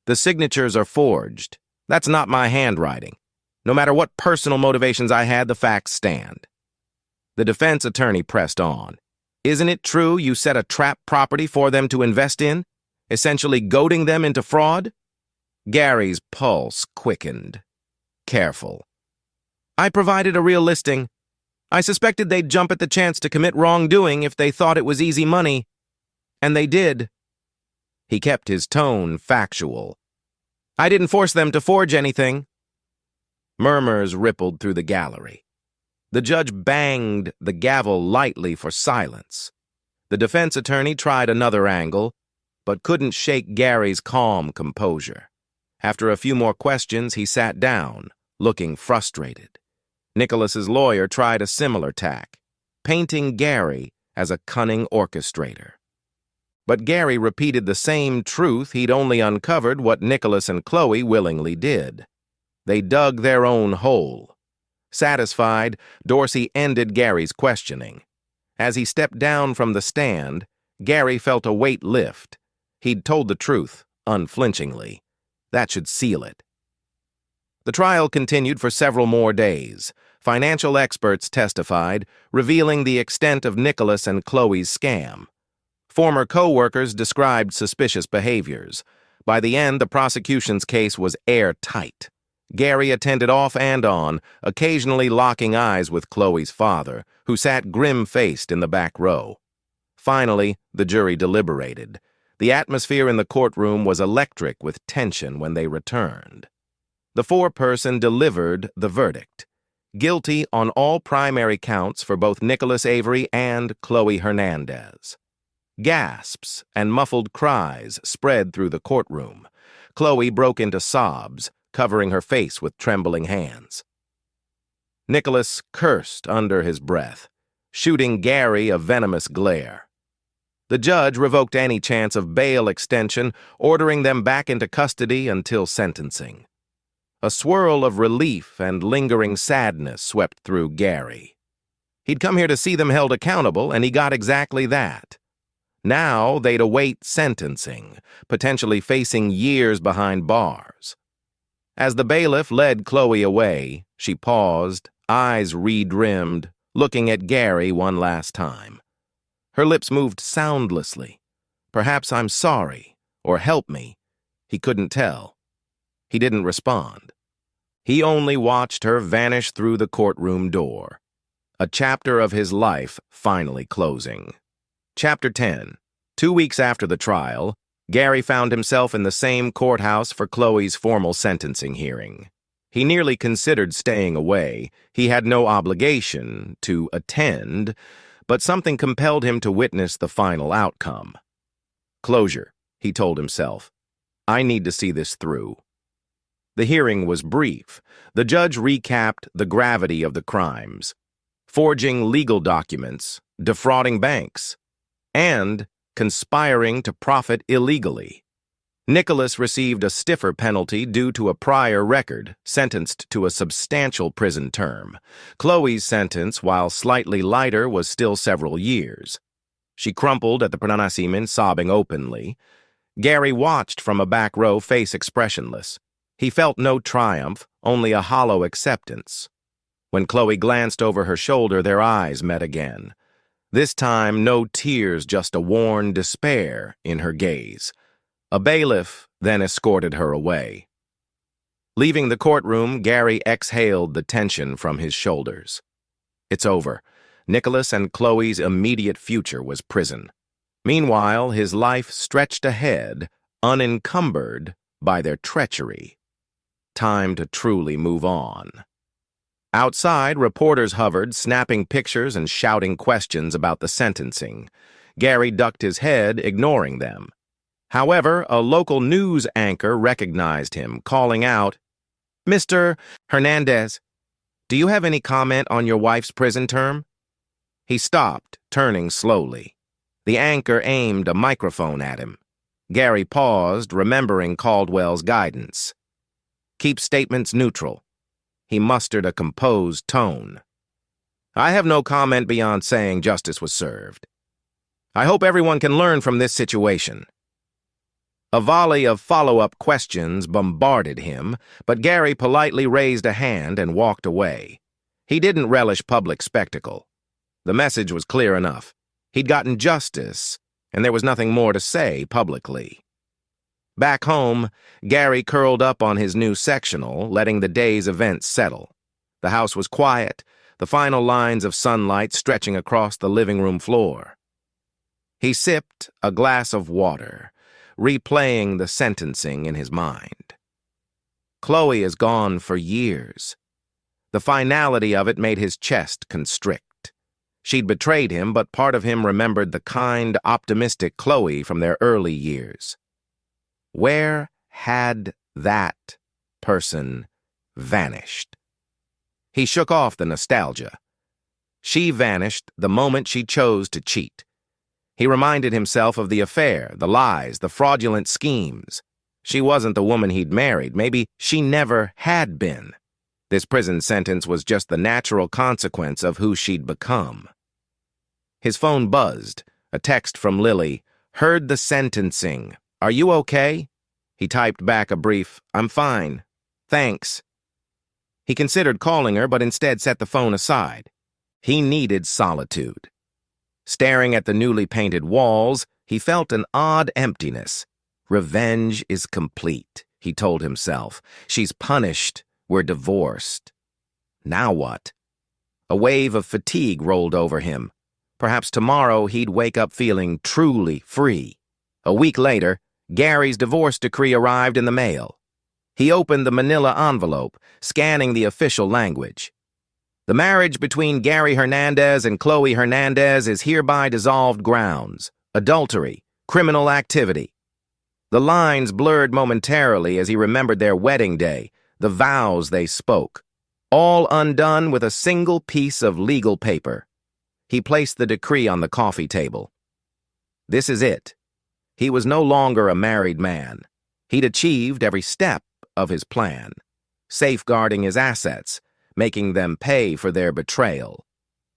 The signatures are forged. That's not my handwriting. No matter what personal motivations I had, the facts stand. The defense attorney pressed on. Isn't it true you set a trap property for them to invest in, essentially goading them into fraud? Gary's pulse quickened. careful. I provided a real listing. I suspected they'd jump at the chance to commit wrongdoing if they thought it was easy money. And they did. He kept his tone factual. I didn't force them to forge anything. Murmurs rippled through the gallery. The judge banged the gavel lightly for silence. The defense attorney tried another angle, but couldn't shake Gary's calm composure. After a few more questions, he sat down, looking frustrated. Nicholas's lawyer tried a similar tack, painting Gary as a cunning orchestrator. But Gary repeated the same truth he'd only uncovered what Nicholas and Chloe willingly did. They dug their own hole. Satisfied, Dorsey ended Gary's questioning. As he stepped down from the stand, Gary felt a weight lift. He'd told the truth, unflinchingly. That should seal it. The trial continued for several more days. Financial experts testified, revealing the extent of Nicholas and Chloe's scam. Former co-workers described suspicious behaviors. By the end, the prosecution's case was airtight. Gary attended off and on, occasionally locking eyes with Chloe's father, who sat grim-faced in the back row. Finally, the jury deliberated. The atmosphere in the courtroom was electric with tension when they returned. The four-person delivered the verdict. Guilty on all primary counts for both Nicholas Avery and Chloe Hernandez. Gasps and muffled cries spread through the courtroom. Chloe broke into sobs, covering her face with trembling hands. Nicholas cursed under his breath, shooting Gary a venomous glare. The judge revoked any chance of bail extension, ordering them back into custody until sentencing. A swirl of relief and lingering sadness swept through Gary. He'd come here to see them held accountable, and he got exactly that. Now they'd await sentencing, potentially facing years behind bars. As the bailiff led Chloe away, she paused, eyes redrimmed, looking at Gary one last time. Her lips moved soundlessly. Perhaps I'm sorry, or help me. He couldn't tell. He didn't respond. He only watched her vanish through the courtroom door. A chapter of his life finally closing. Chapter 10. 2 weeks after the trial, Gary found himself in the same courthouse for Chloe's formal sentencing hearing. He nearly considered staying away. He had no obligation to attend, but something compelled him to witness the final outcome. Closure, he told himself. I need to see this through. The hearing was brief. The judge recapped the gravity of the crimes: forging legal documents, defrauding banks, and conspiring to profit illegally. Nicholas received a stiffer penalty due to a prior record, sentenced to a substantial prison term. Chloe's sentence, while slightly lighter, was still several years. She crumpled at the pronouncement, sobbing openly. Gary watched from a back row, face expressionless. He felt no triumph, only a hollow acceptance. When Chloe glanced over her shoulder, their eyes met again. This time, no tears, just a worn despair in her gaze. A bailiff then escorted her away. Leaving the courtroom, Gary exhaled the tension from his shoulders. It's over. Nicholas and Chloe's immediate future was prison. Meanwhile, his life stretched ahead, unencumbered by their treachery. Time to truly move on. Outside, reporters hovered, snapping pictures and shouting questions about the sentencing. Gary ducked his head, ignoring them. However, a local news anchor recognized him, calling out, "Mr. Hernandez, do you have any comment on your wife's prison term?" He stopped, turning slowly. The anchor aimed a microphone at him. Gary paused, remembering Caldwell's guidance. Keep statements neutral. He mustered a composed tone. I have no comment beyond saying justice was served. I hope everyone can learn from this situation. A volley of follow-up questions bombarded him, but Gary politely raised a hand and walked away. He didn't relish public spectacle. The message was clear enough. He'd gotten justice, and there was nothing more to say publicly. Back home, Gary curled up on his new sectional, letting the day's events settle. The house was quiet, the final lines of sunlight stretching across the living room floor. He sipped a glass of water, replaying the sentencing in his mind. Chloe is gone for years. The finality of it made his chest constrict. She'd betrayed him, but part of him remembered the kind, optimistic Chloe from their early years. Where had that person vanished? He shook off the nostalgia. She vanished the moment she chose to cheat. He reminded himself of the affair, the lies, the fraudulent schemes. She wasn't the woman he'd married. Maybe she never had been. This prison sentence was just the natural consequence of who she'd become. His phone buzzed. A text from Lily. "Heard the sentencing. Are you okay?" He typed back a brief, "I'm fine. Thanks." He considered calling her, but instead set the phone aside. He needed solitude. Staring at the newly painted walls, he felt an odd emptiness. Revenge is complete, he told himself. She's punished. We're divorced. Now what? A wave of fatigue rolled over him. Perhaps tomorrow he'd wake up feeling truly free. A week later, Gary's divorce decree arrived in the mail. He opened the manila envelope, scanning the official language. "The marriage between Gary Hernandez and Chloe Hernandez is hereby dissolved grounds. Adultery, criminal activity." The lines blurred momentarily as he remembered their wedding day, the vows they spoke, all undone with a single piece of legal paper. He placed the decree on the coffee table. This is it. He was no longer a married man. He'd achieved every step of his plan, safeguarding his assets, making them pay for their betrayal.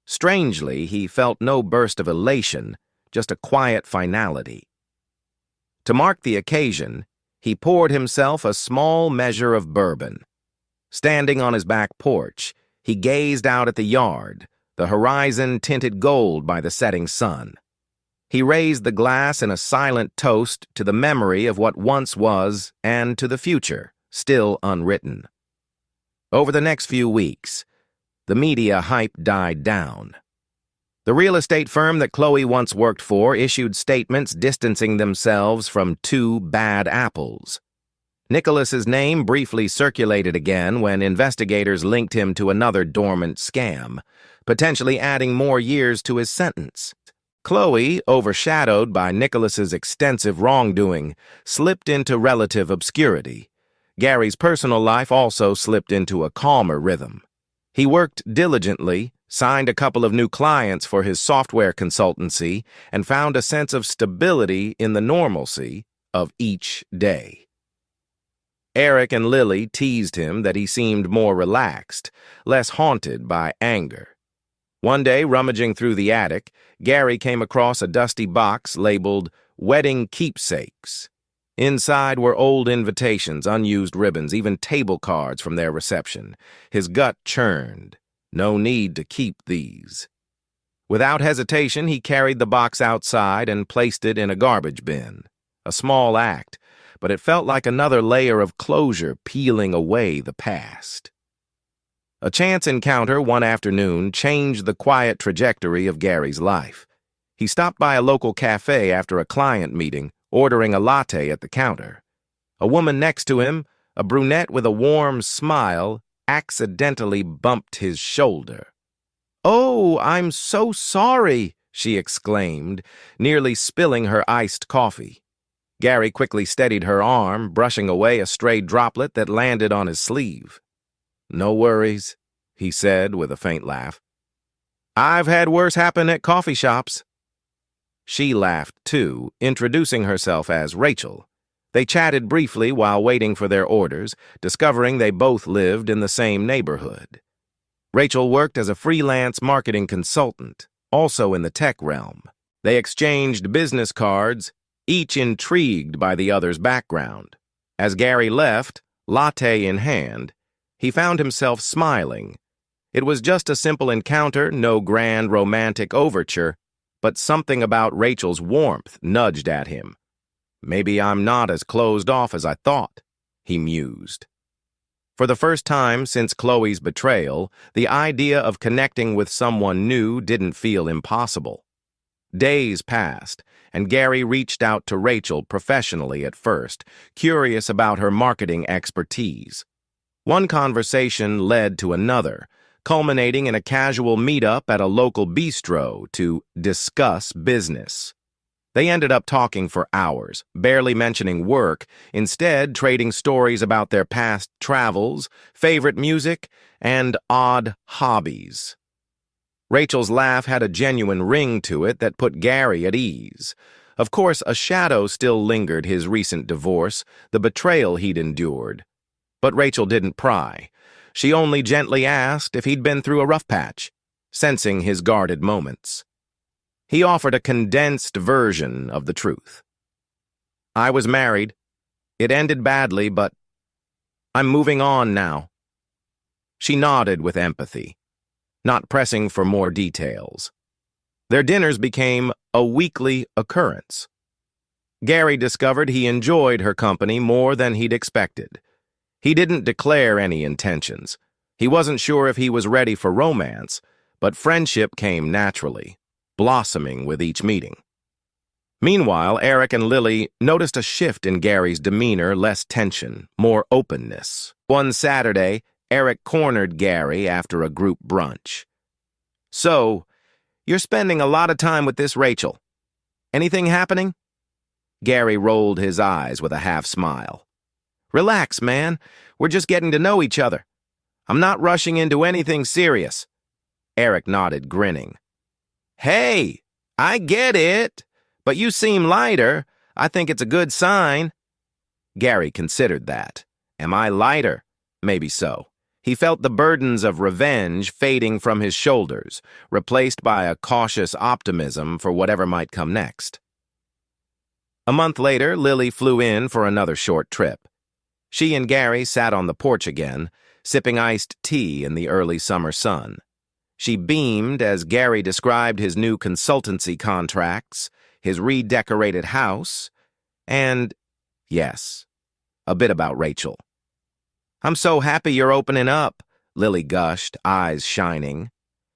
Strangely, he felt no burst of elation, just a quiet finality. To mark the occasion, he poured himself a small measure of bourbon. Standing on his back porch, he gazed out at the yard, the horizon tinted gold by the setting sun. He raised the glass in a silent toast to the memory of what once was and to the future, still unwritten. Over the next few weeks, the media hype died down. The real estate firm that Chloe once worked for issued statements distancing themselves from two bad apples. Nicholas's name briefly circulated again when investigators linked him to another dormant scam, potentially adding more years to his sentence. Chloe, overshadowed by Nicholas's extensive wrongdoing, slipped into relative obscurity. Gary's personal life also slipped into a calmer rhythm. He worked diligently, signed a couple of new clients for his software consultancy, and found a sense of stability in the normalcy of each day. Eric and Lily teased him that he seemed more relaxed, less haunted by anger. One day, rummaging through the attic, Gary came across a dusty box labeled "Wedding Keepsakes." Inside were old invitations, unused ribbons, even table cards from their reception. His gut churned. No need to keep these. Without hesitation, he carried the box outside and placed it in a garbage bin. A small act, but it felt like another layer of closure peeling away the past. A chance encounter one afternoon changed the quiet trajectory of Gary's life. He stopped by a local cafe after a client meeting, ordering a latte at the counter. A woman next to him, a brunette with a warm smile, accidentally bumped his shoulder. "Oh, I'm so sorry," she exclaimed, nearly spilling her iced coffee. Gary quickly steadied her arm, brushing away a stray droplet that landed on his sleeve. "No worries," he said with a faint laugh. "I've had worse happen at coffee shops." She laughed, too, introducing herself as Rachel. They chatted briefly while waiting for their orders, discovering they both lived in the same neighborhood. Rachel worked as a freelance marketing consultant, also in the tech realm. They exchanged business cards, each intrigued by the other's background. As Gary left, latte in hand, he found himself smiling. It was just a simple encounter, no grand romantic overture, but something about Rachel's warmth nudged at him. Maybe I'm not as closed off as I thought, he mused. For the first time since Chloe's betrayal, the idea of connecting with someone new didn't feel impossible. Days passed, and Gary reached out to Rachel professionally at first, curious about her marketing expertise. One conversation led to another, culminating in a casual meetup at a local bistro to discuss business. They ended up talking for hours, barely mentioning work, instead trading stories about their past travels, favorite music, and odd hobbies. Rachel's laugh had a genuine ring to it that put Gary at ease. Of course, a shadow still lingered his recent divorce, the betrayal he'd endured. But Rachel didn't pry. She only gently asked if he'd been through a rough patch, sensing his guarded moments. He offered a condensed version of the truth. I was married. It ended badly, but I'm moving on now. She nodded with empathy, not pressing for more details. Their dinners became a weekly occurrence. Gary discovered he enjoyed her company more than he'd expected. He didn't declare any intentions. He wasn't sure if he was ready for romance, but friendship came naturally, blossoming with each meeting. Meanwhile, Eric and Lily noticed a shift in Gary's demeanor, less tension, more openness. One Saturday, Eric cornered Gary after a group brunch. "So, you're spending a lot of time with this Rachel. Anything happening?" Gary rolled his eyes with a half-smile. "Relax, man. We're just getting to know each other. I'm not rushing into anything serious." Eric nodded, grinning. "Hey, I get it, but you seem lighter. I think it's a good sign." Gary considered that. Am I lighter? Maybe so. He felt the burdens of revenge fading from his shoulders, replaced by a cautious optimism for whatever might come next. A month later, Lily flew in for another short trip. She and Gary sat on the porch again, sipping iced tea in the early summer sun. She beamed as Gary described his new consultancy contracts, his redecorated house, and, yes, a bit about Rachel. "I'm so happy you're opening up," Lily gushed, eyes shining.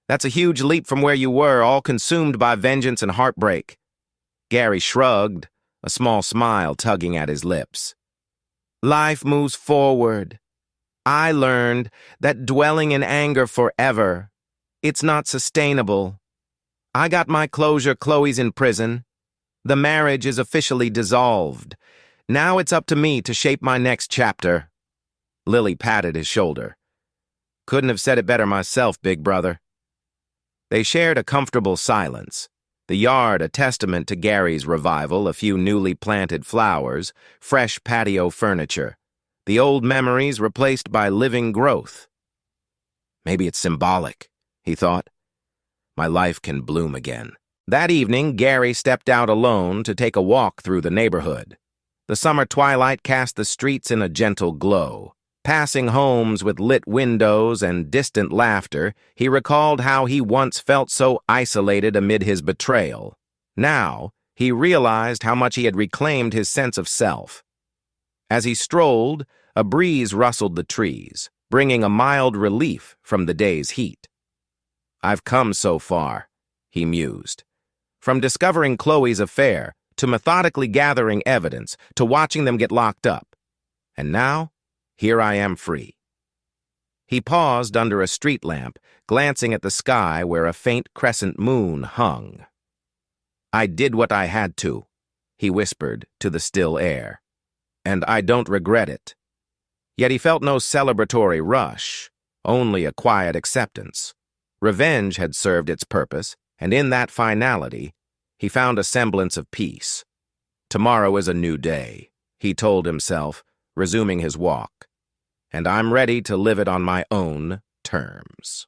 "That's a huge leap from where you were, all consumed by vengeance and heartbreak." Gary shrugged, a small smile tugging at his lips. "Life moves forward. I learned that dwelling in anger forever, it's not sustainable. I got my closure. Chloe's in prison. The marriage is officially dissolved. Now it's up to me to shape my next chapter." Lily patted his shoulder. "Couldn't have said it better myself, big brother." They shared a comfortable silence, the yard a testament to Gary's revival, a few newly planted flowers, fresh patio furniture, the old memories replaced by living growth. Maybe it's symbolic, he thought. My life can bloom again. That evening, Gary stepped out alone to take a walk through the neighborhood. The summer twilight cast the streets in a gentle glow. Passing homes with lit windows and distant laughter, he recalled how he once felt so isolated amid his betrayal. Now, he realized how much he had reclaimed his sense of self. As he strolled, a breeze rustled the trees, bringing a mild relief from the day's heat. "I've come so far," he mused. From discovering Chloe's affair, to methodically gathering evidence, to watching them get locked up. And now, here I am free. He paused under a street lamp, glancing at the sky where a faint crescent moon hung. "I did what I had to," he whispered to the still air. "And I don't regret it." Yet he felt no celebratory rush, only a quiet acceptance. Revenge had served its purpose, and in that finality, he found a semblance of peace. Tomorrow is a new day, he told himself, resuming his walk. And I'm ready to live it on my own terms.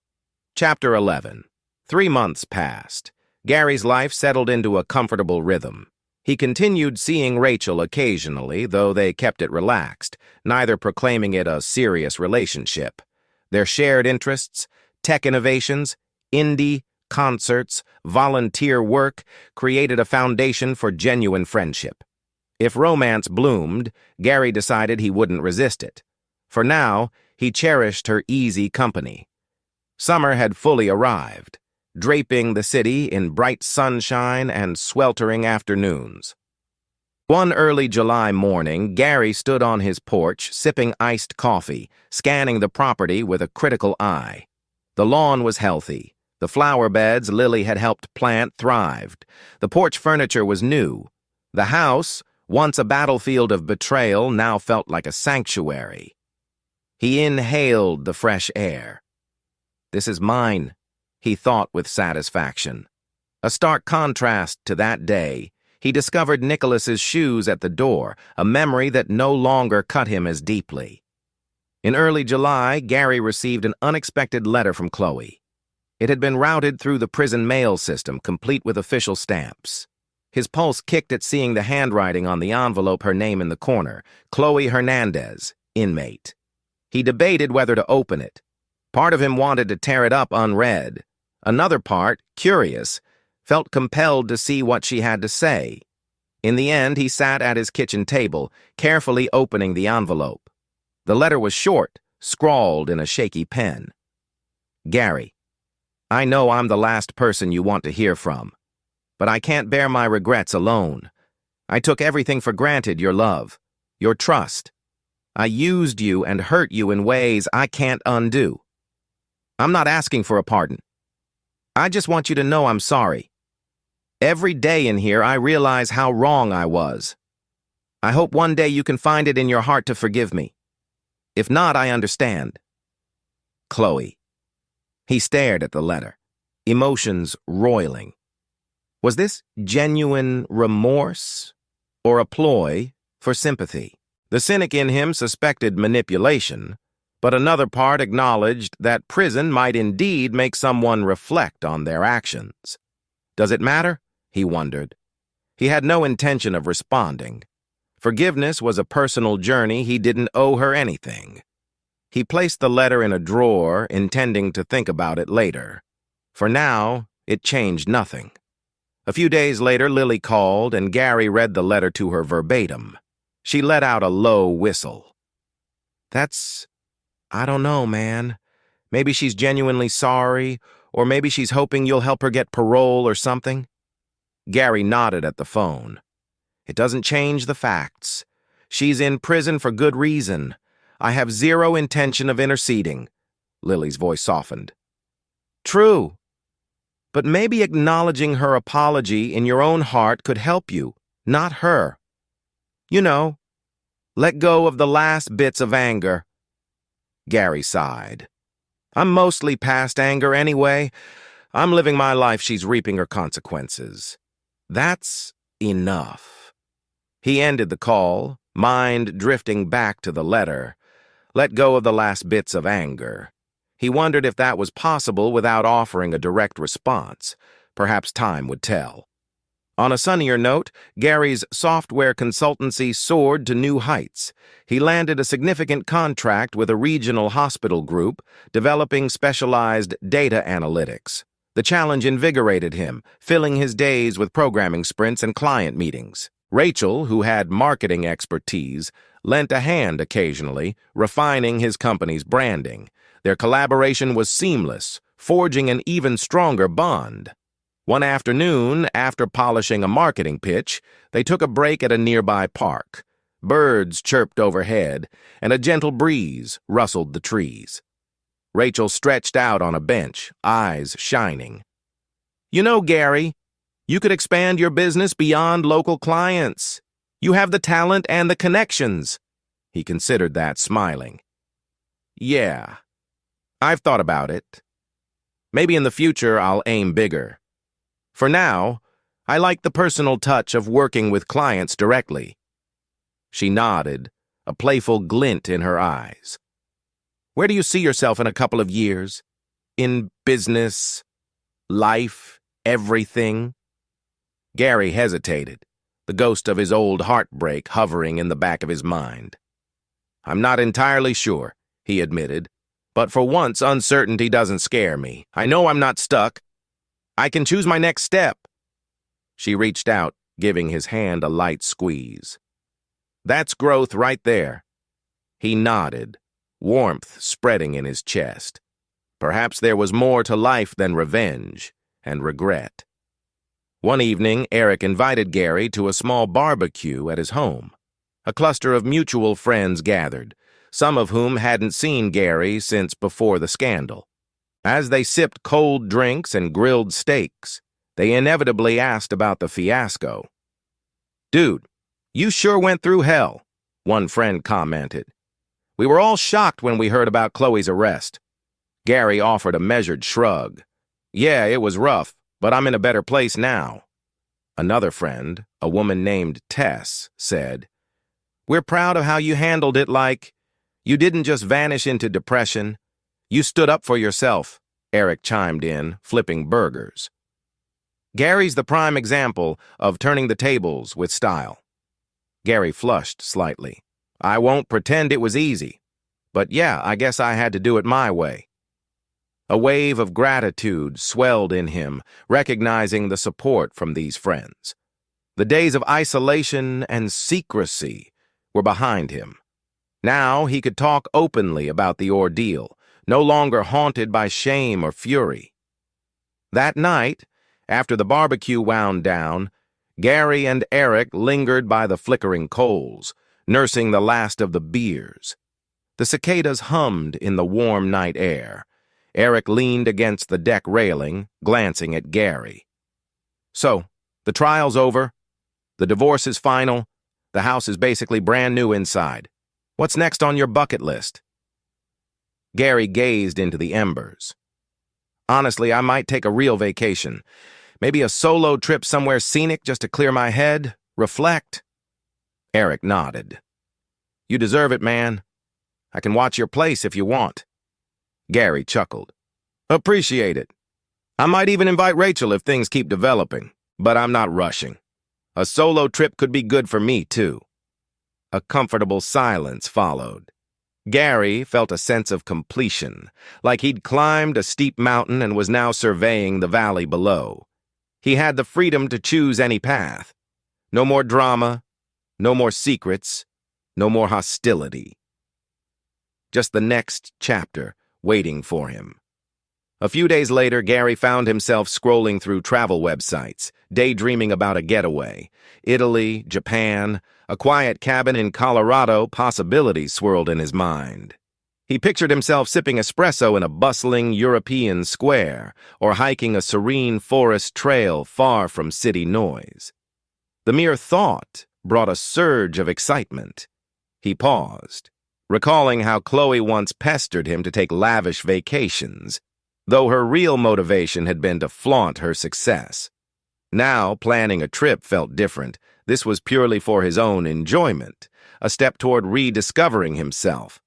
Chapter 11. 3 months passed. Gary's life settled into a comfortable rhythm. He continued seeing Rachel occasionally, though they kept it relaxed, neither proclaiming it a serious relationship. Their shared interests, tech innovations, indie, concerts, volunteer work created a foundation for genuine friendship. If romance bloomed, Gary decided he wouldn't resist it. For now, he cherished her easy company. Summer had fully arrived, draping the city in bright sunshine and sweltering afternoons. One early July morning, Gary stood on his porch, sipping iced coffee, scanning the property with a critical eye. The lawn was healthy. The flower beds Lily had helped plant thrived. The porch furniture was new. The house, once a battlefield of betrayal, now felt like a sanctuary. He inhaled the fresh air. "This is mine," he thought with satisfaction. A stark contrast to that day, he discovered Nicholas's shoes at the door, a memory that no longer cut him as deeply. In early July, Gary received an unexpected letter from Chloe. It had been routed through the prison mail system, complete with official stamps. His pulse kicked at seeing the handwriting on the envelope, her name in the corner, Chloe Hernandez, inmate. He debated whether to open it. Part of him wanted to tear it up unread. Another part, curious, felt compelled to see what she had to say. In the end, he sat at his kitchen table, carefully opening the envelope. The letter was short, scrawled in a shaky pen. "Gary, I know I'm the last person you want to hear from, but I can't bear my regrets alone. I took everything for granted, your love, your trust. I used you and hurt you in ways I can't undo. I'm not asking for a pardon. I just want you to know I'm sorry. Every day in here I realize how wrong I was. I hope one day you can find it in your heart to forgive me. If not, I understand. Chloe." He stared at the letter, emotions roiling. Was this genuine remorse or a ploy for sympathy? The cynic in him suspected manipulation, but another part acknowledged that prison might indeed make someone reflect on their actions. Does it matter? He wondered. He had no intention of responding. Forgiveness was a personal journey. He didn't owe her anything. He placed the letter in a drawer, intending to think about it later. For now, it changed nothing. A few days later, Lily called, and Gary read the letter to her verbatim. She let out a low whistle. I don't know, man. Maybe she's genuinely sorry, or maybe she's hoping you'll help her get parole or something." Gary nodded at the phone. "It doesn't change the facts. She's in prison for good reason. I have zero intention of interceding." Lily's voice softened. "True. But maybe acknowledging her apology in your own heart could help you, not her. You know, let go of the last bits of anger." Gary sighed. "I'm mostly past anger anyway. I'm living my life, she's reaping her consequences. That's enough." He ended the call, mind drifting back to the letter. Let go of the last bits of anger. He wondered if that was possible without offering a direct response. Perhaps time would tell. On a sunnier note, Gary's software consultancy soared to new heights. He landed a significant contract with a regional hospital group, developing specialized data analytics. The challenge invigorated him, filling his days with programming sprints and client meetings. Rachel, who had marketing expertise, lent a hand occasionally, refining his company's branding. Their collaboration was seamless, forging an even stronger bond. One afternoon, after polishing a marketing pitch, they took a break at a nearby park. Birds chirped overhead, and a gentle breeze rustled the trees. Rachel stretched out on a bench, eyes shining. "You know, Gary, you could expand your business beyond local clients. You have the talent and the connections." He considered that, smiling. "Yeah, I've thought about it. Maybe in the future I'll aim bigger. For now, I like the personal touch of working with clients directly." She nodded, a playful glint in her eyes. "Where do you see yourself in a couple of years? In business, life, everything?" Gary hesitated, the ghost of his old heartbreak hovering in the back of his mind. "I'm not entirely sure," he admitted, "but for once uncertainty doesn't scare me. I know I'm not stuck. I can choose my next step." She reached out, giving his hand a light squeeze. That's growth right there. He nodded, warmth spreading in his chest. Perhaps there was more to life than revenge and regret. One evening, Eric invited Gary to a small barbecue at his home. A cluster of mutual friends gathered, some of whom hadn't seen Gary since before the scandal. As they sipped cold drinks and grilled steaks, they inevitably asked about the fiasco. "Dude, you sure went through hell," one friend commented. "We were all shocked when we heard about Chloe's arrest." Gary offered a measured shrug. "Yeah, it was rough, but I'm in a better place now." Another friend, a woman named Tess, said, "We're proud of how you handled it. You didn't just vanish into depression. You stood up for yourself," Eric chimed in, flipping burgers. "Gary's the prime example of turning the tables with style." Gary flushed slightly. "I won't pretend it was easy. But yeah, I guess I had to do it my way." A wave of gratitude swelled in him, recognizing the support from these friends. The days of isolation and secrecy were behind him. Now he could talk openly about the ordeal, no longer haunted by shame or fury. That night, after the barbecue wound down, Gary and Eric lingered by the flickering coals, nursing the last of the beers. The cicadas hummed in the warm night air. Eric leaned against the deck railing, glancing at Gary. "So, the trial's over. The divorce is final. The house is basically brand new inside. What's next on your bucket list?" Gary gazed into the embers. "Honestly, I might take a real vacation. Maybe a solo trip somewhere scenic just to clear my head, reflect." Eric nodded. "You deserve it, man. I can watch your place if you want." Gary chuckled. "Appreciate it. I might even invite Rachel if things keep developing, but I'm not rushing. A solo trip could be good for me, too." A comfortable silence followed. Gary felt a sense of completion, like he'd climbed a steep mountain and was now surveying the valley below. He had the freedom to choose any path. No more drama, no more secrets, no more hostility. Just the next chapter waiting for him. A few days later, Gary found himself scrolling through travel websites, daydreaming about a getaway. Italy, Japan, a quiet cabin in Colorado, possibilities swirled in his mind. He pictured himself sipping espresso in a bustling European square, or hiking a serene forest trail far from city noise. The mere thought brought a surge of excitement. He paused, recalling how Chloe once pestered him to take lavish vacations, though her real motivation had been to flaunt her success. Now, planning a trip felt different. This was purely for his own enjoyment, a step toward rediscovering himself.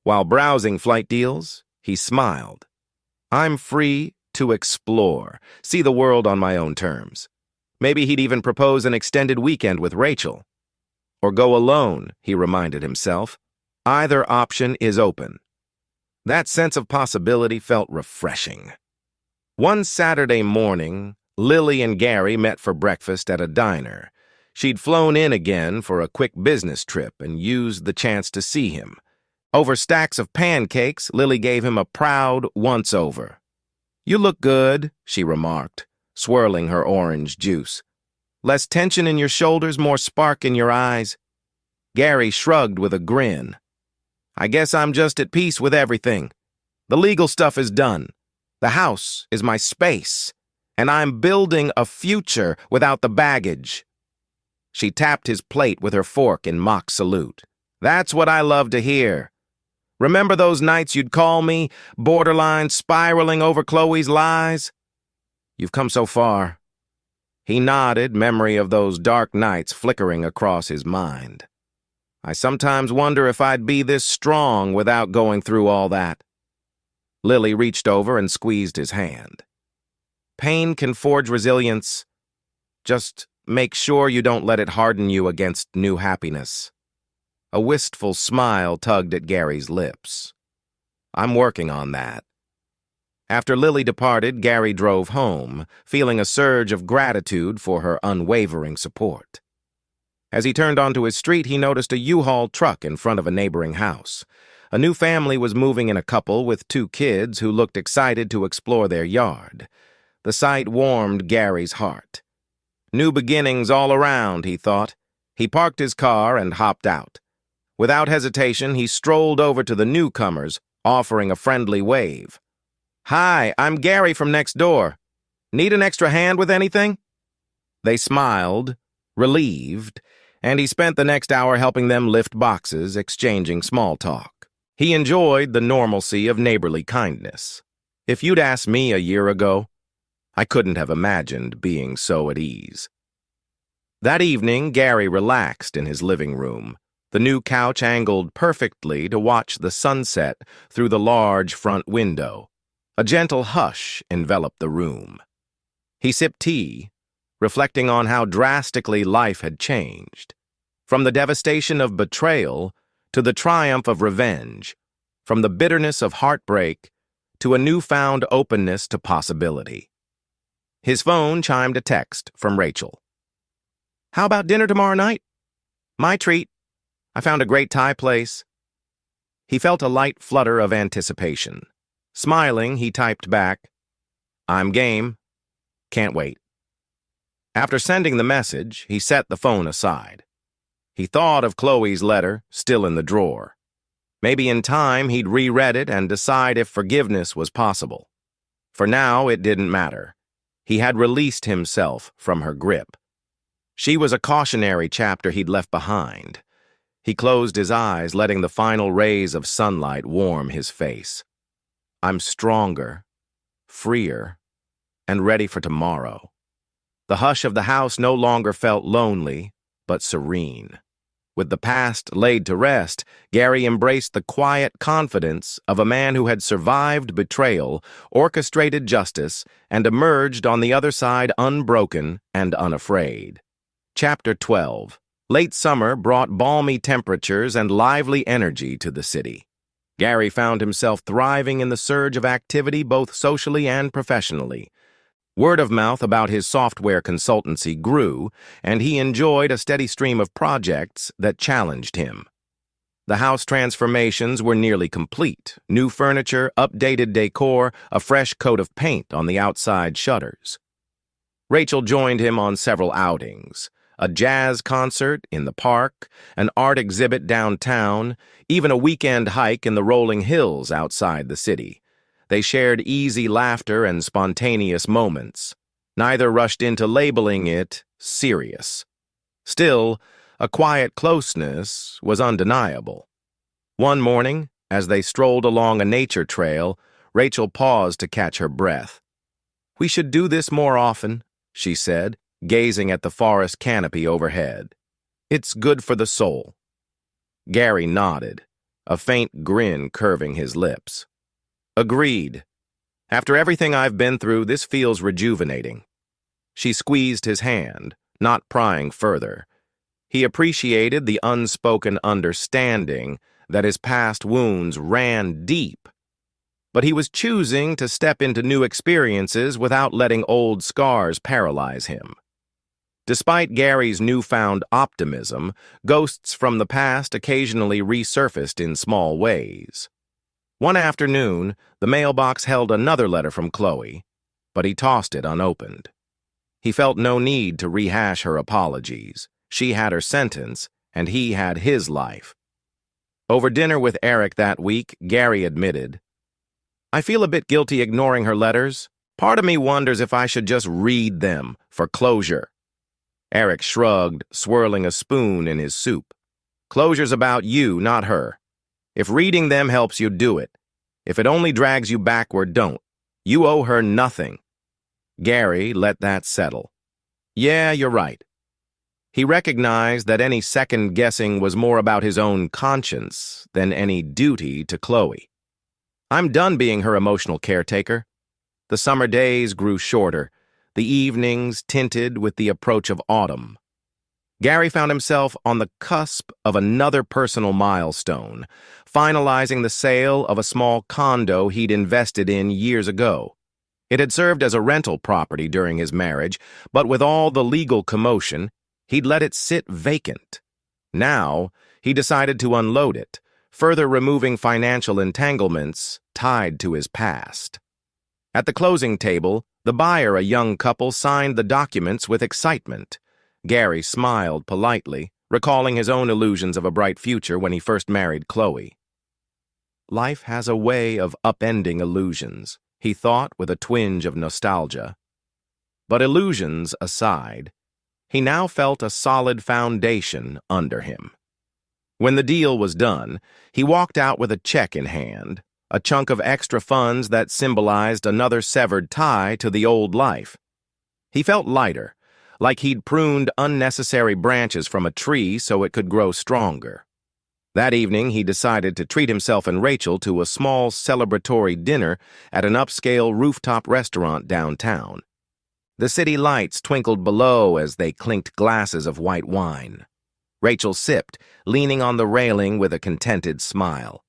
While browsing flight deals, he smiled. "I'm free to explore, see the world on my own terms." Maybe he'd even propose an extended weekend with Rachel. Or go alone, he reminded himself. Either option is open. That sense of possibility felt refreshing. One Saturday morning, Lily and Gary met for breakfast at a diner. She'd flown in again for a quick business trip and used the chance to see him. Over stacks of pancakes, Lily gave him a proud once-over. "You look good," she remarked, swirling her orange juice. "Less tension in your shoulders, more spark in your eyes." Gary shrugged with a grin. "I guess I'm just at peace with everything. The legal stuff is done. The house is my space, and I'm building a future without the baggage." She tapped his plate with her fork in mock salute. "That's what I love to hear. Remember those nights you'd call me, borderline spiraling over Chloe's lies? You've come so far." He nodded, memory of those dark nights flickering across his mind. "I sometimes wonder if I'd be this strong without going through all that." Lily reached over and squeezed his hand. "Pain can forge resilience. Just make sure you don't let it harden you against new happiness." A wistful smile tugged at Gary's lips. "I'm working on that." After Lily departed, Gary drove home, feeling a surge of gratitude for her unwavering support. As he turned onto his street, he noticed a U-Haul truck in front of a neighboring house. A new family was moving in, a couple with 2 kids who looked excited to explore their yard. The sight warmed Gary's heart. New beginnings all around, he thought. He parked his car and hopped out. Without hesitation, he strolled over to the newcomers, offering a friendly wave. "Hi, I'm Gary from next door. Need an extra hand with anything?" They smiled, relieved, and he spent the next hour helping them lift boxes, exchanging small talk. He enjoyed the normalcy of neighborly kindness. If you'd asked me a year ago, I couldn't have imagined being so at ease. That evening, Gary relaxed in his living room, the new couch angled perfectly to watch the sunset through the large front window. A gentle hush enveloped the room. He sipped tea, reflecting on how drastically life had changed. From the devastation of betrayal to the triumph of revenge, from the bitterness of heartbreak to a newfound openness to possibility. His phone chimed a text from Rachel. "How about dinner tomorrow night?" "My treat. I found a great Thai place." He felt a light flutter of anticipation. Smiling, he typed back, "I'm game. Can't wait." After sending the message, he set the phone aside. He thought of Chloe's letter, still in the drawer. Maybe in time he'd reread it and decide if forgiveness was possible. For now, it didn't matter. He had released himself from her grip. She was a cautionary chapter he'd left behind. He closed his eyes, letting the final rays of sunlight warm his face. "I'm stronger, freer, and ready for tomorrow." The hush of the house no longer felt lonely, but serene. With the past laid to rest, Gary embraced the quiet confidence of a man who had survived betrayal, orchestrated justice, and emerged on the other side unbroken and unafraid. Chapter 12. Late summer brought balmy temperatures and lively energy to the city. Gary found himself thriving in the surge of activity both socially and professionally. Word of mouth about his software consultancy grew, and he enjoyed a steady stream of projects that challenged him. The house transformations were nearly complete. New furniture, updated decor, a fresh coat of paint on the outside shutters. Rachel joined him on several outings. A jazz concert in the park, an art exhibit downtown, even a weekend hike in the rolling hills outside the city. They shared easy laughter and spontaneous moments. Neither rushed into labeling it serious. Still, a quiet closeness was undeniable. One morning, as they strolled along a nature trail, Rachel paused to catch her breath. "We should do this more often," she said, gazing at the forest canopy overhead. "It's good for the soul." Gary nodded, a faint grin curving his lips. "Agreed. After everything I've been through, this feels rejuvenating." She squeezed his hand, not prying further. He appreciated the unspoken understanding that his past wounds ran deep, but he was choosing to step into new experiences without letting old scars paralyze him. Despite Gary's newfound optimism, ghosts from the past occasionally resurfaced in small ways. One afternoon, the mailbox held another letter from Chloe, but he tossed it unopened. He felt no need to rehash her apologies. She had her sentence, and he had his life. Over dinner with Eric that week, Gary admitted, "I feel a bit guilty ignoring her letters. Part of me wonders if I should just read them for closure." Eric shrugged, swirling a spoon in his soup. "Closure's about you, not her. If reading them helps you, do it. If it only drags you backward, don't. You owe her nothing." Gary let that settle. "Yeah, you're right." He recognized that any second-guessing was more about his own conscience than any duty to Chloe. "I'm done being her emotional caretaker." The summer days grew shorter, the evenings tinted with the approach of autumn. Gary found himself on the cusp of another personal milestone, finalizing the sale of a small condo he'd invested in years ago. It had served as a rental property during his marriage, but with all the legal commotion, He'd let it sit vacant. Now, he decided to unload it, further removing financial entanglements tied to his past. At the closing table, the buyer, a young couple, signed the documents with excitement. Gary smiled politely, recalling his own illusions of a bright future when he first married Chloe. Life has a way of upending illusions, he thought with a twinge of nostalgia. But illusions aside, he now felt a solid foundation under him. When the deal was done, he walked out with a check in hand, a chunk of extra funds that symbolized another severed tie to the old life. He felt lighter, like he'd pruned unnecessary branches from a tree so it could grow stronger. That evening, he decided to treat himself and Rachel to a small celebratory dinner at an upscale rooftop restaurant downtown. The city lights twinkled below as they clinked glasses of white wine. Rachel sipped, leaning on the railing with a contented smile.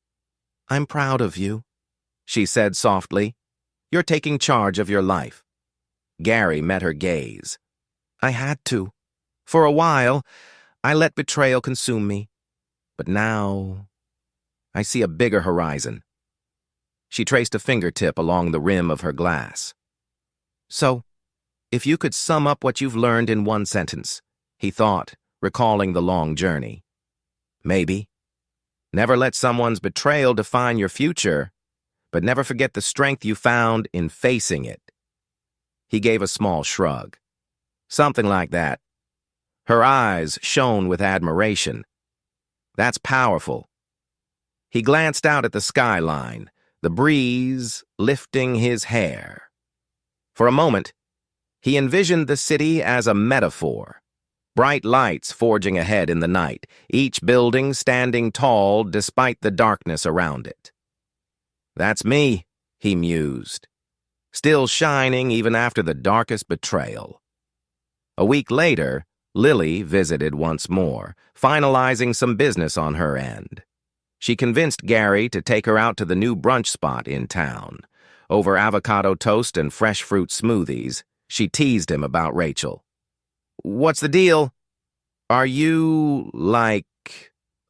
"I'm proud of you," she said softly. "You're taking charge of your life." Gary met her gaze. "I had to. For a while, I let betrayal consume me. But now, I see a bigger horizon." She traced a fingertip along the rim of her glass. "So, if you could sum up what you've learned in one sentence," he thought, recalling the long journey. "Maybe. Never let someone's betrayal define your future, but never forget the strength you found in facing it." He gave a small shrug. "Something like that." Her eyes shone with admiration. "That's powerful." He glanced out at the skyline, the breeze lifting his hair. For a moment, he envisioned the city as a metaphor. Bright lights forging ahead in the night, each building standing tall despite the darkness around it. "That's me," he mused, "still shining even after the darkest betrayal." A week later, Lily visited once more, finalizing some business on her end. She convinced Gary to take her out to the new brunch spot in town. Over avocado toast and fresh fruit smoothies, she teased him about Rachel. "What's the deal? Are you,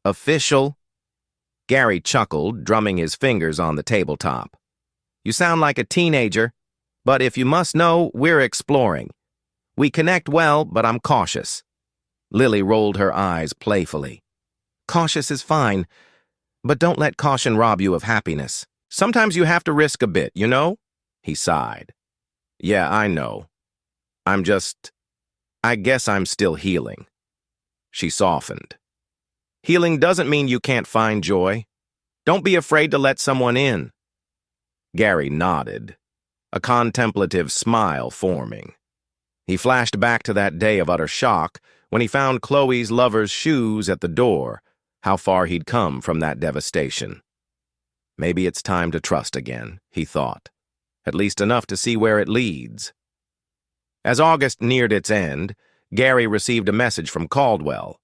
official?" Gary chuckled, drumming his fingers on the tabletop. "You sound like a teenager, but if you must know, we're exploring. We connect well, but I'm cautious." Lily rolled her eyes playfully. "Cautious is fine, but don't let caution rob you of happiness. Sometimes you have to risk a bit, you know?" He sighed. "Yeah, I know. I guess I'm still healing." She softened. "Healing doesn't mean you can't find joy. Don't be afraid to let someone in." Gary nodded, a contemplative smile forming. He flashed back to that day of utter shock when he found Chloe's lover's shoes at the door, how far he'd come from that devastation. Maybe it's time to trust again, he thought, at least enough to see where it leads. As August neared its end, Gary received a message from Caldwell.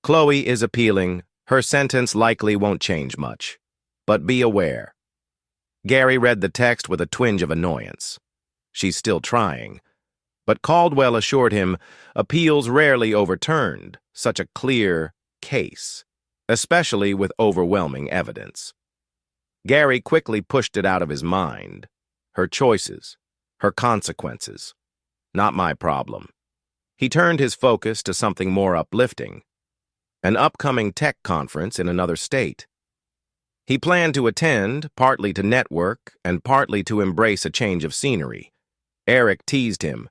"Chloe is appealing. Her sentence likely won't change much. But be aware." Gary read the text with a twinge of annoyance. She's still trying. But Caldwell assured him appeals rarely overturned such a clear case, especially with overwhelming evidence. Gary quickly pushed it out of his mind. Her choices, her consequences. Not my problem. He turned his focus to something more uplifting. An upcoming tech conference in another state. He planned to attend, partly to network and partly to embrace a change of scenery. Eric teased him.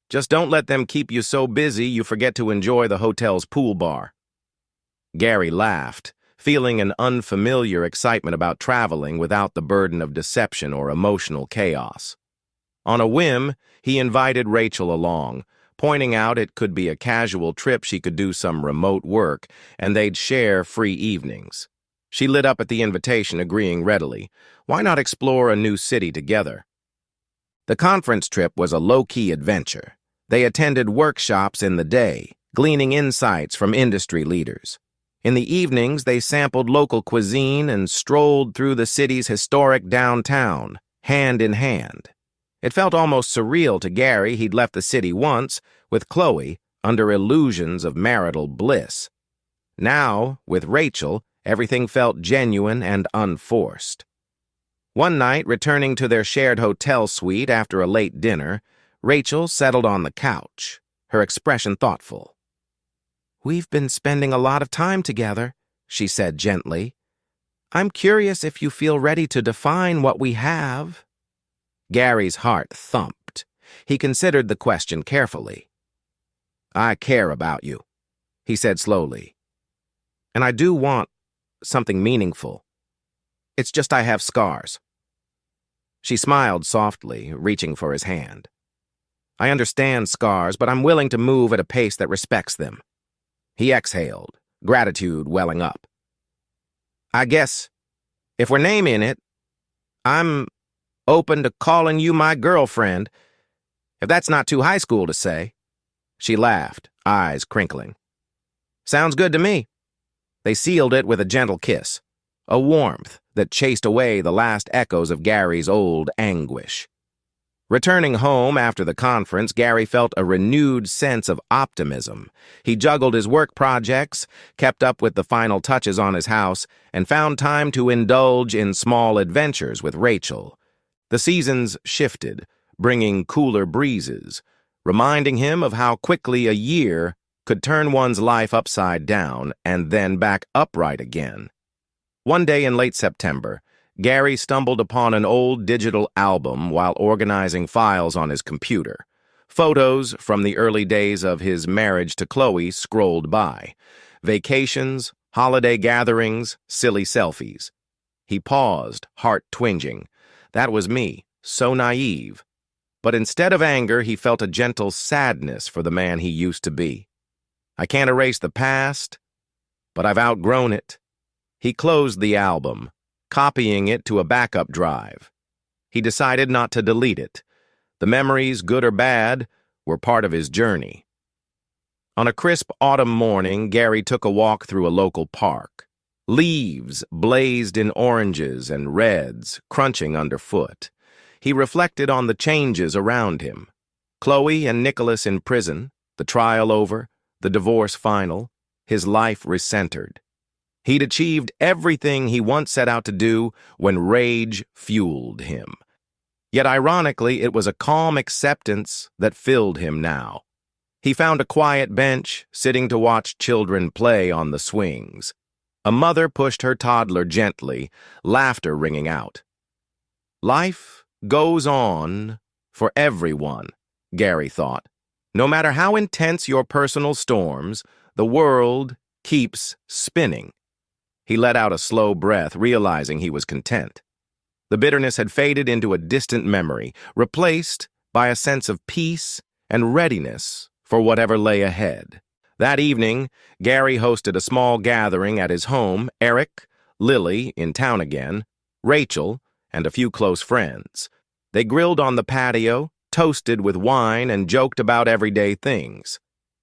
"Just don't let them keep you so busy you forget to enjoy the hotel's pool bar." Gary laughed, feeling an unfamiliar excitement about traveling without the burden of deception or emotional chaos. On a whim, he invited Rachel along, pointing out it could be a casual trip she could do some remote work, and they'd share free evenings. She lit up at the invitation, agreeing readily. Why not explore a new city together? The conference trip was a low-key adventure. They attended workshops in the day, gleaning insights from industry leaders. In the evenings, they sampled local cuisine and strolled through the city's historic downtown, hand in hand. It felt almost surreal to Gary. He'd left the city once, with Chloe, under illusions of marital bliss. Now, with Rachel, everything felt genuine and unforced. One night, returning to their shared hotel suite after a late dinner, Rachel settled on the couch, her expression thoughtful. "We've been spending a lot of time together," she said gently. "I'm curious if you feel ready to define what we have." Gary's heart thumped. He considered the question carefully. "I care about you," he said slowly. "And I do want something meaningful. It's just I have scars." She smiled softly, reaching for his hand. "I understand scars, but I'm willing to move at a pace that respects them." He exhaled, gratitude welling up. "I guess, if we're naming it, I'm open to calling you my girlfriend, if that's not too high school to say." She laughed, eyes crinkling. "Sounds good to me." They sealed it with a gentle kiss, a warmth that chased away the last echoes of Gary's old anguish. Returning home after the conference, Gary felt a renewed sense of optimism. He juggled his work projects, kept up with the final touches on his house, and found time to indulge in small adventures with Rachel. The seasons shifted, bringing cooler breezes, reminding him of how quickly a year could turn one's life upside down and then back upright again. One day in late September, Gary stumbled upon an old digital album while organizing files on his computer. Photos from the early days of his marriage to Chloe scrolled by. Vacations, holiday gatherings, silly selfies. He paused, heart twinging. That was me, so naive. But instead of anger, he felt a gentle sadness for the man he used to be. "I can't erase the past, but I've outgrown it." He closed the album, copying it to a backup drive. He decided not to delete it. The memories, good or bad, were part of his journey. On a crisp autumn morning, Gary took a walk through a local park. Leaves blazed in oranges and reds, crunching underfoot. He reflected on the changes around him. Chloe and Nicholas in prison, the trial over, the divorce final, his life recentered. He'd achieved everything he once set out to do when rage fueled him. Yet ironically, it was a calm acceptance that filled him now. He found a quiet bench, sitting to watch children play on the swings. A mother pushed her toddler gently, laughter ringing out. Life goes on for everyone, Gary thought. No matter how intense your personal storms, the world keeps spinning. He let out a slow breath, realizing he was content. The bitterness had faded into a distant memory, replaced by a sense of peace and readiness for whatever lay ahead. That evening, Gary hosted a small gathering at his home. Eric, Lily, in town again, Rachel, and a few close friends. They grilled on the patio, toasted with wine, and joked about everyday things.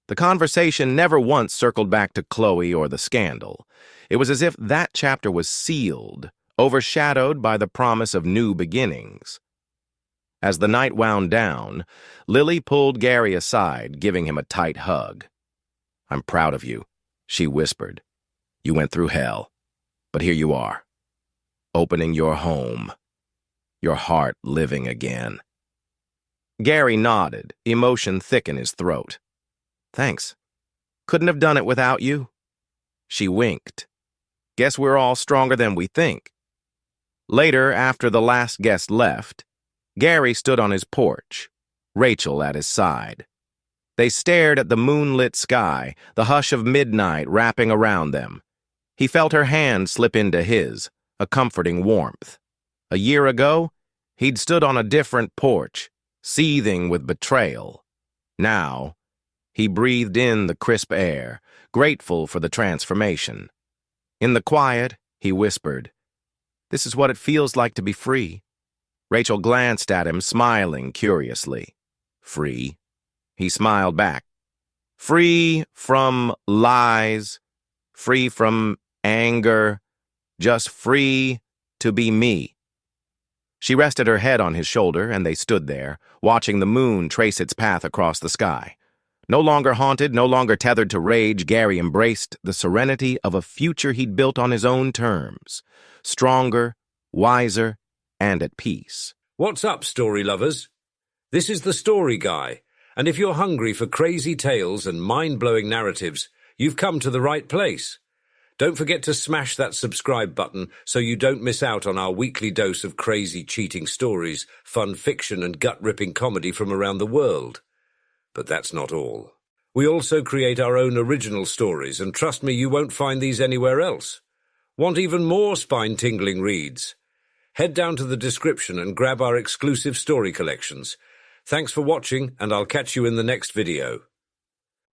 The conversation never once circled back to Chloe or the scandal. It was as if that chapter was sealed, overshadowed by the promise of new beginnings. As the night wound down, Lily pulled Gary aside, giving him a tight hug. "I'm proud of you," she whispered. "You went through hell, but here you are, opening your home, your heart living again." Gary nodded, emotion thick in his throat. "Thanks. Couldn't have done it without you." She winked. "Guess we're all stronger than we think." Later, after the last guest left, Gary stood on his porch, Rachel at his side. They stared at the moonlit sky, the hush of midnight wrapping around them. He felt her hand slip into his, a comforting warmth. A year ago, he'd stood on a different porch, seething with betrayal. Now, he breathed in the crisp air, grateful for the transformation. In the quiet, he whispered, "This is what it feels like to be free." Rachel glanced at him, smiling curiously. "Free?" He smiled back. "Free from lies, free from anger, just free to be me." She rested her head on his shoulder, and they stood there, watching the moon trace its path across the sky. No longer haunted, no longer tethered to rage, Gary embraced the serenity of a future he'd built on his own terms. Stronger, wiser, and at peace. What's up, story lovers? This is the Story Guy, and if you're hungry for crazy tales and mind-blowing narratives, you've come to the right place. Don't forget to smash that subscribe button so you don't miss out on our weekly dose of crazy cheating stories, fun fiction and gut-ripping comedy from around the world. But that's not all. We also create our own original stories, and trust me, you won't find these anywhere else. Want even more spine-tingling reads? Head down to the description and grab our exclusive story collections. Thanks for watching, and I'll catch you in the next video.